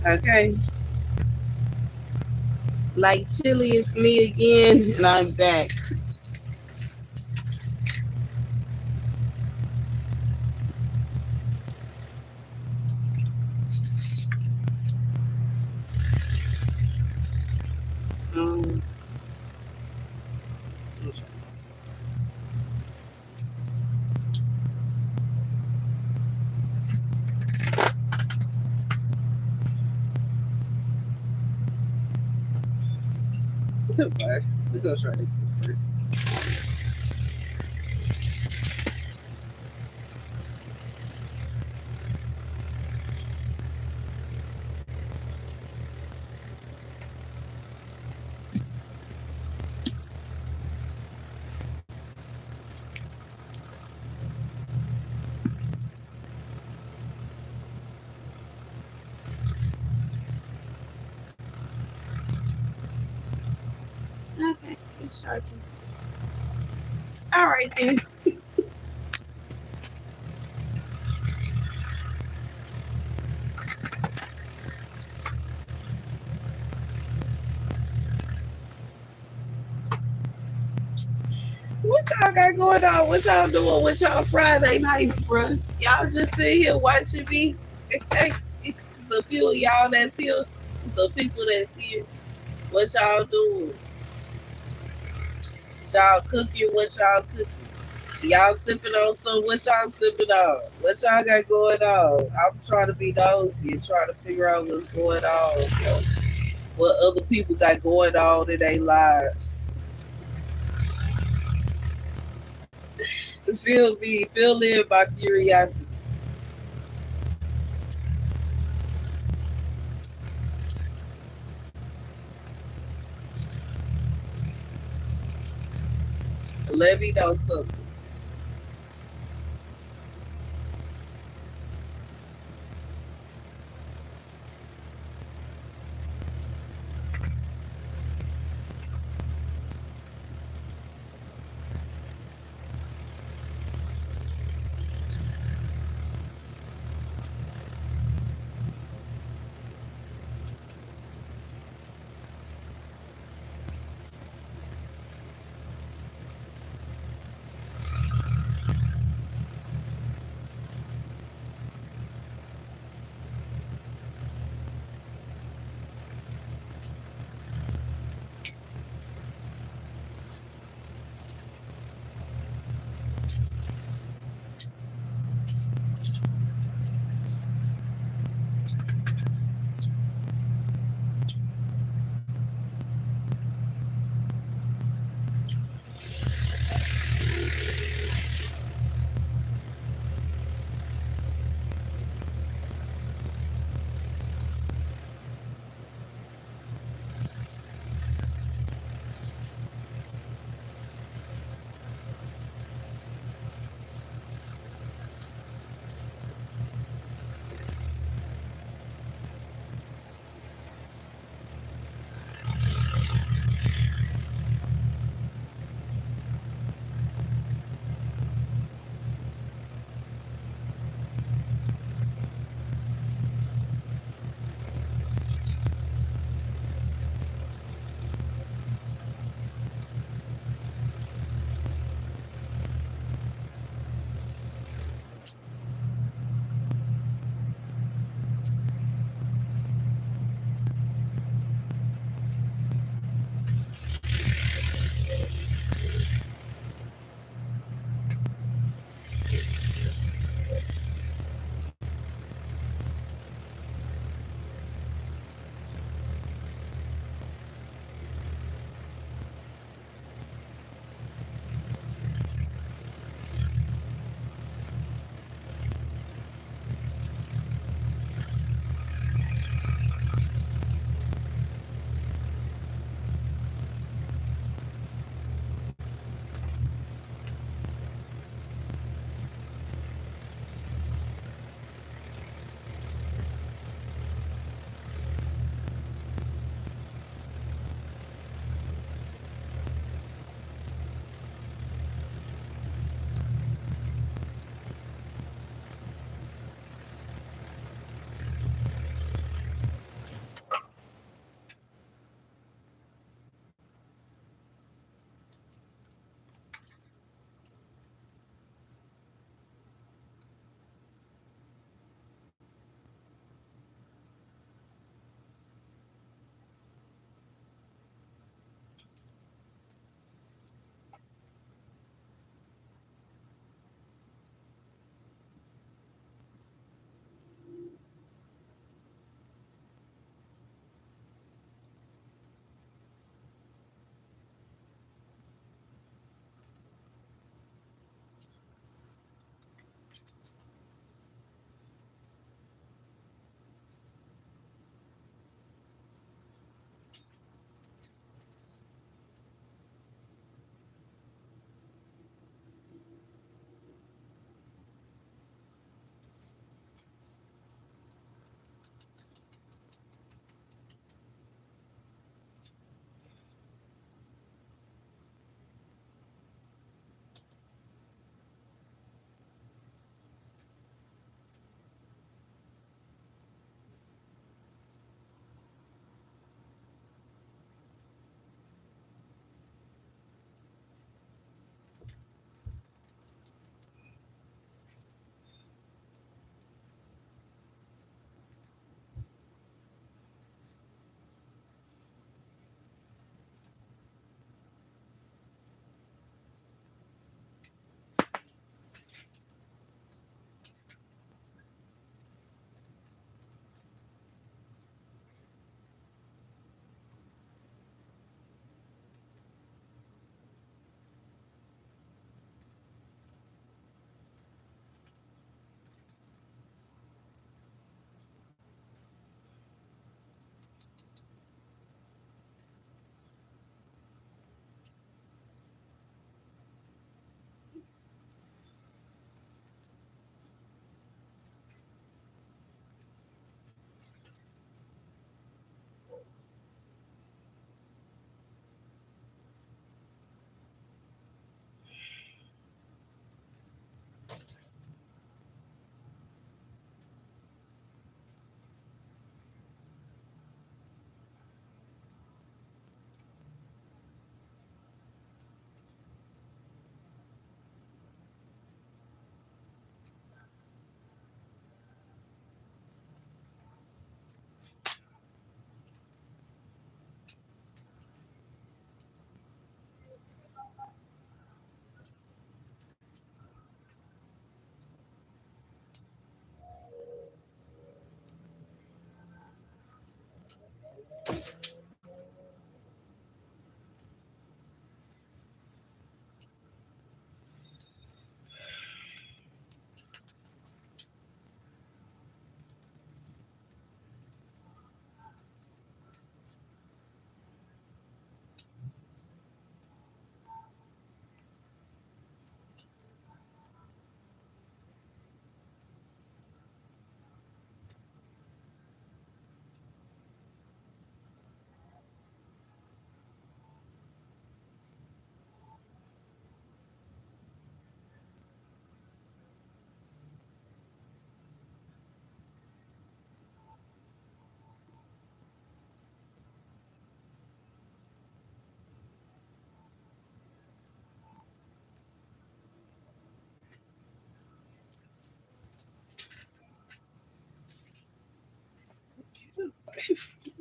Okay. Like chili, it's me again, and I'm back. Um, okay. We're gonna try this one first. Okay, it's charging. All right then. What y'all got going on? What y'all doing with y'all Friday nights, bruh? Y'all just sit here watching me. The few of y'all that's here, the people that's here. What y'all doing? Y'all cooking? What y'all cooking? Y'all sipping on some? What y'all sipping on? What y'all got going on? I'm trying to be nosy and trying to figure out what's going on. What other people got going on in their lives. Feel me? Fill in my curiosity. Let me know something.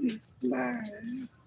These flies.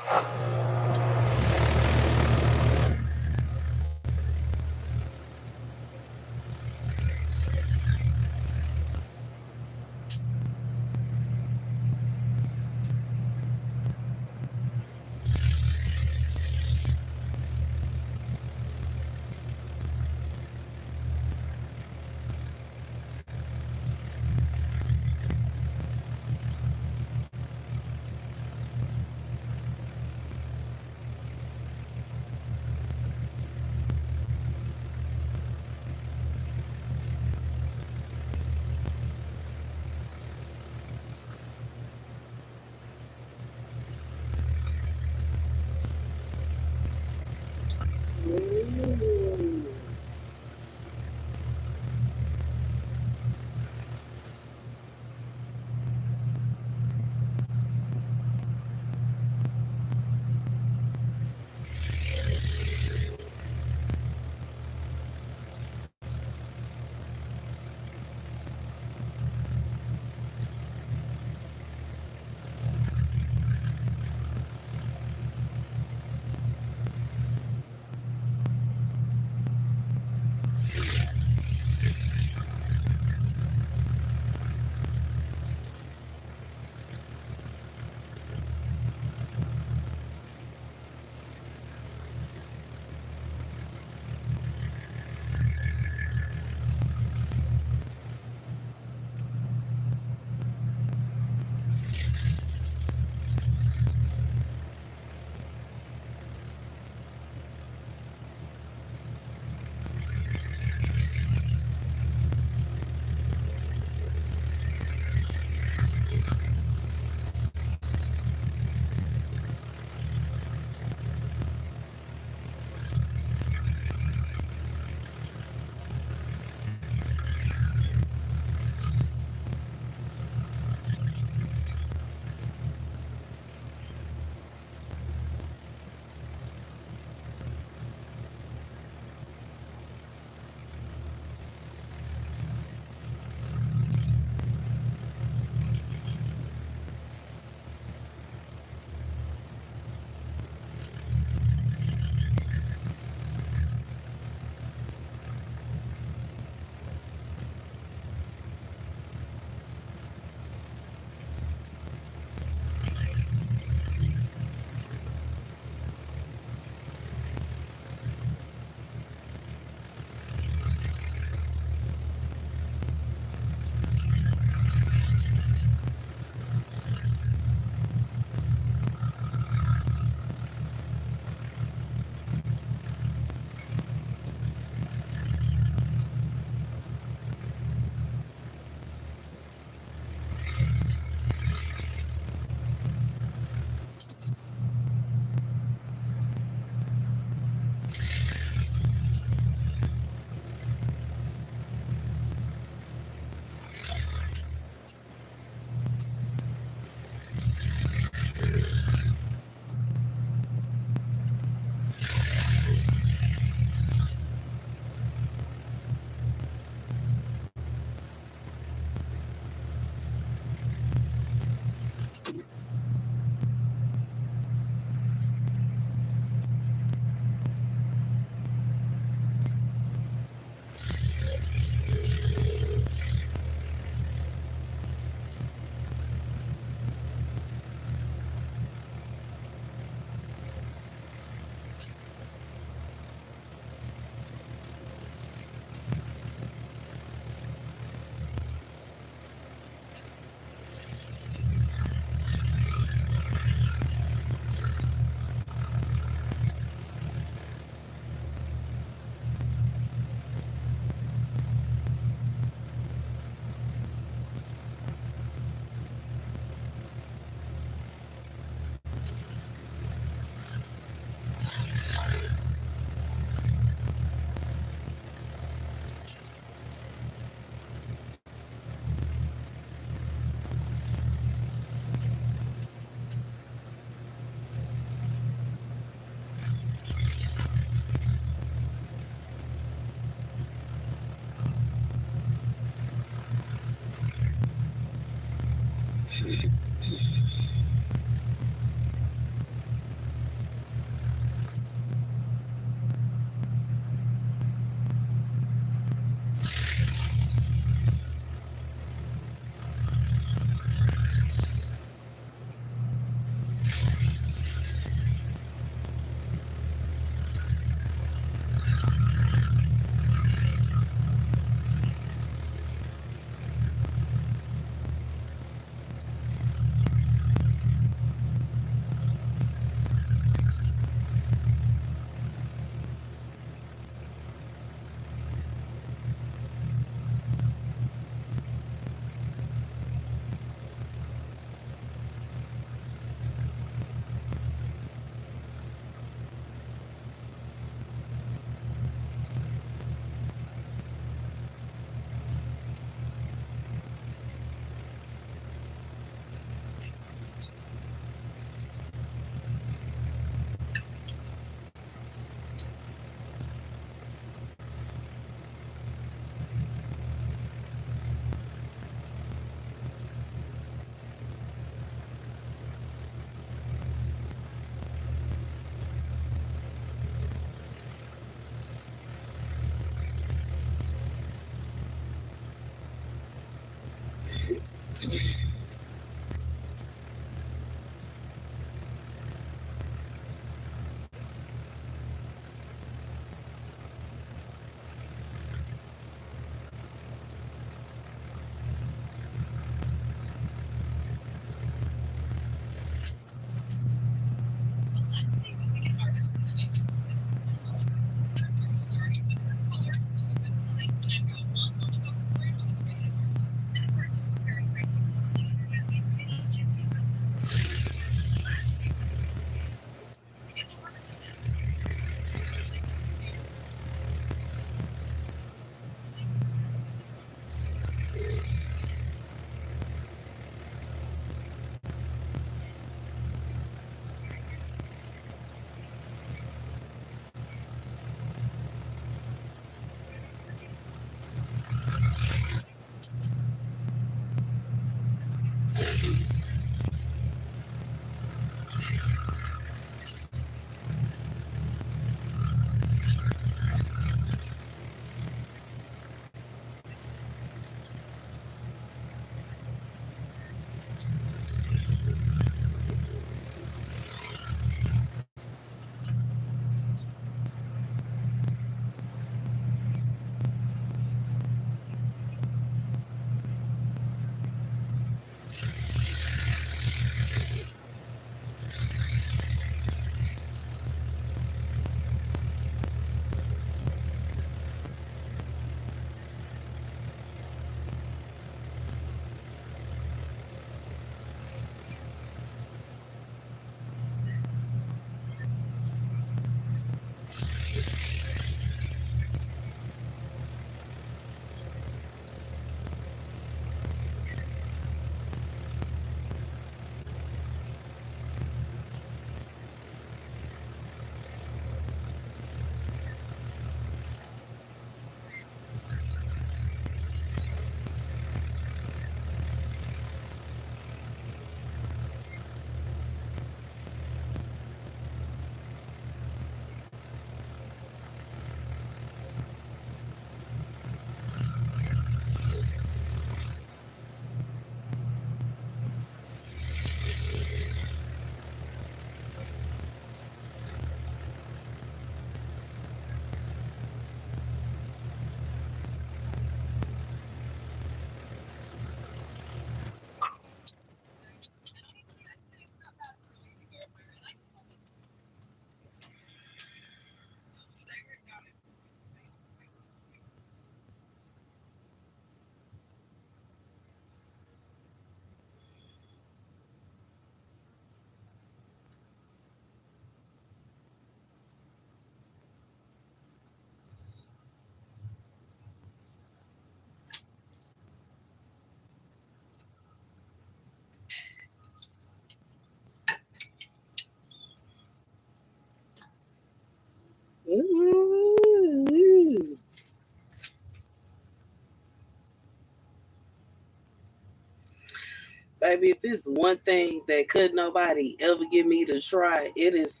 Baby, if it's one thing that could nobody ever get me to try, it is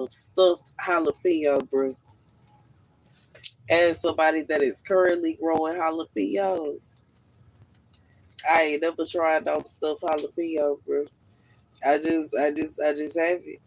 stuffed jalapeno, bro. As somebody that is currently growing jalapenos, I ain't never tried no stuffed jalapeno, bro. I just have it.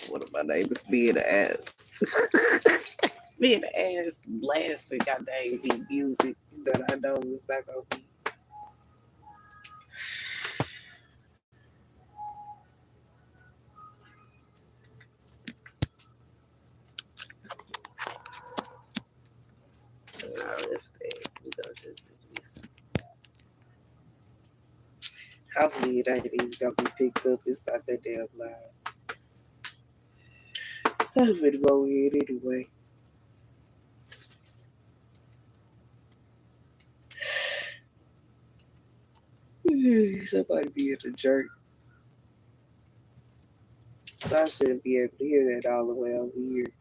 One of my neighbors being an ass. Being an ass blasting goddamn beat music that I know is not gonna be. No, if they we gonna just do this. Hopefully it ain't even gonna be picked up. It's not that damn loud. I'm gonna go ahead anyway. Somebody being a jerk. So I shouldn't be able to hear that all the way over here.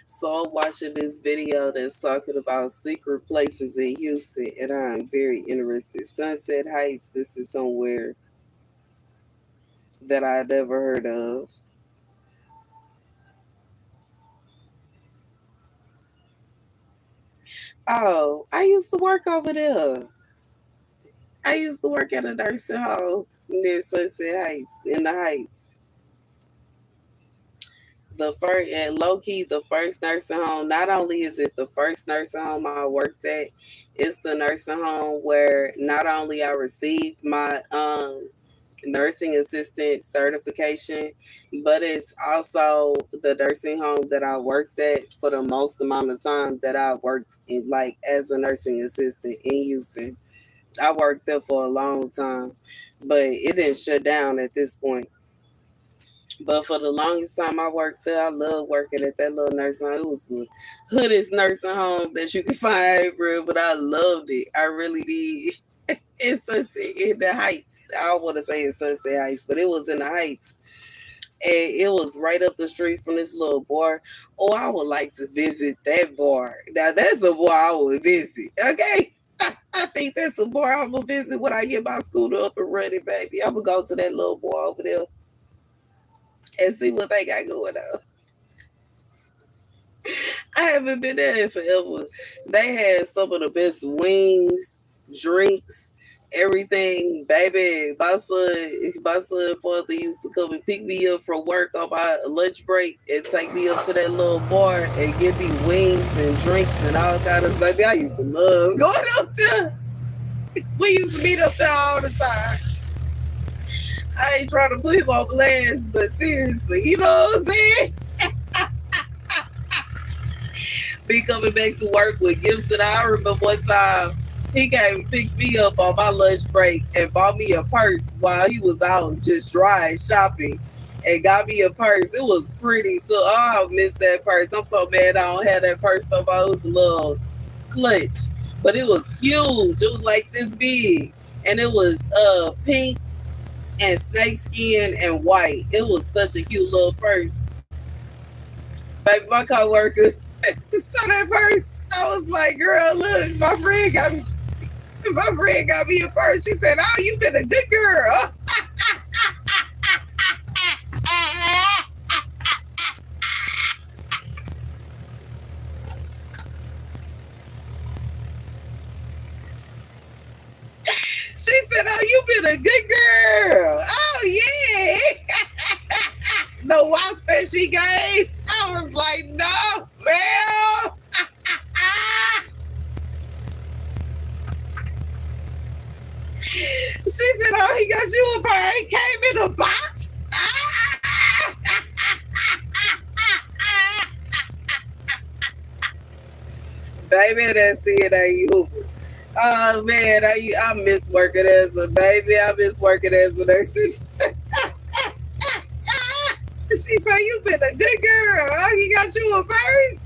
So I'm watching this video that's talking about secret places in Houston, and I'm very interested. Sunset Heights, this is somewhere that I never heard of. Oh, I used to work over there. I used to work at a nursing home near Sunset Heights, in the Heights. The first, and low key, the first nursing home. Not only is it the first nursing home I worked at, it's the nursing home where not only I received my nursing assistant certification, but it's also the nursing home that I worked at for the most amount of time that I worked in, like as a nursing assistant in Houston. I worked there for a long time, but it didn't shut down at this point. But for the longest time I worked there, I loved working at that little nursing home. It was the hoodest nursing home that you could find, bro. But I loved it. I really did. In Sunset, in the Heights. I don't want to say in Sunset Heights, but it was in the Heights. And it was right up the street from this little bar. Oh, I would like to visit that bar. Now, that's a bar I would visit. Okay? I think that's a bar I'm going to visit when I get my scooter up and running, baby. I'm going to go to that little bar over there and see what they got going on. I haven't been there in forever. They had some of the best wings, drinks, everything, baby. My son father used to come and pick me up from work on my lunch break and take me up to that little bar and give me wings and drinks and all kind of. Baby, I used to love going up there. We used to meet up there all the time. I ain't trying to put him on blast, but seriously, you know what I'm saying? Be coming back to work with Gibson. I remember one time he came and picked me up on my lunch break and bought me a purse while he was out just dry shopping and got me a purse. It was pretty. So I miss that purse. I'm so mad I don't have that purse no more. It was a little clutch. But it was huge. It was like this big. And it was pink and snake skin and white. It was such a cute little purse. Baby, my coworker. So that first, I was like, girl, look, my friend got me a purse. She said, oh, you been a good girl. She said, oh, you been a good girl. Oh, yeah. The walk that she gave, I was like, no, well. She said, oh, he got you a purse. He came in a box. Baby, that's it, ain't you? Oh man, I miss working as a baby. I miss working as a nurse. She said, you been a good girl. Oh, he got you a purse.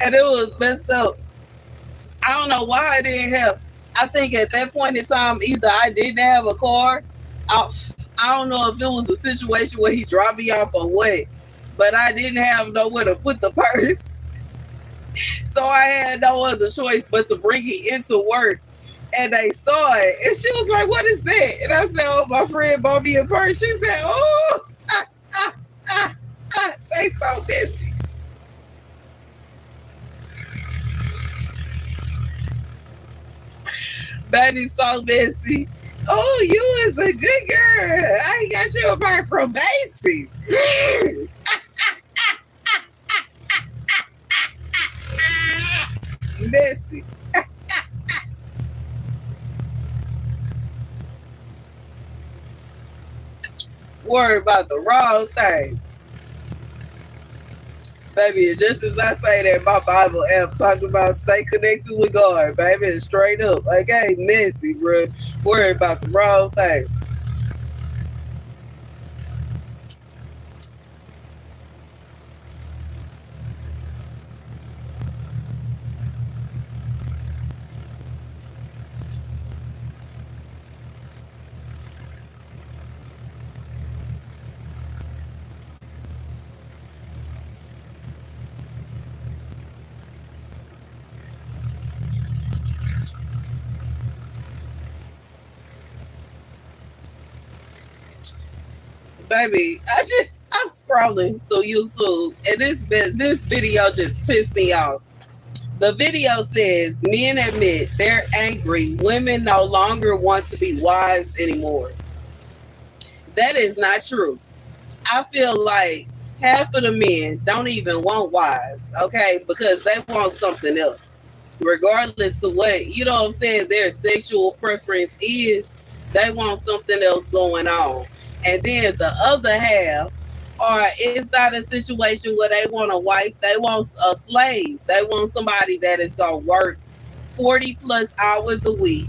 And it was messed up. I don't know why I didn't have. I think at that point in time, either I didn't have a car. I, I don't know if it was a situation where he dropped me off or what, but I didn't have nowhere to put the purse. So I had no other choice but to bring it into work. And they saw it. And she was like, what is that? And I said, oh, my friend bought me a purse. She said, oh, they so busy. Baby, so messy. Oh, you is a good girl. I got you a purse from Macy's. Messy. Worry about the wrong thing. Baby, just as I say that, my Bible app talking about stay connected with God, baby, it's straight up. Okay, messy, bro. Worry about the wrong thing. Baby, I'm scrolling through YouTube and this video just pissed me off. The video says men admit they're angry. Women no longer want to be wives anymore. That is not true. I feel like half of the men don't even want wives, okay, because they want something else. Regardless of what, you know what I'm saying, their sexual preference is, they want something else going on. And then the other half, or it's not a situation where they want a wife, they want a slave. They want somebody that is going to work 40 plus hours a week.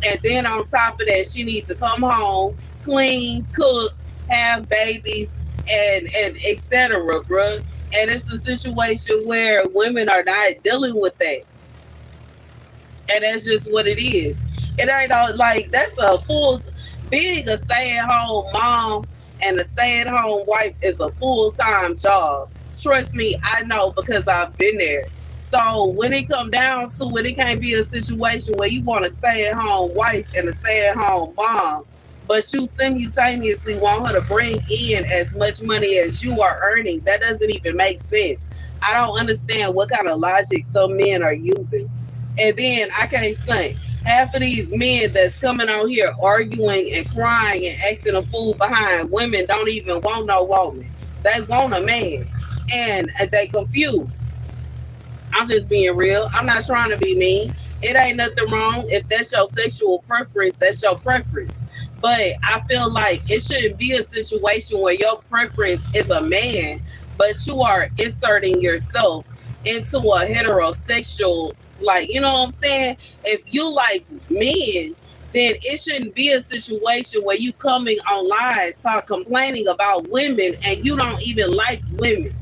And then on top of that, she needs to come home, clean, cook, have babies, and etc., bruh. And it's a situation where women are not dealing with that. And that's just what it is. It ain't all like that's a full being a stay-at-home mom and a stay-at-home wife is a full-time job. Trust me, I know because I've been there. So when it come down to it, it can't be a situation where you want a stay-at-home wife and a stay-at-home mom, but you simultaneously want her to bring in as much money as you are earning. That doesn't even make sense. I don't understand what kind of logic some men are using. And then I can't think. Half of these men that's coming out here arguing and crying and acting a fool behind women don't even want no woman. They want a man. And they confused. I'm just being real. I'm not trying to be mean. It ain't nothing wrong. If that's your sexual preference, that's your preference. But I feel like it shouldn't be a situation where your preference is a man, but you are inserting yourself into a heterosexual, like, you know what I'm saying? If you like men, then it shouldn't be a situation where you coming online talk complaining about women and you don't even like women.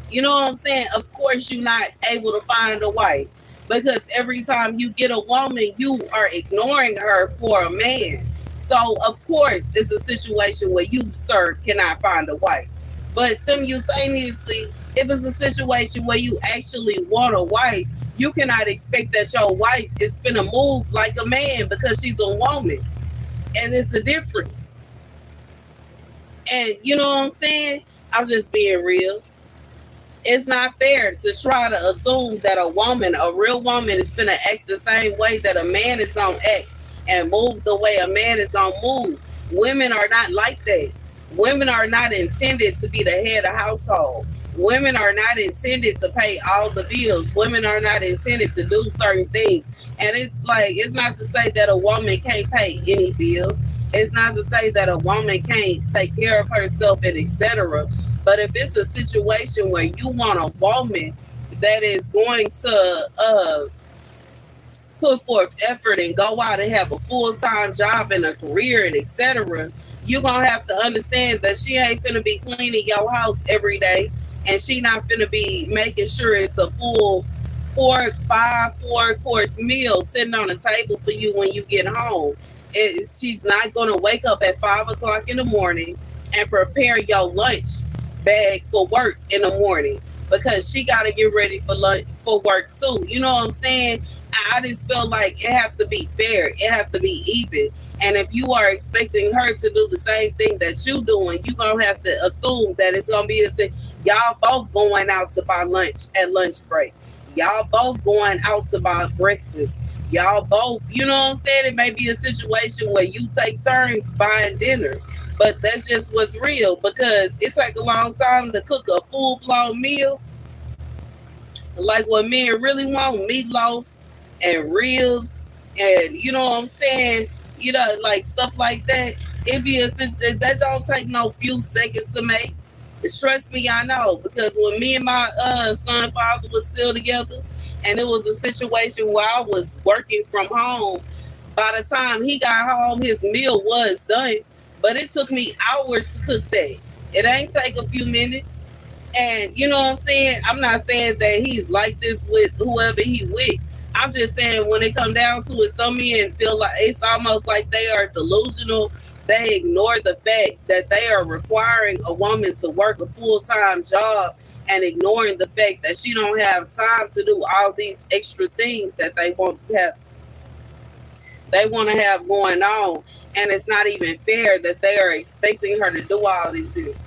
You know what I'm saying? Of course you're not able to find a wife because every time you get a woman, you are ignoring her for a man. So of course it's a situation where you, sir, cannot find a wife. But simultaneously, if it's a situation where you actually want a wife, you cannot expect that your wife is gonna move like a man because she's a woman. And it's the difference. And you know what I'm saying? I'm just being real. It's not fair to try to assume that a real woman, is gonna act the same way that a man is gonna act and move the way a man is gonna move. Women are not like that. Women are not intended to be the head of household. Women are not intended to pay all the bills. Women are not intended to do certain things. And it's like, it's not to say that a woman can't pay any bills. It's not to say that a woman can't take care of herself and etc. But if it's a situation where you want a woman that is going to put forth effort and go out and have a full-time job and a career and etc., you're gonna have to understand that she ain't gonna be cleaning your house every day, and she not gonna be making sure it's a full four-course meal sitting on the table for you when you get home. She's not gonna wake up at 5 o'clock in the morning and prepare your lunch bag for work in the morning because she got to get ready for lunch for work too. You know what I'm saying? I just feel like it have to be fair. It have to be even. And if you are expecting her to do the same thing that you doing, you gonna have to assume that it's gonna be the same. Y'all both going out to buy lunch at lunch break. Y'all both going out to buy breakfast. Y'all both, you know what I'm saying? It may be a situation where you take turns buying dinner. But that's just what's real because it take a long time to cook a full blown meal. Like what men really want, meatloaf and ribs, and you know what I'm saying? You know, like stuff like that. It be that don't take no few seconds to make. Trust me, I know because when me and my son father was still together, and it was a situation where I was working from home. By the time he got home, his meal was done, but it took me hours to cook that. It ain't take a few minutes. And you know what I'm saying? I'm not saying that he's like this with whoever he with. I'm just saying when it come down to it, some men feel like it's almost like they are delusional. They ignore the fact that they are requiring a woman to work a full-time job and ignoring the fact that she don't have time to do all these extra things that they want to have going on. And it's not even fair that they are expecting her to do all these things.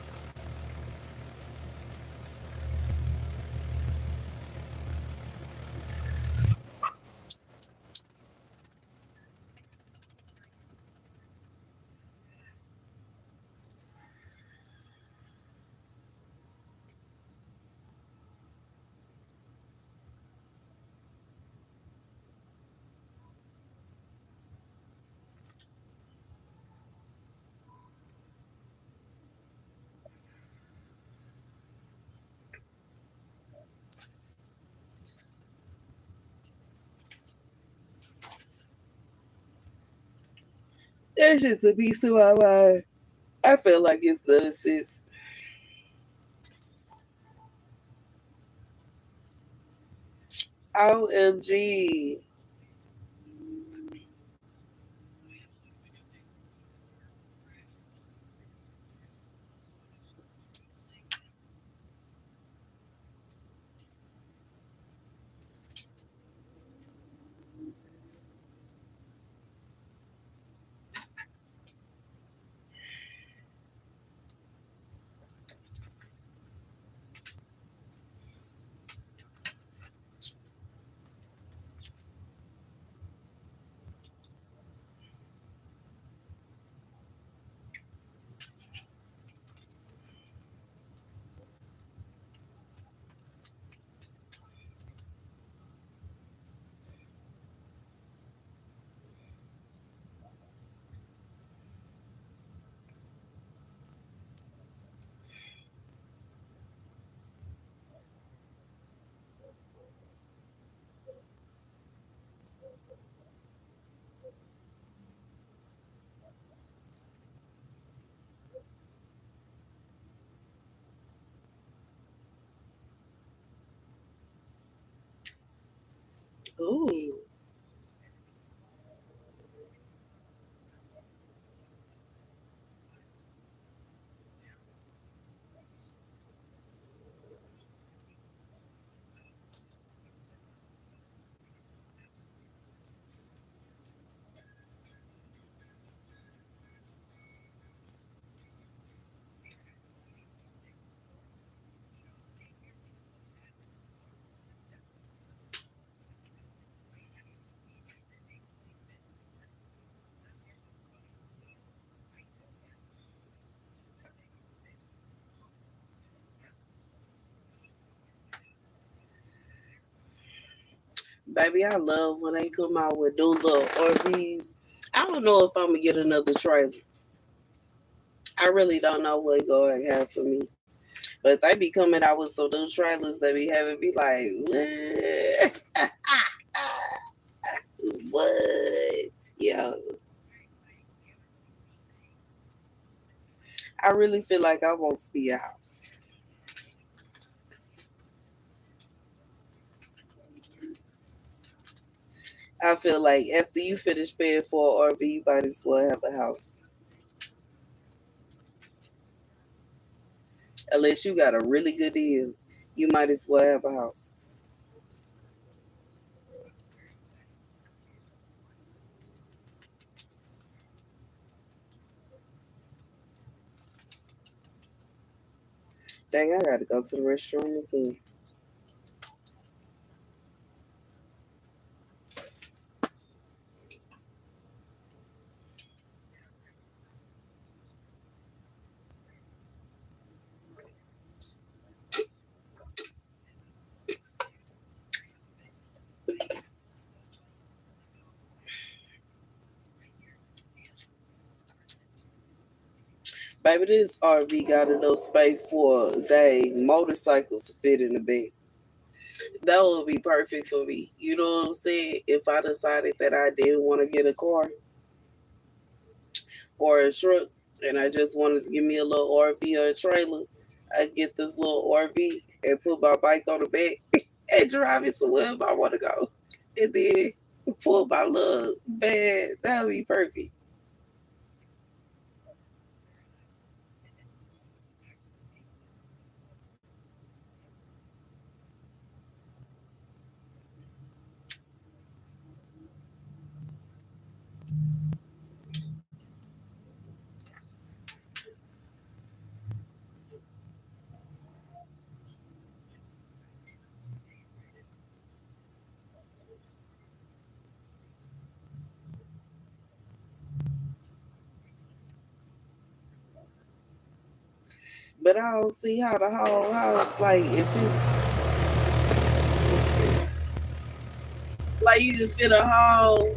That's just a piece of my mind. I feel like it's the assist. OMG. Ooh. Baby, I love when they come out with new little RVs. I don't know if I'm gonna get another trailer. I really don't know what God have for me. But they be coming out with some new trailers that be having me like, what? What? Yo, I really feel like I want to be a house. I feel like after you finish paying for an RV, you might as well have a house. Unless you got a really good deal, you might as well have a house. Dang, I gotta go to the restroom again. Baby, this RV got enough space for they motorcycles to fit in the bed. That would be perfect for me. You know what I'm saying? If I decided that I didn't want to get a car or a truck and I just wanted to give me a little RV or a trailer, I get this little RV and put my bike on the back and drive it to wherever I want to go. And then pull my little van. That would be perfect. But I don't see how the whole house, like, if it's like you can fit a whole,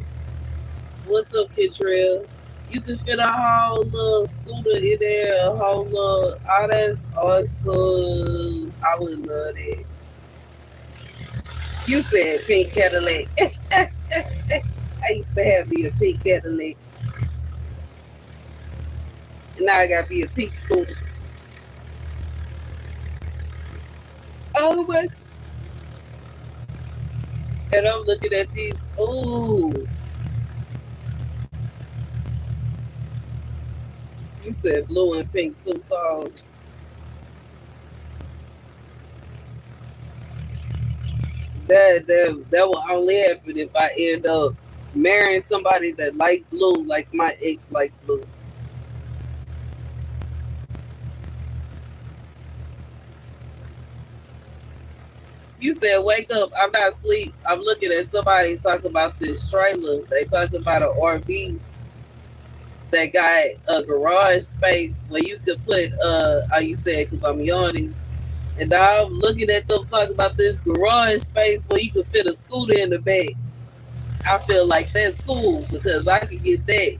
what's up, Kitrell? You can fit a whole little scooter in there, a whole little, oh, that's awesome. I would love it. You said pink Cadillac. I used to have me a pink Cadillac. And now I got me a pink scooter. Oh my. And I'm looking at these. Ooh. You said blue and pink too tall. That will only happen if I end up marrying somebody that like blue, like my ex like blue. You said wake up. I'm not asleep. I'm looking at somebody talking about this trailer. They talking about an RV that got a garage space where you could put how you said because I'm yawning. And now I'm looking at them talking about this garage space where you could fit a scooter in the back. I feel like that's cool because I could get that.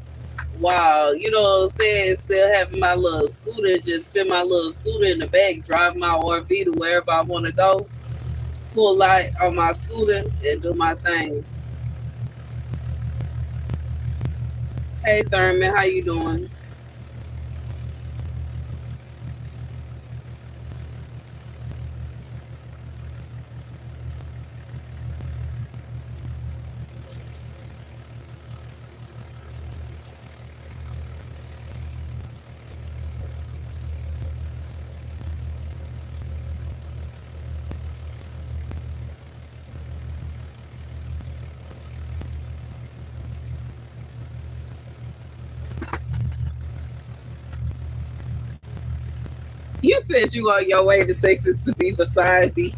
Wow, you know what I'm saying? Still having my little scooter, just fit my little scooter in the back, drive my RV to wherever I want to go, pull out on my scooter and do my thing. Hey Thurman, how you doing? You said you on your way to Texas to be beside me.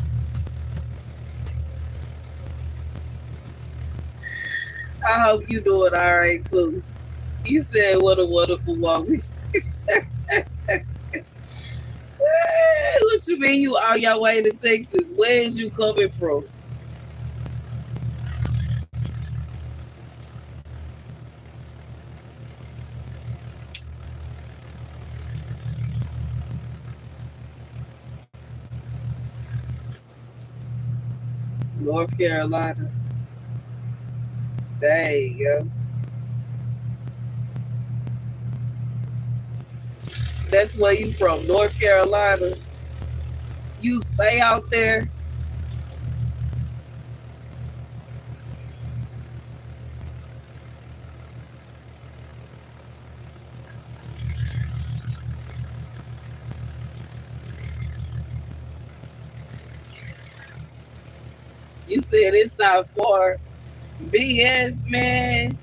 I hope you doing all right too. You said what a wonderful woman. What you mean you on your way to Texas? Where is you coming from? North Carolina. Dang, yo. That's where you from, North Carolina. You stay out there. You said it's not far. BS, man.